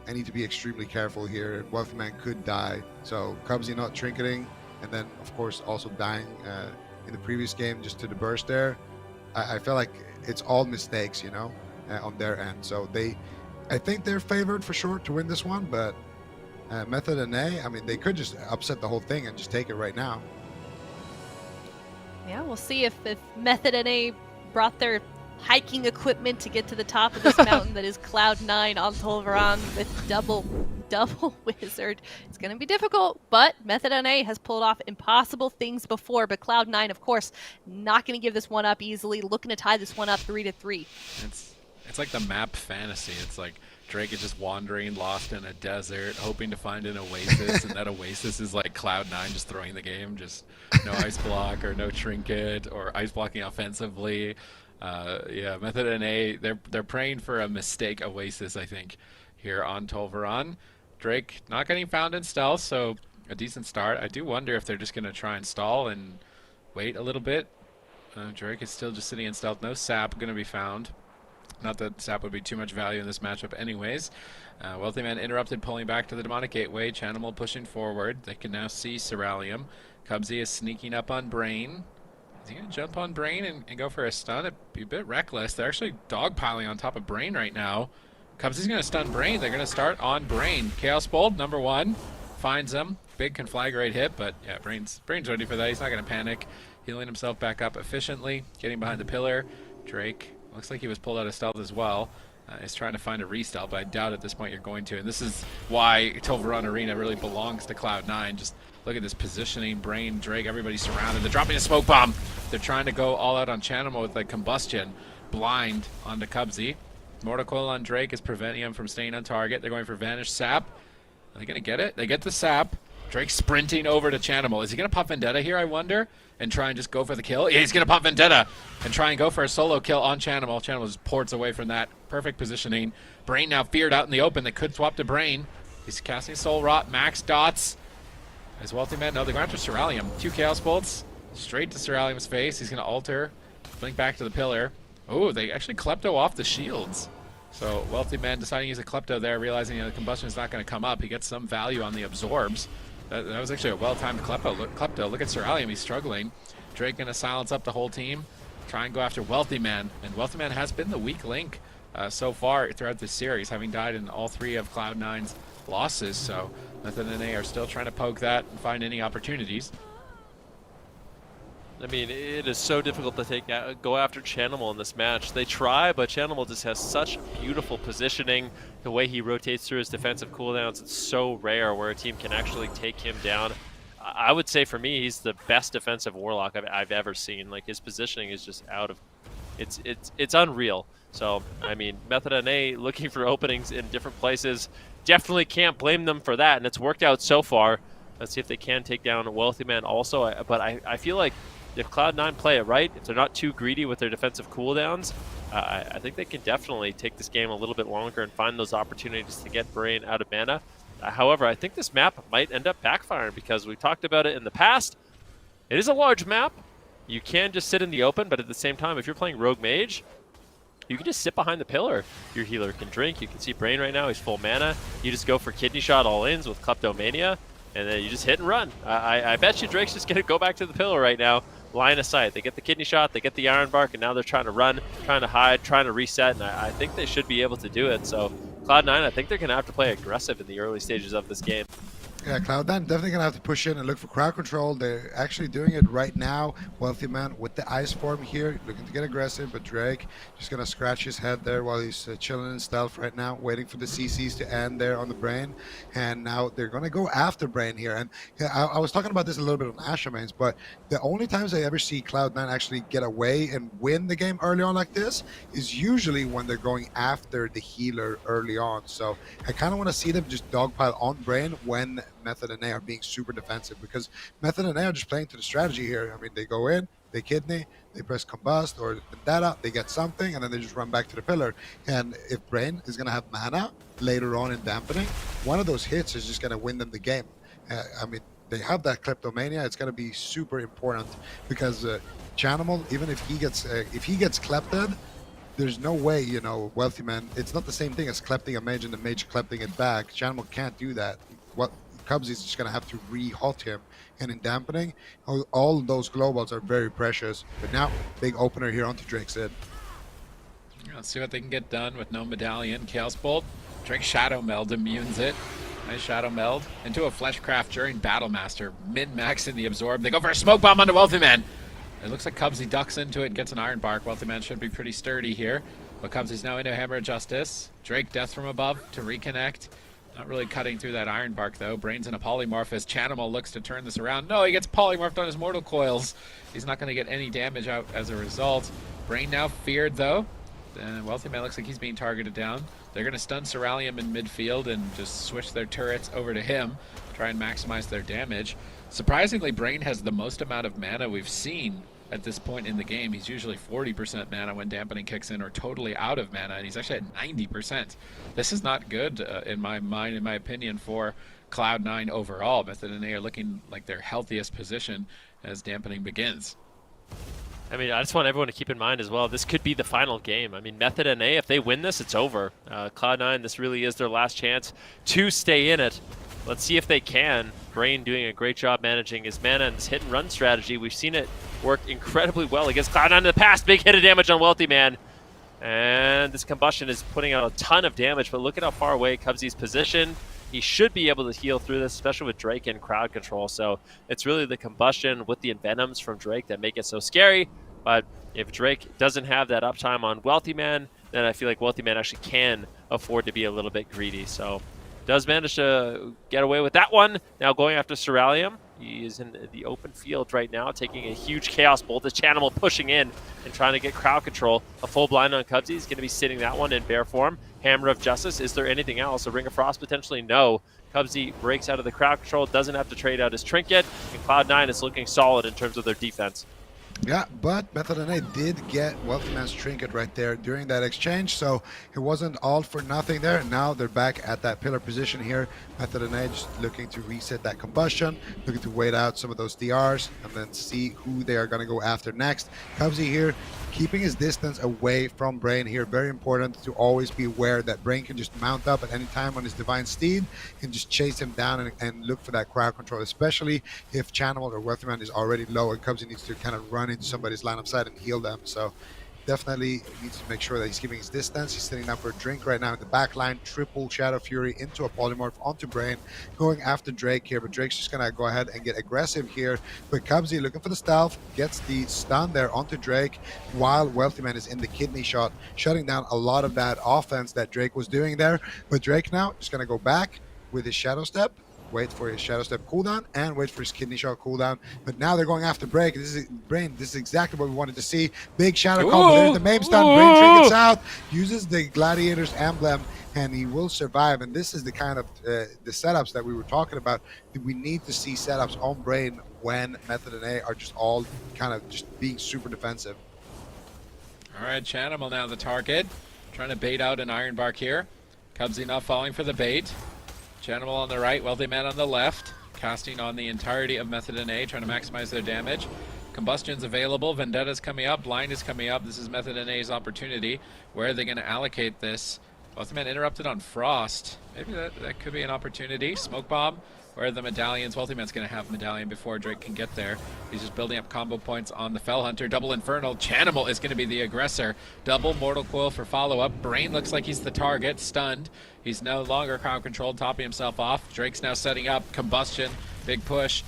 I need to be extremely careful here. Wealthy Man could die. So Cubsy not trinketing, and then of course also dying in the previous game just to the burst there. I feel like it's all mistakes, you know, on their end. So I think they're favored for sure to win this one, but Method NA, I mean, they could just upset the whole thing and just take it right now. Yeah, we'll see if Method NA brought their hiking equipment to get to the top of this mountain that is Cloud9 on Tolveron with double wizard. It's going to be difficult, but Method NA has pulled off impossible things before. But Cloud9, of course, not going to give this one up easily, looking to tie this one up 3-3. It's like the map fantasy. It's like Drake is just wandering, lost in a desert, hoping to find an oasis, and that oasis is like Cloud9 just throwing the game, just no ice block or no trinket or ice blocking offensively. Yeah, Method NA, they're praying for a mistake oasis, I think, here on Tolveron. Drake not getting found in stealth, so a decent start. I do wonder if they're just going to try and stall and wait a little bit. Drake is still just sitting in stealth. No sap going to be found. Not that sap would be too much value in this matchup anyways. Wealthy Man interrupted, pulling back to the Demonic Gateway. Chanimal pushing forward. They can now see Ceralium. Cubsy is sneaking up on Brain. Is he going to jump on Brain and go for a stun? It'd be a bit reckless. They're actually dogpiling on top of Brain right now. Cubsy's going to stun Brain. They're going to start on Brain. Chaos Bolt, number 1. Finds him. Big conflagrate hit, but yeah, Brain's ready for that. He's not going to panic. Healing himself back up efficiently. Getting behind the pillar. Drake looks like he was pulled out of stealth as well. is trying to find a restyle, but I doubt at this point you're going to. And this is why Tolvaron Arena really belongs to Cloud9. Just look at this positioning. Brain, Drake, everybody's surrounded. They're dropping a smoke bomb. They're trying to go all out on Chanimal with like combustion. Blind onto Cubsy. Mortal Coil on Drake is preventing him from staying on target. They're going for Vanish Sap. Are they going to get it? They get the Sap. Drake sprinting over to Chanimal. Is he going to pop Vendetta here, I wonder? And try and just go for the kill? Yeah, he's going to pop Vendetta and try and go for a solo kill on Chanimal. Chanimal just ports away from that. Perfect positioning. Brain now feared out in the open. They could swap to Brain. He's casting Soul Rot. Max dots. As Wealthy Man. No, they're going after Ceralium. 2 Chaos Bolts. Straight to Ceralium's face. He's going to alter. Blink back to the pillar. Oh, they actually Klepto off the shields. So Wealthy Man deciding to use a Klepto there, realizing the combustion is not going to come up. He gets some value on the absorbs. That was actually a well-timed Klepto. Look at Ceralium. He's struggling. Drake going to silence up the whole team. Try and go after Wealthy Man. And Wealthy Man has been the weak link so far throughout this series, having died in all 3 of Cloud9's losses. So Method and A are still trying to poke that and find any opportunities. I mean, it is so difficult to go after Chanimal in this match. They try, but Chanimal just has such beautiful positioning. The way he rotates through his defensive cooldowns, it's so rare where a team can actually take him down. I would say for me, he's the best defensive Warlock I've ever seen. Like, his positioning is just out of... It's unreal. So, I mean, Method and A looking for openings in different places. Definitely can't blame them for that, and it's worked out so far. Let's see if they can take down a Wealthy Man also. But I feel like if Cloud9 play it right, if they're not too greedy with their defensive cooldowns, I think they can definitely take this game a little bit longer and find those opportunities to get Brain out of mana. However, I think this map might end up backfiring because we talked about it in the past. It is a large map. You can just sit in the open, but at the same time, if you're playing Rogue Mage, you can just sit behind the pillar. Your healer can drink. You can see Brain right now. He's full mana. You just go for Kidney Shot all-ins with Kleptomania, and then you just hit and run. I bet you Drake's just going to go back to the pillar right now. Line of sight. They get the Kidney Shot, they get the Iron Bark, and now they're trying to run, trying to hide, trying to reset, and I think they should be able to do it. So Cloud9, I think they're going to have to play aggressive in the early stages of this game. Yeah, Cloud9 definitely going to have to push in and look for crowd control. They're actually doing it right now. Wealthy Man with the Ice Form here, looking to get aggressive, but Drake just going to scratch his head there while he's chilling in stealth right now, waiting for the CCs to end there on the Brain. And now they're going to go after Brain here. And I was talking about this a little bit on ASHAMANE'S, but the only times I ever see Cloud9 actually get away and win the game early on like this is usually when they're going after the healer early on. So I kind of want to see them just dogpile on Brain when Method and A are being super defensive, because Method and A are just playing to the strategy here. I mean, they go in, they kidney, they press combust or vendetta, they get something, and then they just run back to the pillar. And if Brain is going to have mana later on in dampening, one of those hits is just going to win them the game. I mean, they have that kleptomania. It's going to be super important because Chanimal, even if he gets klepted, there's no way, you know, Wealthy Man, it's not the same thing as klepting a mage and the mage klepting it back. Chanimal can't do that. What Cubsy's just going to have to re-hot him. And in dampening, all those globals are very precious. But now, big opener here onto Drake's head. Let's see what they can get done with no medallion. Chaos Bolt. Drake Shadow Meld immunes it. Nice Shadow Meld into a Fleshcraft during Battlemaster. Min-max in the absorb. They go for a smoke bomb onto Wealthy Man. It looks like Cubsy ducks into it and gets an Iron Bark. Wealthy Man should be pretty sturdy here. But Cubsy's now into Hammer of Justice. Drake Death from above to reconnect. Not really cutting through that Iron Bark, though. Brain's in a polymorph as Chanimal looks to turn this around. No, he gets polymorphed on his Mortal Coils. He's not going to get any damage out as a result. Brain now feared, though. And Wealthy Man looks like he's being targeted down. They're going to stun Ceralium in midfield and just switch their turrets over to him. Try and maximize their damage. Surprisingly, Brain has the most amount of mana we've seen at this point in the game. He's usually 40% mana when dampening kicks in, or totally out of mana, and he's actually at 90%. This is not good in my mind, in my opinion, for Cloud9 overall. Method and A are looking like their healthiest position as dampening begins. I mean, I just want everyone to keep in mind as well, this could be the final game. I mean, Method and A, if they win this, it's over. Cloud9, this really is their last chance to stay in it. Let's see if they can. Brain doing a great job managing his mana and his hit and run strategy. We've seen it work incredibly well against Cloud9 in the past. Big hit of damage on Wealthy Man. And this combustion is putting out a ton of damage, but look at how far away Cubsy's positioned. He should be able to heal through this, especially with Drake and crowd control. So it's really the combustion with the envenoms from Drake that make it so scary. But if Drake doesn't have that uptime on Wealthy Man, then I feel like Wealthy Man actually can afford to be a little bit greedy. So does manage to get away with that one. Now going after Ceralium. He is in the open field right now, taking a huge Chaos Bolt. This Chanimal pushing in and trying to get crowd control. A full blind on Cubsy. He's going to be sitting that one in bear form. Hammer of Justice. Is there anything else? A Ring of Frost potentially? No. Cubsy breaks out of the crowd control, doesn't have to trade out his trinket, and Cloud9 is looking solid in terms of their defense. Yeah, but Method NA did get Wealthy Man's trinket right there during that exchange, so it wasn't all for nothing there. Now they're back at that pillar position here. Method NA just looking to reset that combustion, looking to wait out some of those DRs, and then see who they are going to go after next. Cubsy here, keeping his distance away from Brain here. Very important to always be aware that Brain can just mount up at any time on his Divine Steed and just chase him down and look for that crowd control, especially if Chanimal or Wealthy Man is already low and Cubsy needs to kind of run into somebody's line of sight and heal them. So definitely needs to make sure that he's keeping his distance. He's sitting down for a drink right now in the back line. Triple Shadow Fury into a Polymorph onto Brain, going after Drake here, but Drake's just gonna go ahead and get aggressive here. But Cubsy looking for the stealth, gets the stun there onto Drake, while Wealthy Man is in the kidney shot, shutting down a lot of that offense that Drake was doing there. But Drake now just gonna go back with his Shadow Step, wait for his Shadow Step cooldown, and wait for his Kidney Shot cooldown. But now they're going after Break. This is Brain. This is exactly what we wanted to see. Big Shadow combo. There's the Mame stun. Brain trinkets out, uses the Gladiator's emblem, and he will survive. And this is the kind of the setups that we were talking about. We need to see setups on Brain when Method and A are just all kind of just being super defensive. All right, Chanimal now the target. Trying to bait out an Ironbark here. Cubsy not falling for the bait. Chanimal on the right, Wealthy Man on the left. Casting on the entirety of Method NA, trying to maximize their damage. Combustion's available, Vendetta's coming up, Blind is coming up. This is Method NA's opportunity. Where are they going to allocate this? Wealthy Man interrupted on Frost. Maybe that could be an opportunity. Smoke Bomb. Where are the medallions? Wealthy Man's going to have medallion before Drake can get there. He's just building up combo points on the Fell Hunter. Double Infernal. Chanimal is going to be the aggressor. Double Mortal Coil for follow-up. Brain looks like he's the target. Stunned. He's no longer crowd controlled, topping himself off. Drake's now setting up. Combustion. Big push.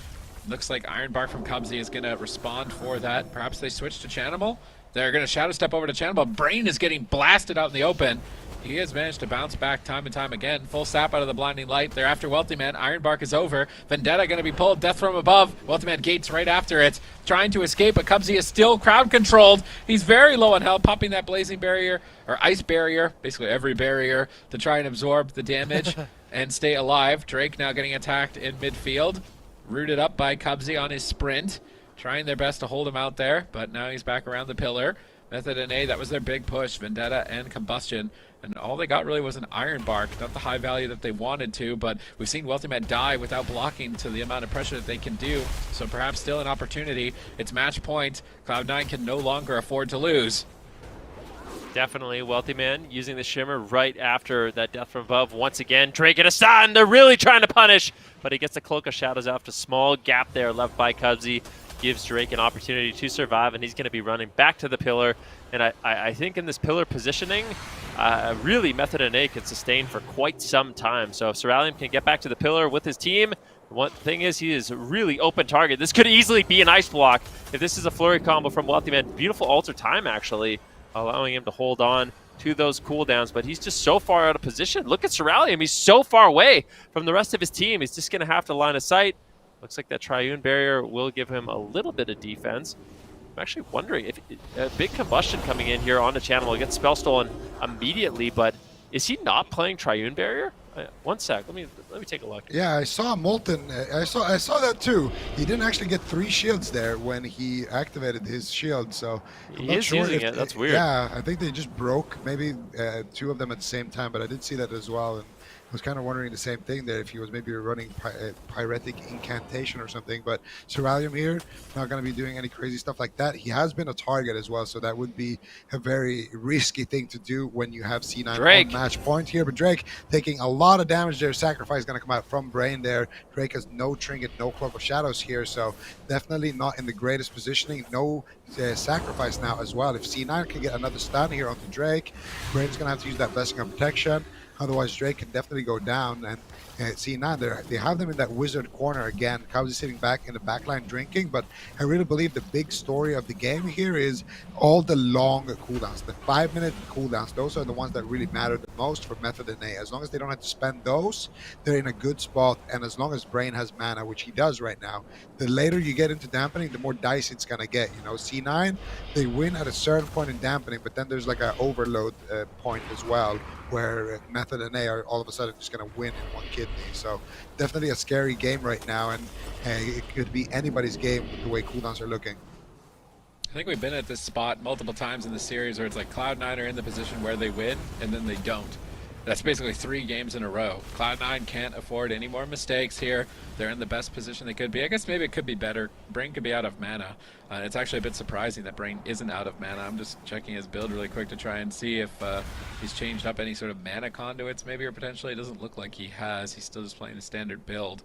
Looks like Ironbark from Cubsy is going to respond for that. Perhaps they switch to Chanimal. They're going to Shadow Step over to Chanimal. Brain is getting blasted out in the open. He has managed to bounce back time and time again. Full sap out of the blinding light. They're after Wealthy Man. Ironbark is over. Vendetta going to be pulled. Death from above. Wealthy Man gates right after it. Trying to escape, but Cubsy is still crowd controlled. He's very low on health, popping that blazing barrier, or ice barrier, basically every barrier, to try and absorb the damage and stay alive. Drake now getting attacked in midfield. Rooted up by Cubsy on his sprint. Trying their best to hold him out there, but now he's back around the pillar. Method NA, that was their big push. Vendetta and Combustion. And all they got really was an Ironbark, not the high value that they wanted to, but we've seen Wealthy Man die without blocking to the amount of pressure that they can do. So perhaps still an opportunity. It's match point. Cloud9 can no longer afford to lose. Definitely Wealthy Man using the Shimmer right after that Death from above. Once again, Drake and a stun. They're really trying to punish, but he gets the Cloak of Shadows after a small gap there left by Cubsy. Gives Drake an opportunity to survive, and he's going to be running back to the pillar. And I think in this pillar positioning, really Method NA can sustain for quite some time. So if Ceralium can get back to the pillar with his team, one thing is he is a really open target. This could easily be an ice block. If this is a flurry combo from Wealthy Man, beautiful alter time actually, allowing him to hold on to those cooldowns, but he's just so far out of position. Look at Ceralium, he's so far away from the rest of his team. He's just going to have to line of sight. Looks like that Triune Barrier will give him a little bit of defense. I'm actually wondering if a big combustion coming in here on the channel will get spell stolen immediately, but is he not playing Triune Barrier? One sec, let me take a look. Yeah, I saw Molten. I saw that too. He didn't actually get 3 shields there when he activated his shield, so I'm not sure using it. That's weird. Yeah, I think they just broke maybe 2 of them at the same time, but I did see that as well. And I was kind of wondering the same thing there, if he was maybe running Pyretic Incantation or something. But Ceralium here, not going to be doing any crazy stuff like that. He has been a target as well, so that would be a very risky thing to do when you have C9 Drake on match point here. But Drake taking a lot of damage there. Sacrifice going to come out from Brain there. Drake has no Trinket, no Cloak of Shadows here, so definitely not in the greatest positioning. No sacrifice now as well. If C9 can get another stun here onto Drake, Brain's going to have to use that Blessing of Protection. Otherwise, Drake can definitely go down. And C9, they have them in that wizard corner again. Cubs is sitting back in the backline drinking, but I really believe the big story of the game here is all the long cooldowns, the 5-minute cooldowns. Those are the ones that really matter the most for Method and A. As long as they don't have to spend those, they're in a good spot. And as long as Brain has mana, which he does right now, the later you get into dampening, the more dice it's gonna get. You know, C9, they win at a certain point in dampening, but then there's like an overload point as well, where Method and A are all of a sudden just going to win in one kidney. So definitely a scary game right now, and it could be anybody's game with the way cooldowns are looking. I think we've been at this spot multiple times in the series where it's like Cloud9 are in the position where they win and then they don't. That's basically 3 games in a row. Cloud9 can't afford any more mistakes here. They're in the best position they could be. I guess maybe it could be better. Brain could be out of mana. It's actually a bit surprising that Brain isn't out of mana. I'm just checking his build really quick to try and see if he's changed up any sort of mana conduits maybe, or potentially. It doesn't look like he has. He's still just playing the standard build.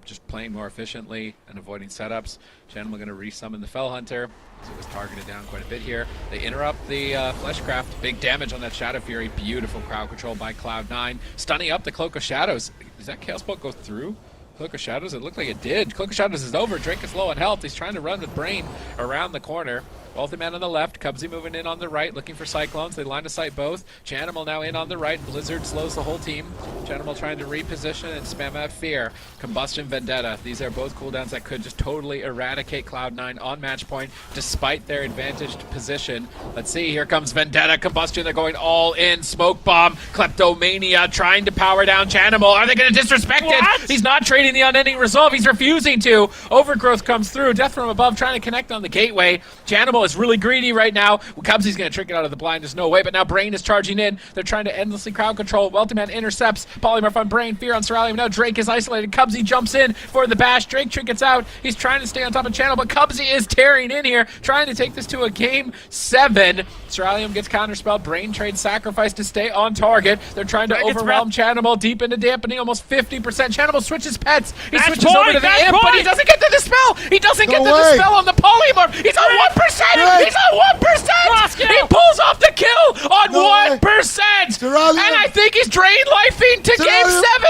Just playing more efficiently and avoiding setups. Channel going to resummon the Fell Hunter. So it was targeted down quite a bit here. They interrupt the Fleshcraft. Big damage on that Shadow Fury. Beautiful crowd control by Cloud9. Stunning up the Cloak of Shadows. Does that Chaos Bolt go through Cloak of Shadows? It looked like it did. Cloak of Shadows is over. Drake is low on health. He's trying to run with Brain around the corner. Wealthy Man on the left, Cubsy moving in on the right, looking for Cyclones. They line of sight both. Chanimal now in on the right. Blizzard slows the whole team. Chanimal trying to reposition and spam out Fear. Combustion, Vendetta. These are both cooldowns that could just totally eradicate Cloud9 on match point, despite their advantaged position. Let's see, here comes Vendetta, Combustion. They're going all in. Smoke Bomb, Kleptomania, trying to power down Chanimal. Are they going to disrespect it? He's not trading the unending resolve. He's refusing to. Overgrowth comes through. Death from above, trying to connect on the gateway. Chanimal is really greedy right now. Cubsy's going to trick it out of the blind. There's no way, but now Brain is charging in. They're trying to endlessly crowd control. Wealthy Man intercepts. Polymorph on Brain. Fear on Sazamizy. Now Drake is isolated. Cubsy jumps in for the bash. Drake trinkets out. He's trying to stay on top of Channel, but Cubsy is tearing in here, trying to take this to a game 7. Sazamizy gets counterspelled. Brain trades Sacrifice to stay on target. They're trying to overwhelm Chanimal deep into dampening, almost 50%. Chanimal switches pets. He switches over to the Imp, but he doesn't get the Dispel. He doesn't get the Dispel on the Polymorph. He's on 1%. He's on 1%. He pulls off the kill on 1%. And I think he's drain lifing to game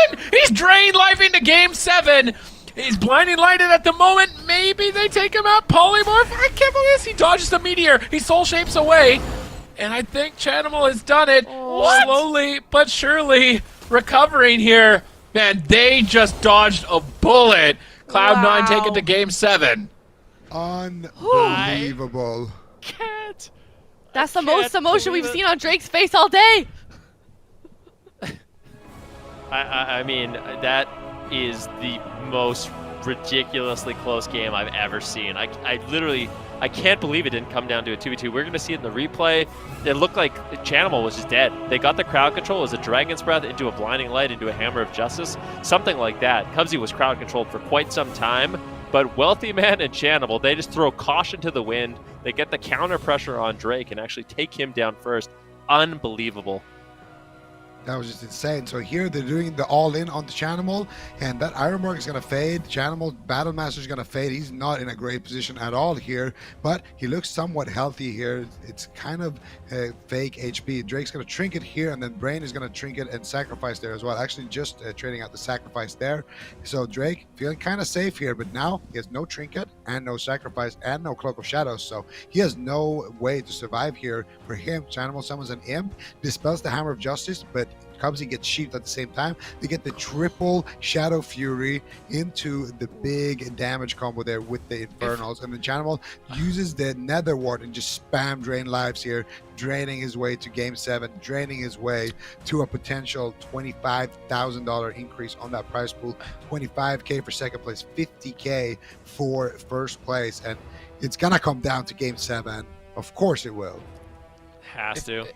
7. He's drain lifing to game 7. He's blinding lighted at the moment. Maybe they take him out. Polymorph. I can't believe this. He dodges the meteor. He soul shapes away. And I think Chanimal has done it. Slowly but surely recovering here. Man, they just dodged a bullet. Cloud9 take it to game 7. Unbelievable. Can't. That's the most emotion we've seen on Drake's face all day. I mean, that is the most ridiculously close game I've ever seen. I literally, I can't believe it didn't come down to a 2v2. We're going to see it in the replay. It looked like Chanimal was just dead. They got the crowd control. It was a Dragon's Breath into a Blinding Light into a Hammer of Justice. Something like that. Cubsy was crowd controlled for quite some time. But Wealthy Man and Chanimal, they just throw caution to the wind. They get the counter pressure on Drake and actually take him down first. Unbelievable. That was just insane. So here they're doing the all-in on the Chanimal, and that Ironborg is going to fade. Chanimal Battlemaster is going to fade. He's not in a great position at all here, but he looks somewhat healthy here. It's kind of fake HP. Drake's going to trinket here, and then Brain is going to trinket and sacrifice there as well. Actually, just trading out the sacrifice there. So Drake feeling kind of safe here, but now he has no trinket and no sacrifice and no Cloak of Shadows, so he has no way to survive here. For him, Chanimal summons an Imp, dispels the Hammer of Justice, but Cubsy gets sheeped at the same time. They get the triple Shadow Fury into the big damage combo there with the Infernals. And then Chanimal uses the Nether Ward and just spam drain lives here, draining his way to game 7, draining his way to a potential $25,000 increase on that prize pool. 25K for second place, 50K for first place. And it's going to come down to game 7. Of course it will. Has to.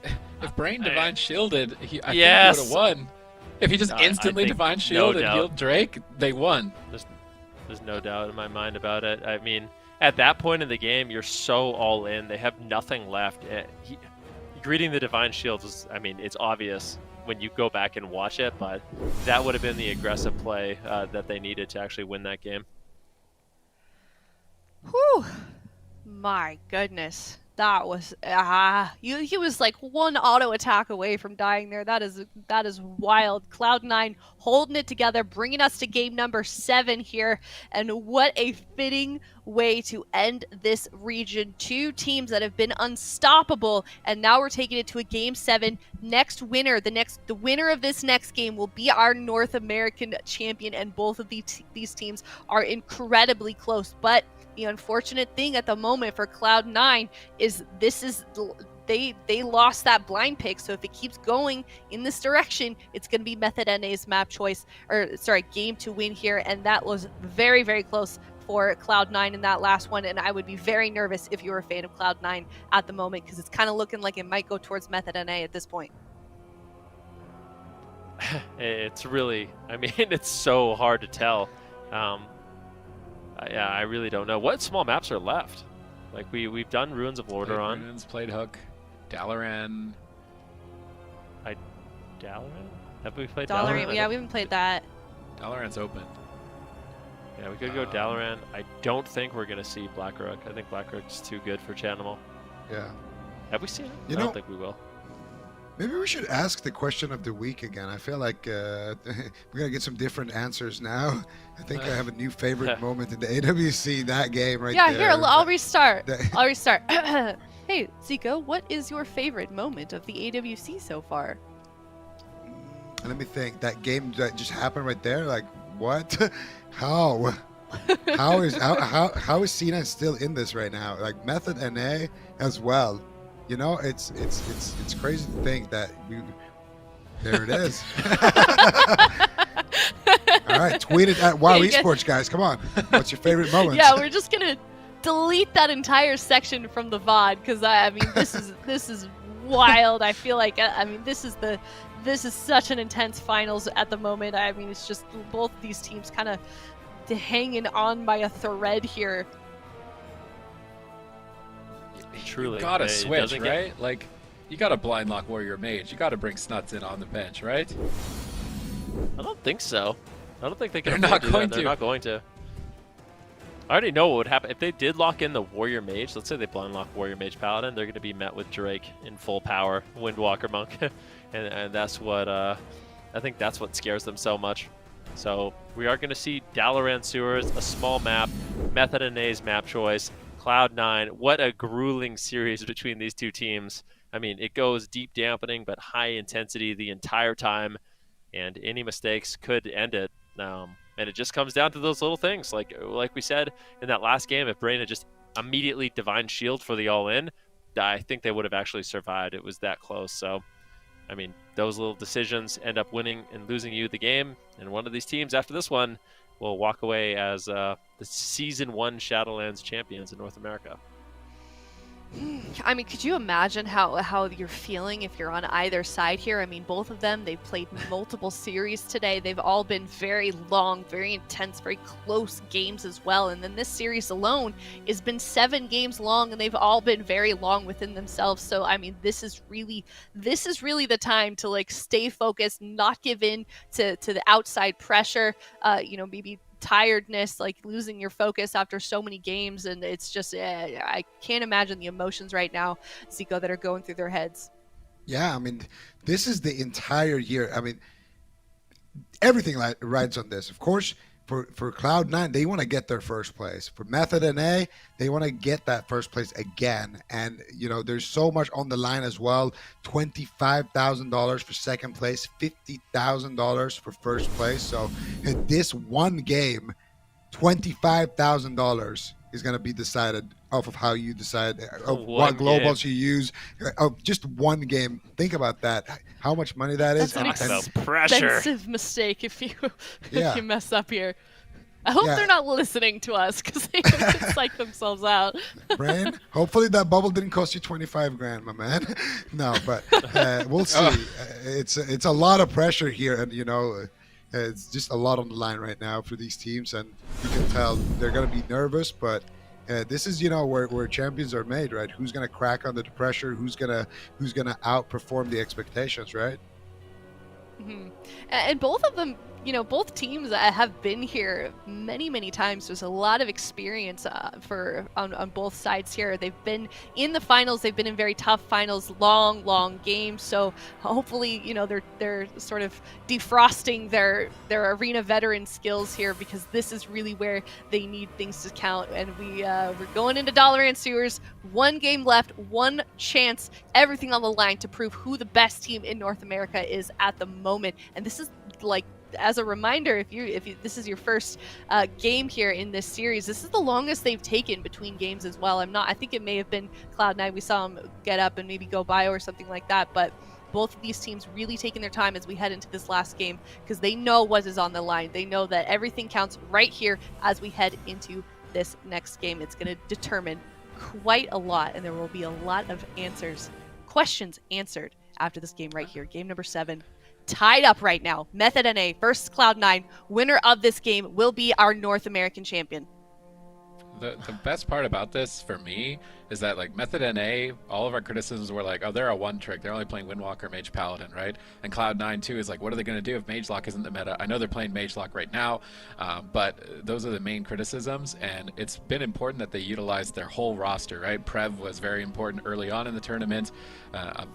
If Brain Divine Shielded, I think he would have won. If he just instantly Divine Shield and healed Drake, they won. There's no doubt in my mind about it. I mean, at that point in the game, you're so all in. They have nothing left. Greeting the Divine Shield is, I mean, it's obvious when you go back and watch it, but that would have been the aggressive play that they needed to actually win that game. Whew. My goodness. That was he was like one auto attack away from dying there. That is wild. Cloud9 holding it together, bringing us to game number 7 here, and what a fitting way to end this region. Two teams that have been unstoppable, and now we're taking it to a game 7. Next winner, the winner of this next game will be our North American champion, and both of these teams are incredibly close. But the unfortunate thing at the moment for Cloud9 is they lost that blind pick. So if it keeps going in this direction, it's going to be Method NA's map choice, or sorry, game to win here. And that was very, very close for Cloud9 in that last one. And I would be very nervous if you were a fan of Cloud9 at the moment, because it's kind of looking like it might go towards Method NA at this point. It's really, I mean, it's so hard to tell. Yeah, I really don't know. What small maps are left? Like, we've done Ruins of LORDAERON. Ruins, played Hook, Dalaran. Dalaran? Have we played Dalaran? Dalaran? Yeah, we haven't played that. Dalaran's open. Yeah, we could go Dalaran. I don't think we're going to see Blackrook. I think Blackrook's too good for Chanimal. Yeah. Have we seen it? You I know, don't think we will. Maybe we should ask the question of the week again. I feel like we're going to get some different answers now. I think I have a new favorite moment in the AWC, that game right there. Yeah, here, I'll restart. I'll restart. Hey, Zico, what is your favorite moment of the AWC so far? Let me think. That game that just happened right there, like, what? How? How is C9 still in this right now? Like, Method NA as well. You know, it's crazy to think that there it is. All right, tweet it at WoW Esports, guys. Come on. What's your favorite moment? Yeah, we're just gonna delete that entire section from the VOD, because I mean this is wild. I feel like I mean this is such an intense finals at the moment. I mean, it's just both these teams kind of hanging on by a thread here. Truly, you gotta switch, right? Like, you gotta blind lock Warrior Mage. You gotta bring Snuts in on the bench, right? I don't think so. I don't think they can. They're not going to. They're not going to. I already know what would happen if they did lock in the Warrior Mage. Let's say they blind lock Warrior Mage Paladin. They're going to be met with Drake in full power, Windwalker Monk, and that's what I think that's what scares them so much. So we are going to see Dalaran Sewers, a small map, Method NA's map choice, Cloud9. What a grueling series between these two teams. I mean, it goes deep dampening, but high intensity the entire time, and any mistakes could end it. And it just comes down to those little things. Like we said in that last game, if Brain had just immediately Divine Shield for the all-in, I think they would have actually survived. It was that close. So, I mean, those little decisions end up winning and losing you the game. And one of these teams after this one will walk away as the Season 1 Shadowlands champions in North America. I mean, could you imagine how you're feeling if you're on either side here? I mean, both of them, they've played multiple series today. They've all been very long, very intense, very close games as well. And then this series alone has been 7 games long, and they've all been very long within themselves. So, I mean, this is really the time to, like, stay focused, not give in to the outside pressure, you know, maybe tiredness, like losing your focus after so many games. And it's just I can't imagine the emotions right now, Zico, that are going through their heads. Yeah, I mean, this is the entire year. I mean, everything rides on this. Of course, for Cloud9, they want to get their first place. For Method NA, they want to get that first place again. And, you know, there's so much on the line as well. $25,000 for second place, $50,000 for first place. So in this one game, $25,000 is going to be decided off of how you decide of what globals you use. Of just one game. Think about that. How much money that is. That's an pressure. Expensive mistake if you if you mess up here. I hope they're not listening to us, because they can psych themselves out. Brain, hopefully that bubble didn't cost you 25 grand, my man. No, but we'll see. It's a lot of pressure here, and you know, it's just a lot on the line right now for these teams, and you can tell they're going to be nervous, but this is, you know, where champions are made, right? Who's going to crack under the pressure? Who's gonna outperform the expectations, right? Mm-hmm. And both of them, you know, both teams have been here many times. There's a lot of experience on both sides here. They've been in the finals. They've been in very tough finals, long games. So hopefully, you know, they're sort of defrosting their arena veteran skills here, because this is really where they need things to count. And we're going into Dalaran Sewers. 1 game left, 1 chance, everything on the line to prove who the best team in North America is at the moment. And this is like, as a reminder, if you this is your first game here in this series, this is the longest they've taken between games as well. I think it may have been Cloud9. We saw them get up and maybe go bio or something like that, but both of these teams really taking their time as we head into this last game, because they know what is on the line. They know that everything counts right here as we head into this next game. It's going to determine quite a lot, and there will be a lot of questions answered after this game right here. Game number 7. Tied up right now. Method NA versus Cloud9. Winner of this game will be our North American champion. The best part about this for me is that, like, Method NA, all of our criticisms were like, oh, they're a one trick. They're only playing Windwalker, Mage Paladin, right? And Cloud9 too is like, what are they going to do if Mage Lock isn't the meta? I know they're playing Mage Lock right now, but those are the main criticisms, and it's been important that they utilize their whole roster, right? Prev was very important early on in the tournament,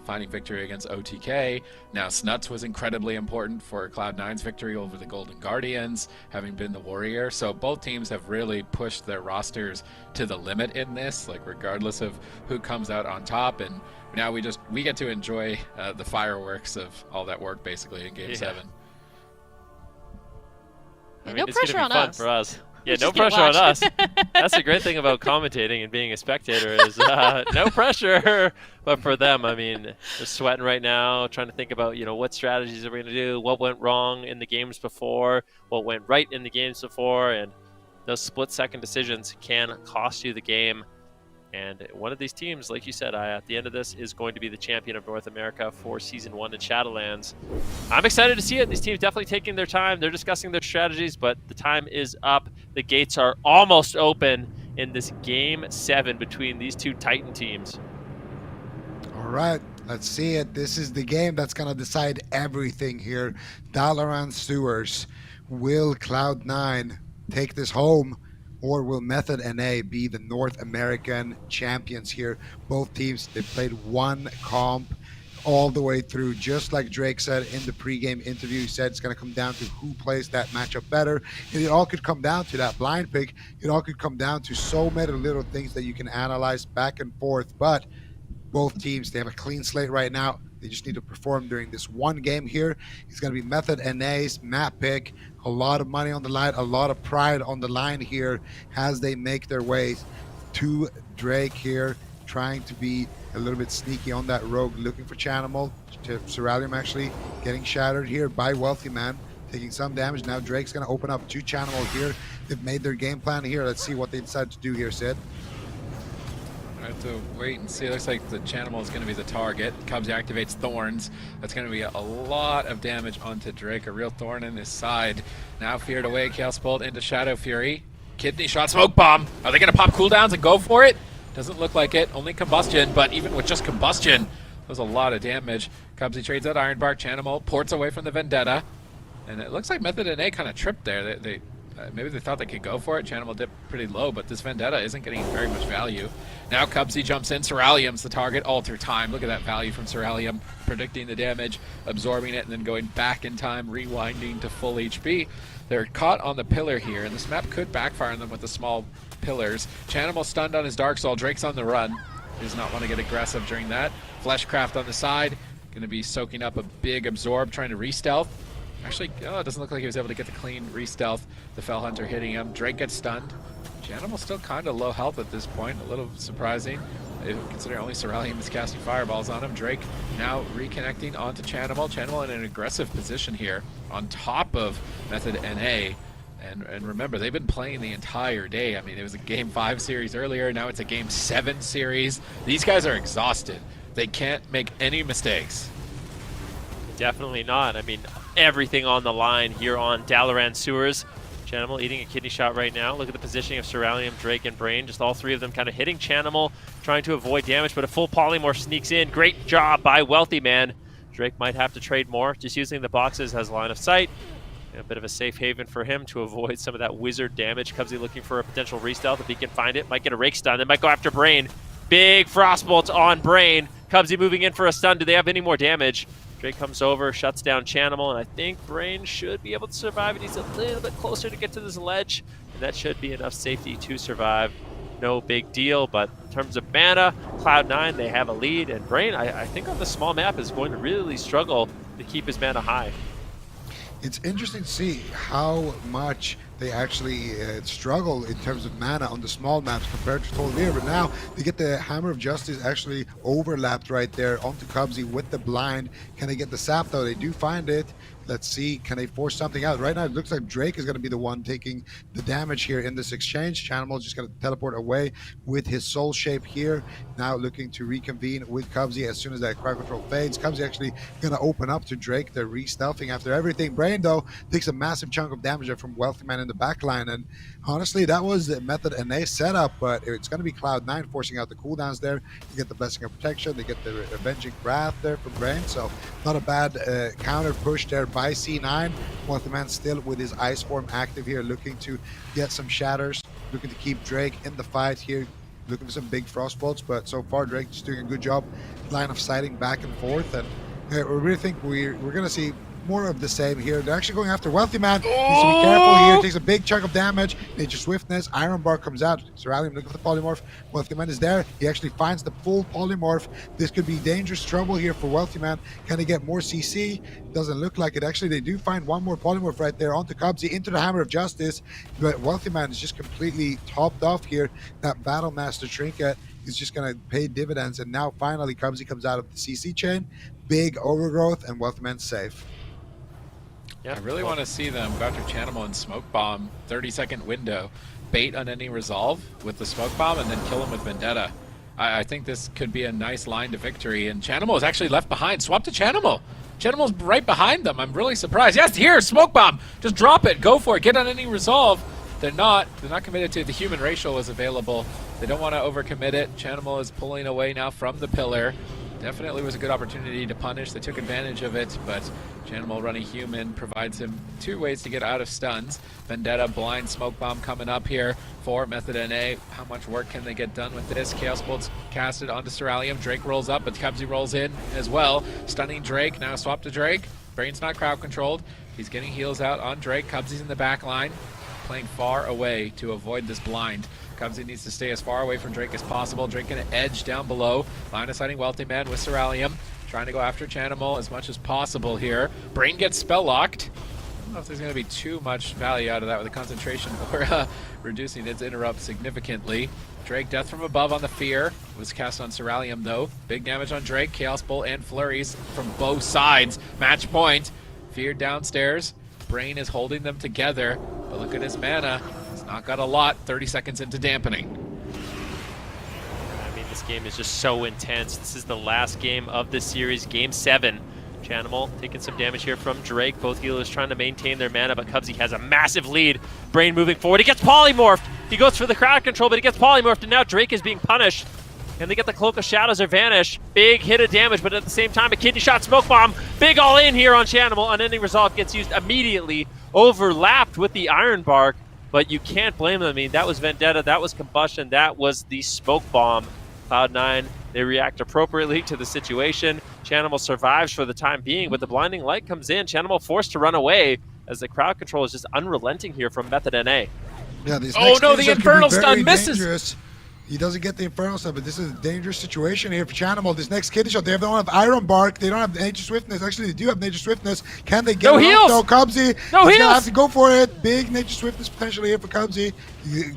finding victory against OTK. Now Snuts was incredibly important for Cloud9's victory over the Golden Guardians, having been the Warrior. So both teams have really pushed their rosters to the limit in this, like, regardless of who comes out on top. And now we get to enjoy the fireworks of all that work basically in game 7. I mean, no it's pressure gonna be on fun us. for us. Yeah, We no just get pressure on us. watched. That's the great thing about commentating and being a spectator is no pressure. But for them, I mean, they're sweating right now, trying to think about, you know, what strategies are we going to do, what went wrong in the games before, what went right in the games before, and those split-second decisions can cost you the game. And one of these teams, like you said, at the end of this, is going to be the champion of North America for Season 1 in Shadowlands. I'm excited to see it. These teams definitely taking their time. They're discussing their strategies, but the time is up. The gates are almost open in this Game 7 between these two Titan teams. All right, let's see it. This is the game that's going to decide everything here. Dalaran Sewers. Will Cloud9 take this home, or will Method NA be the North American champions here? Both teams, they played 1 comp all the way through. Just like Drake said in the pregame interview, he said it's going to come down to who plays that matchup better. And it all could come down to that blind pick. It all could come down to so many little things that you can analyze back and forth. But both teams, they have a clean slate right now. They just need to perform during this one game here. It's going to be Method NA's map pick. A lot of money on the line, a lot of pride on the line here as they make their way to Drake here, trying to be a little bit sneaky on that rogue, looking for Chanimal. Sazamizy actually getting shattered here by Wealthy Man, taking some damage. Now Drake's going to open up to Chanimal here. They've made their game plan here. Let's see what they decide to do here, Sid. I have to wait and see. It looks like the Chanimal is going to be the target. Cubs activates Thorns. That's going to be a lot of damage onto Drake. A real thorn in his side. Now feared away. Chaos Bolt into Shadow Fury. Kidney shot. Smoke Bomb. Are they going to pop cooldowns and go for it? Doesn't look like it. Only combustion, but even with just combustion, that was a lot of damage. Cubsy trades out Ironbark. Chanimal ports away from the Vendetta. And it looks like Method NA kind of tripped there. Maybe they thought they could go for it. Chanimal dipped pretty low, but this Vendetta isn't getting very much value. Now Cubsy jumps in. Ceralium's the target all through time. Look at that value from Ceralium, predicting the damage, absorbing it, and then going back in time, rewinding to full HP. They're caught on the pillar here, and this map could backfire on them with the small pillars. Chanimal stunned on his Dark Soul. Drake's on the run. He does not want to get aggressive during that. Fleshcraft on the side. Going to be soaking up a big absorb, trying to re-stealth. Actually, it doesn't look like he was able to get the clean re-stealth. The Fell Hunter hitting him. Drake gets stunned. Chanimal's still kind of low health at this point. A little surprising, considering only Ceralium is casting fireballs on him. Drake now reconnecting onto Chanimal. Chanimal in an aggressive position here on top of Method NA. And remember, they've been playing the entire day. I mean, it was a Game 5 series earlier. Now it's a Game 7 series. These guys are exhausted. They can't make any mistakes. Definitely not. I mean, everything on the line here on Dalaran Sewers. Chanimal eating a kidney shot right now. Look at the positioning of Ceralium, Drake, and Brain. Just all three of them kind of hitting Chanimal, trying to avoid damage, but a full polymorph sneaks in. Great job by Wealthy Man. Drake might have to trade more. Just using the boxes as line of sight. A bit of a safe haven for him to avoid some of that wizard damage. Cubsy looking for a potential restealth if he can find it. Might get a rake stun. They might go after Brain. Big frostbolt on Brain. Cubsy moving in for a stun. Do they have any more damage? Drake comes over, shuts down Chanimal, and I think Brain should be able to survive. He's a little bit closer to get to this ledge, and that should be enough safety to survive. No big deal, but in terms of mana, Cloud9, they have a lead, and Brain, I think on the small map, is going to really struggle to keep his mana high. It's interesting to see how much they actually struggle in terms of mana on the small maps compared to Tolvir, but now they get the Hammer of Justice actually overlapped right there onto Cubsy with the blind. Can they get the sap though? They do find it. Let's see, can they force something out? Right now it looks like Drake is going to be the one taking the damage here in this exchange. Chanimal is just going to teleport away with his soul shape here. Now looking to reconvene with Cubsy as soon as that crowd control fades. Cubsy actually going to open up to Drake. They're re-stealthing after everything. Brain though takes a massive chunk of damage there from Wealthy Man in the backline, and honestly that was the Method NA setup, but it's going to be Cloud9 forcing out the cooldowns there. You get the Blessing of Protection, they get the Avenging Wrath there from Brain, so not a bad counter push there by C9. Wealthy Man still with his Ice Form active here, looking to get some shatters, looking to keep Drake in the fight here, looking for some big frost bolts, but so far Drake is doing a good job line of sighting back and forth, and we really think we're going to see more of the same here. They're actually going after Wealthy Man. Needs to be careful here. Takes a big chunk of damage. Nature Swiftness. Iron Bar comes out. Surrounding, looking for the polymorph. Wealthy Man is there. He actually finds the full polymorph. This could be dangerous trouble here for Wealthy Man. Can he get more CC? Doesn't look like it. Actually, they do find one more polymorph right there onto Cubsy, into the Hammer of Justice. But Wealthy Man is just completely topped off here. That Battle Master Trinket is just going to pay dividends. And now finally Cubsy comes out of the CC chain. Big overgrowth, and Wealthy Man's safe. Yeah, I really want to see them go after Chanimal and Smoke Bomb, 30-second window, bait on any resolve with the Smoke Bomb, and then kill him with Vendetta. I think this could be a nice line to victory, and Chanimal is actually left behind. Swap to Chanimal. Chanimal's right behind them. I'm really surprised. Yes, here, Smoke Bomb. Just drop it. Go for it. Get on any resolve. They're not committed to it. The human racial is available. They don't want to overcommit it. Chanimal is pulling away now from the pillar. Definitely was a good opportunity to punish. They took advantage of it, but Chanimal running human provides him two ways to get out of stuns. Vendetta, blind Smoke Bomb coming up here for Method NA. How much work can they get done with this? Chaos Bolt's casted onto Ceralium. Drake rolls up, but Cubsy rolls in as well. Stunning Drake, now swap to Drake. Brain's not crowd controlled. He's getting heals out on Drake. Cubsy's in the back line, playing far away to avoid this blind. Cubsy needs to stay as far away from Drake as possible. Drake gonna edge down below. Line of sighting Wealthy Man with Ceralium. Trying to go after Chanimal as much as possible here. Brain gets spell locked. I don't know if there's gonna be too much value out of that with the concentration or reducing its interrupt significantly. Drake, Death from Above on the Fear. Was cast on Ceralium though. Big damage on Drake. Chaos Bolt and Flurries from both sides. Match point. Fear downstairs. Brain is holding them together, but look at his mana. He's not got a lot. 30 seconds into dampening. I mean, this game is just so intense. This is the last game of the series, Game 7. Chanimal taking some damage here from Drake. Both healers trying to maintain their mana, but Cubsy has a massive lead. Brain moving forward. He gets polymorphed. He goes for the crowd control, but he gets polymorphed, and now Drake is being punished. And they get the Cloak of Shadows or Vanish. Big hit of damage, but at the same time, a kidney shot Smoke Bomb. Big all in here on Chanimal. Unending Resolve gets used immediately. Overlapped with the Iron Bark, but you can't blame them. I mean, that was Vendetta, that was Combustion, that was the Smoke Bomb. Cloud9, they react appropriately to the situation. Chanimal survives for the time being, but the Blinding Light comes in. Chanimal forced to run away as the crowd control is just unrelenting here from Method NA. Yeah, these oh no, the Infernal Stun misses! Dangerous. He doesn't get the Infernal Stun, but this is a dangerous situation here for Chanimal. This next kidney shot, they don't have Iron Bark, they don't have Nature Swiftness. Actually, they do have Nature Swiftness. Can they get no it heals? off, though? Cubsy, no he's heals! gonna have to go for it. Big Nature Swiftness potentially here for Cubsy.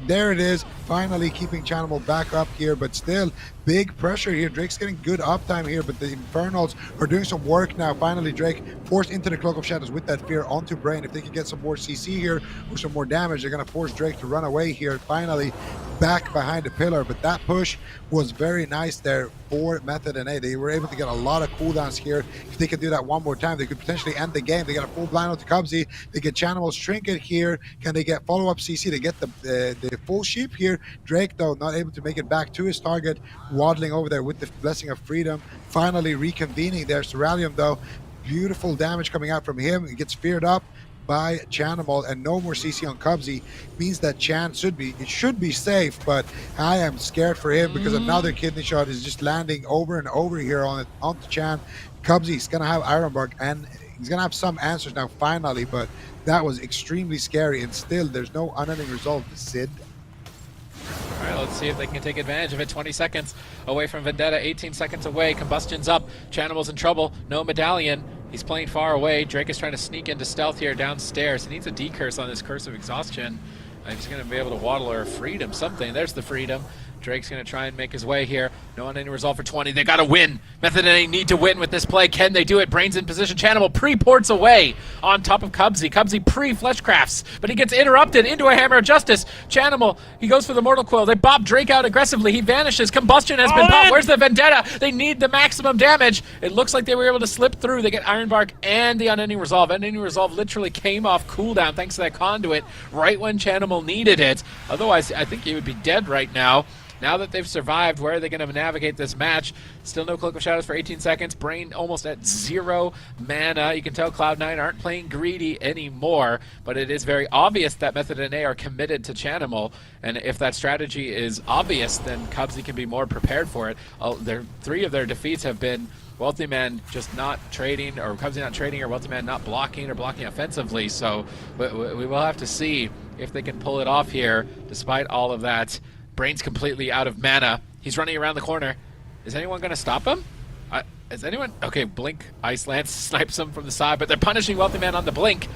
There it is. Finally keeping Chanimal back up here, but still big pressure here. Drake's getting good uptime here, but the Infernals are doing some work now. Finally, Drake forced into the Cloak of Shadows with that Fear onto Brain. If they can get some more CC here or some more damage, they're going to force Drake to run away here. Finally, back behind the pillar, but that push was very nice there for Method NA. They were able to get a lot of cooldowns here. If they could do that one more time, they could potentially end the game. They got a full blind onto Cubsy. They get Chanimal's Trinket here. Can they get follow-up CC? They get the full sheep here. Drake, though, not able to make it back to his target, waddling over there with the Blessing of Freedom. Finally reconvening there. Ceralium, though, beautiful damage coming out from him. He gets feared up. by Chanimal and no more CC on Cubsy means that Chan should be safe, but I am scared for him because another kidney shot is just landing over and over here onto Chan. Cubsy's gonna have Ironbark and he's gonna have some answers now finally, but that was extremely scary, and still there's no unending resolve to Sid. All right, let's see if they can take advantage of it. 20 seconds away from Vendetta, 18 seconds away. Combustion's up. Chanimal's in trouble. No medallion. He's playing far away. Drake is trying to sneak into stealth here downstairs. He needs a decurse on this Curse of Exhaustion. He's going to be able to waddle or freedom something. There's the freedom. Drake's going to try and make his way here. No unending resolve for 20. They got to win. Method NA need to win with this play. Can they do it? Brains in position. Chanimal pre-ports away on top of Cubsy. Cubsy pre-fleshcrafts, but he gets interrupted into a Hammer of Justice. Chanimal, he goes for the Mortal Coil. They bop Drake out aggressively. He vanishes. Combustion has been popped. Where's the Vendetta? They need the maximum damage. It looks like they were able to slip through. They get Ironbark and the unending resolve. Unending resolve literally came off cooldown thanks to that conduit right when Chanimal needed it. Otherwise, I think he would be dead right now. Now that they've survived, where are they going to navigate this match? Still no Cloak of Shadows for 18 seconds. Brain almost at 0 mana. You can tell Cloud9 aren't playing greedy anymore, but it is very obvious that Method NA are committed to Chanimal, and if that strategy is obvious, then Cubsy can be more prepared for it. 3 of their defeats have been Wealthy Man just not trading, or Cubsy not trading, or Wealthy Man not blocking, or blocking offensively, so we will have to see if they can pull it off here, despite all of that. Brain's completely out of mana. He's running around the corner. Is anyone going to stop him? Is anyone? Okay, Blink Ice Lance snipes him from the side, but they're punishing Wealthy Man on the Blink.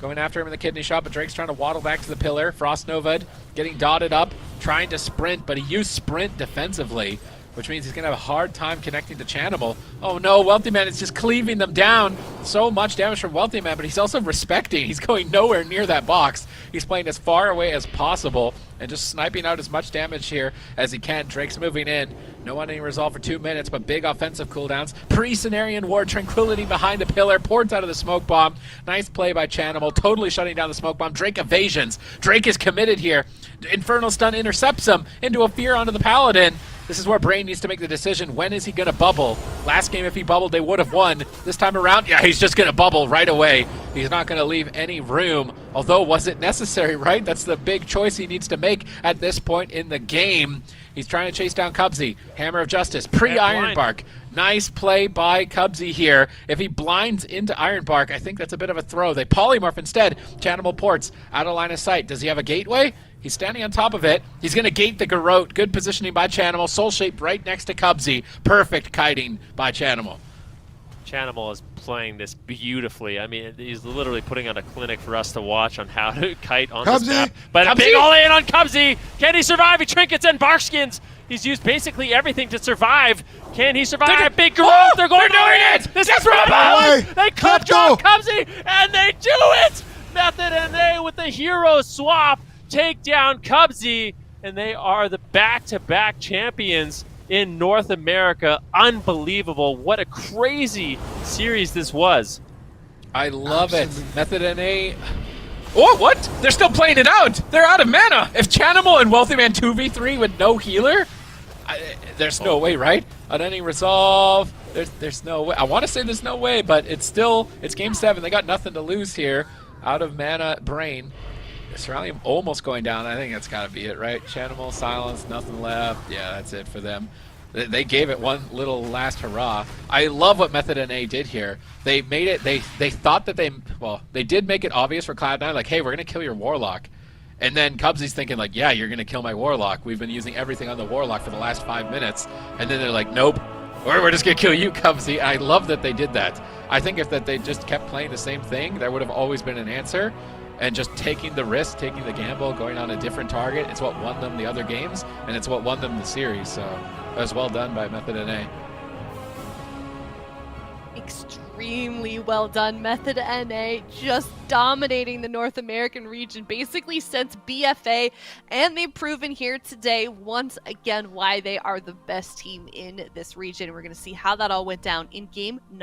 Going after him in the kidney shot, but Drake's trying to waddle back to the pillar. Frost Nova'd getting dotted up, trying to sprint, but he used sprint defensively, which means he's going to have a hard time connecting to Chanimal. Oh no, Wealthy Man is just cleaving them down. So much damage from Wealthy Man, but he's also respecting. He's going nowhere near that box. He's playing as far away as possible and just sniping out as much damage here as he can. Drake's moving in. No unending resolve for 2 minutes, but big offensive cooldowns. Pre-Cenarian Ward, Tranquility behind the pillar, ports out of the smoke bomb. Nice play by Chanimal, totally shutting down the smoke bomb. Drake evasions. Drake is committed here. Infernal Stun intercepts him into a fear onto the Paladin. This is where Brain needs to make the decision. When is he going to bubble? Last game, if he bubbled, they would have won. This time around, yeah, he's just going to bubble right away. He's not going to leave any room. Although, was it necessary, right? That's the big choice he needs to make at this point in the game. He's trying to chase down Cubsy. Hammer of Justice, pre-Ironbark. Nice play by Cubsy here. If he blinds into Ironbark, I think that's a bit of a throw. They polymorph instead. Chanimal ports, out of line of sight. Does he have a gateway? He's standing on top of it. He's going to gate the Garrote. Good positioning by Chanimal. Soul Shape right next to Cubsy. Perfect kiting by Chanimal. Chanimal is playing this beautifully. I mean, he's literally putting on a clinic for us to watch on how to kite on this map. But Cubsy! A big all-in on Cubsy. Can he survive? He trinkets and barkskins. He's used basically everything to survive. Can he survive? Big Garrote. Oh, they're going doing it. This is from above. They clip drop Cubsy, and they do it. Method NA with the hero swap take down Cubsy, and they are the back-to-back champions in North America. Unbelievable. What a crazy series this was. I love it. Method NA. Oh, what? They're still playing it out. They're out of mana. If Chanimal and Wealthy Man 2v3 with no healer, there's no way, right? Unending resolve. There's no way. I want to say there's no way, but it's game 7. They got nothing to lose here. Out of mana, Brain. Cerulean almost going down. I think that's got to be it, right? Chanimal, silence, nothing left. Yeah, that's it for them. They gave it one little last hurrah. I love what Method NA did here. They made it, they thought that they did make it obvious for Cloud9, like, hey, we're going to kill your Warlock. And then Cubsy's thinking, like, yeah, you're going to kill my Warlock. We've been using everything on the Warlock for the last 5 minutes. And then they're like, nope, we're just going to kill you, Cubsy. I love that they did that. I think if they just kept playing the same thing, there would have always been an answer. And just taking the risk, taking the gamble, going on a different target, it's what won them the other games, and it's what won them the series. So that was well done by Method NA. Extremely well done. Method NA just dominating the North American region basically since BFA, and they've proven here today once again why they are the best team in this region. We're going to see how that all went down in game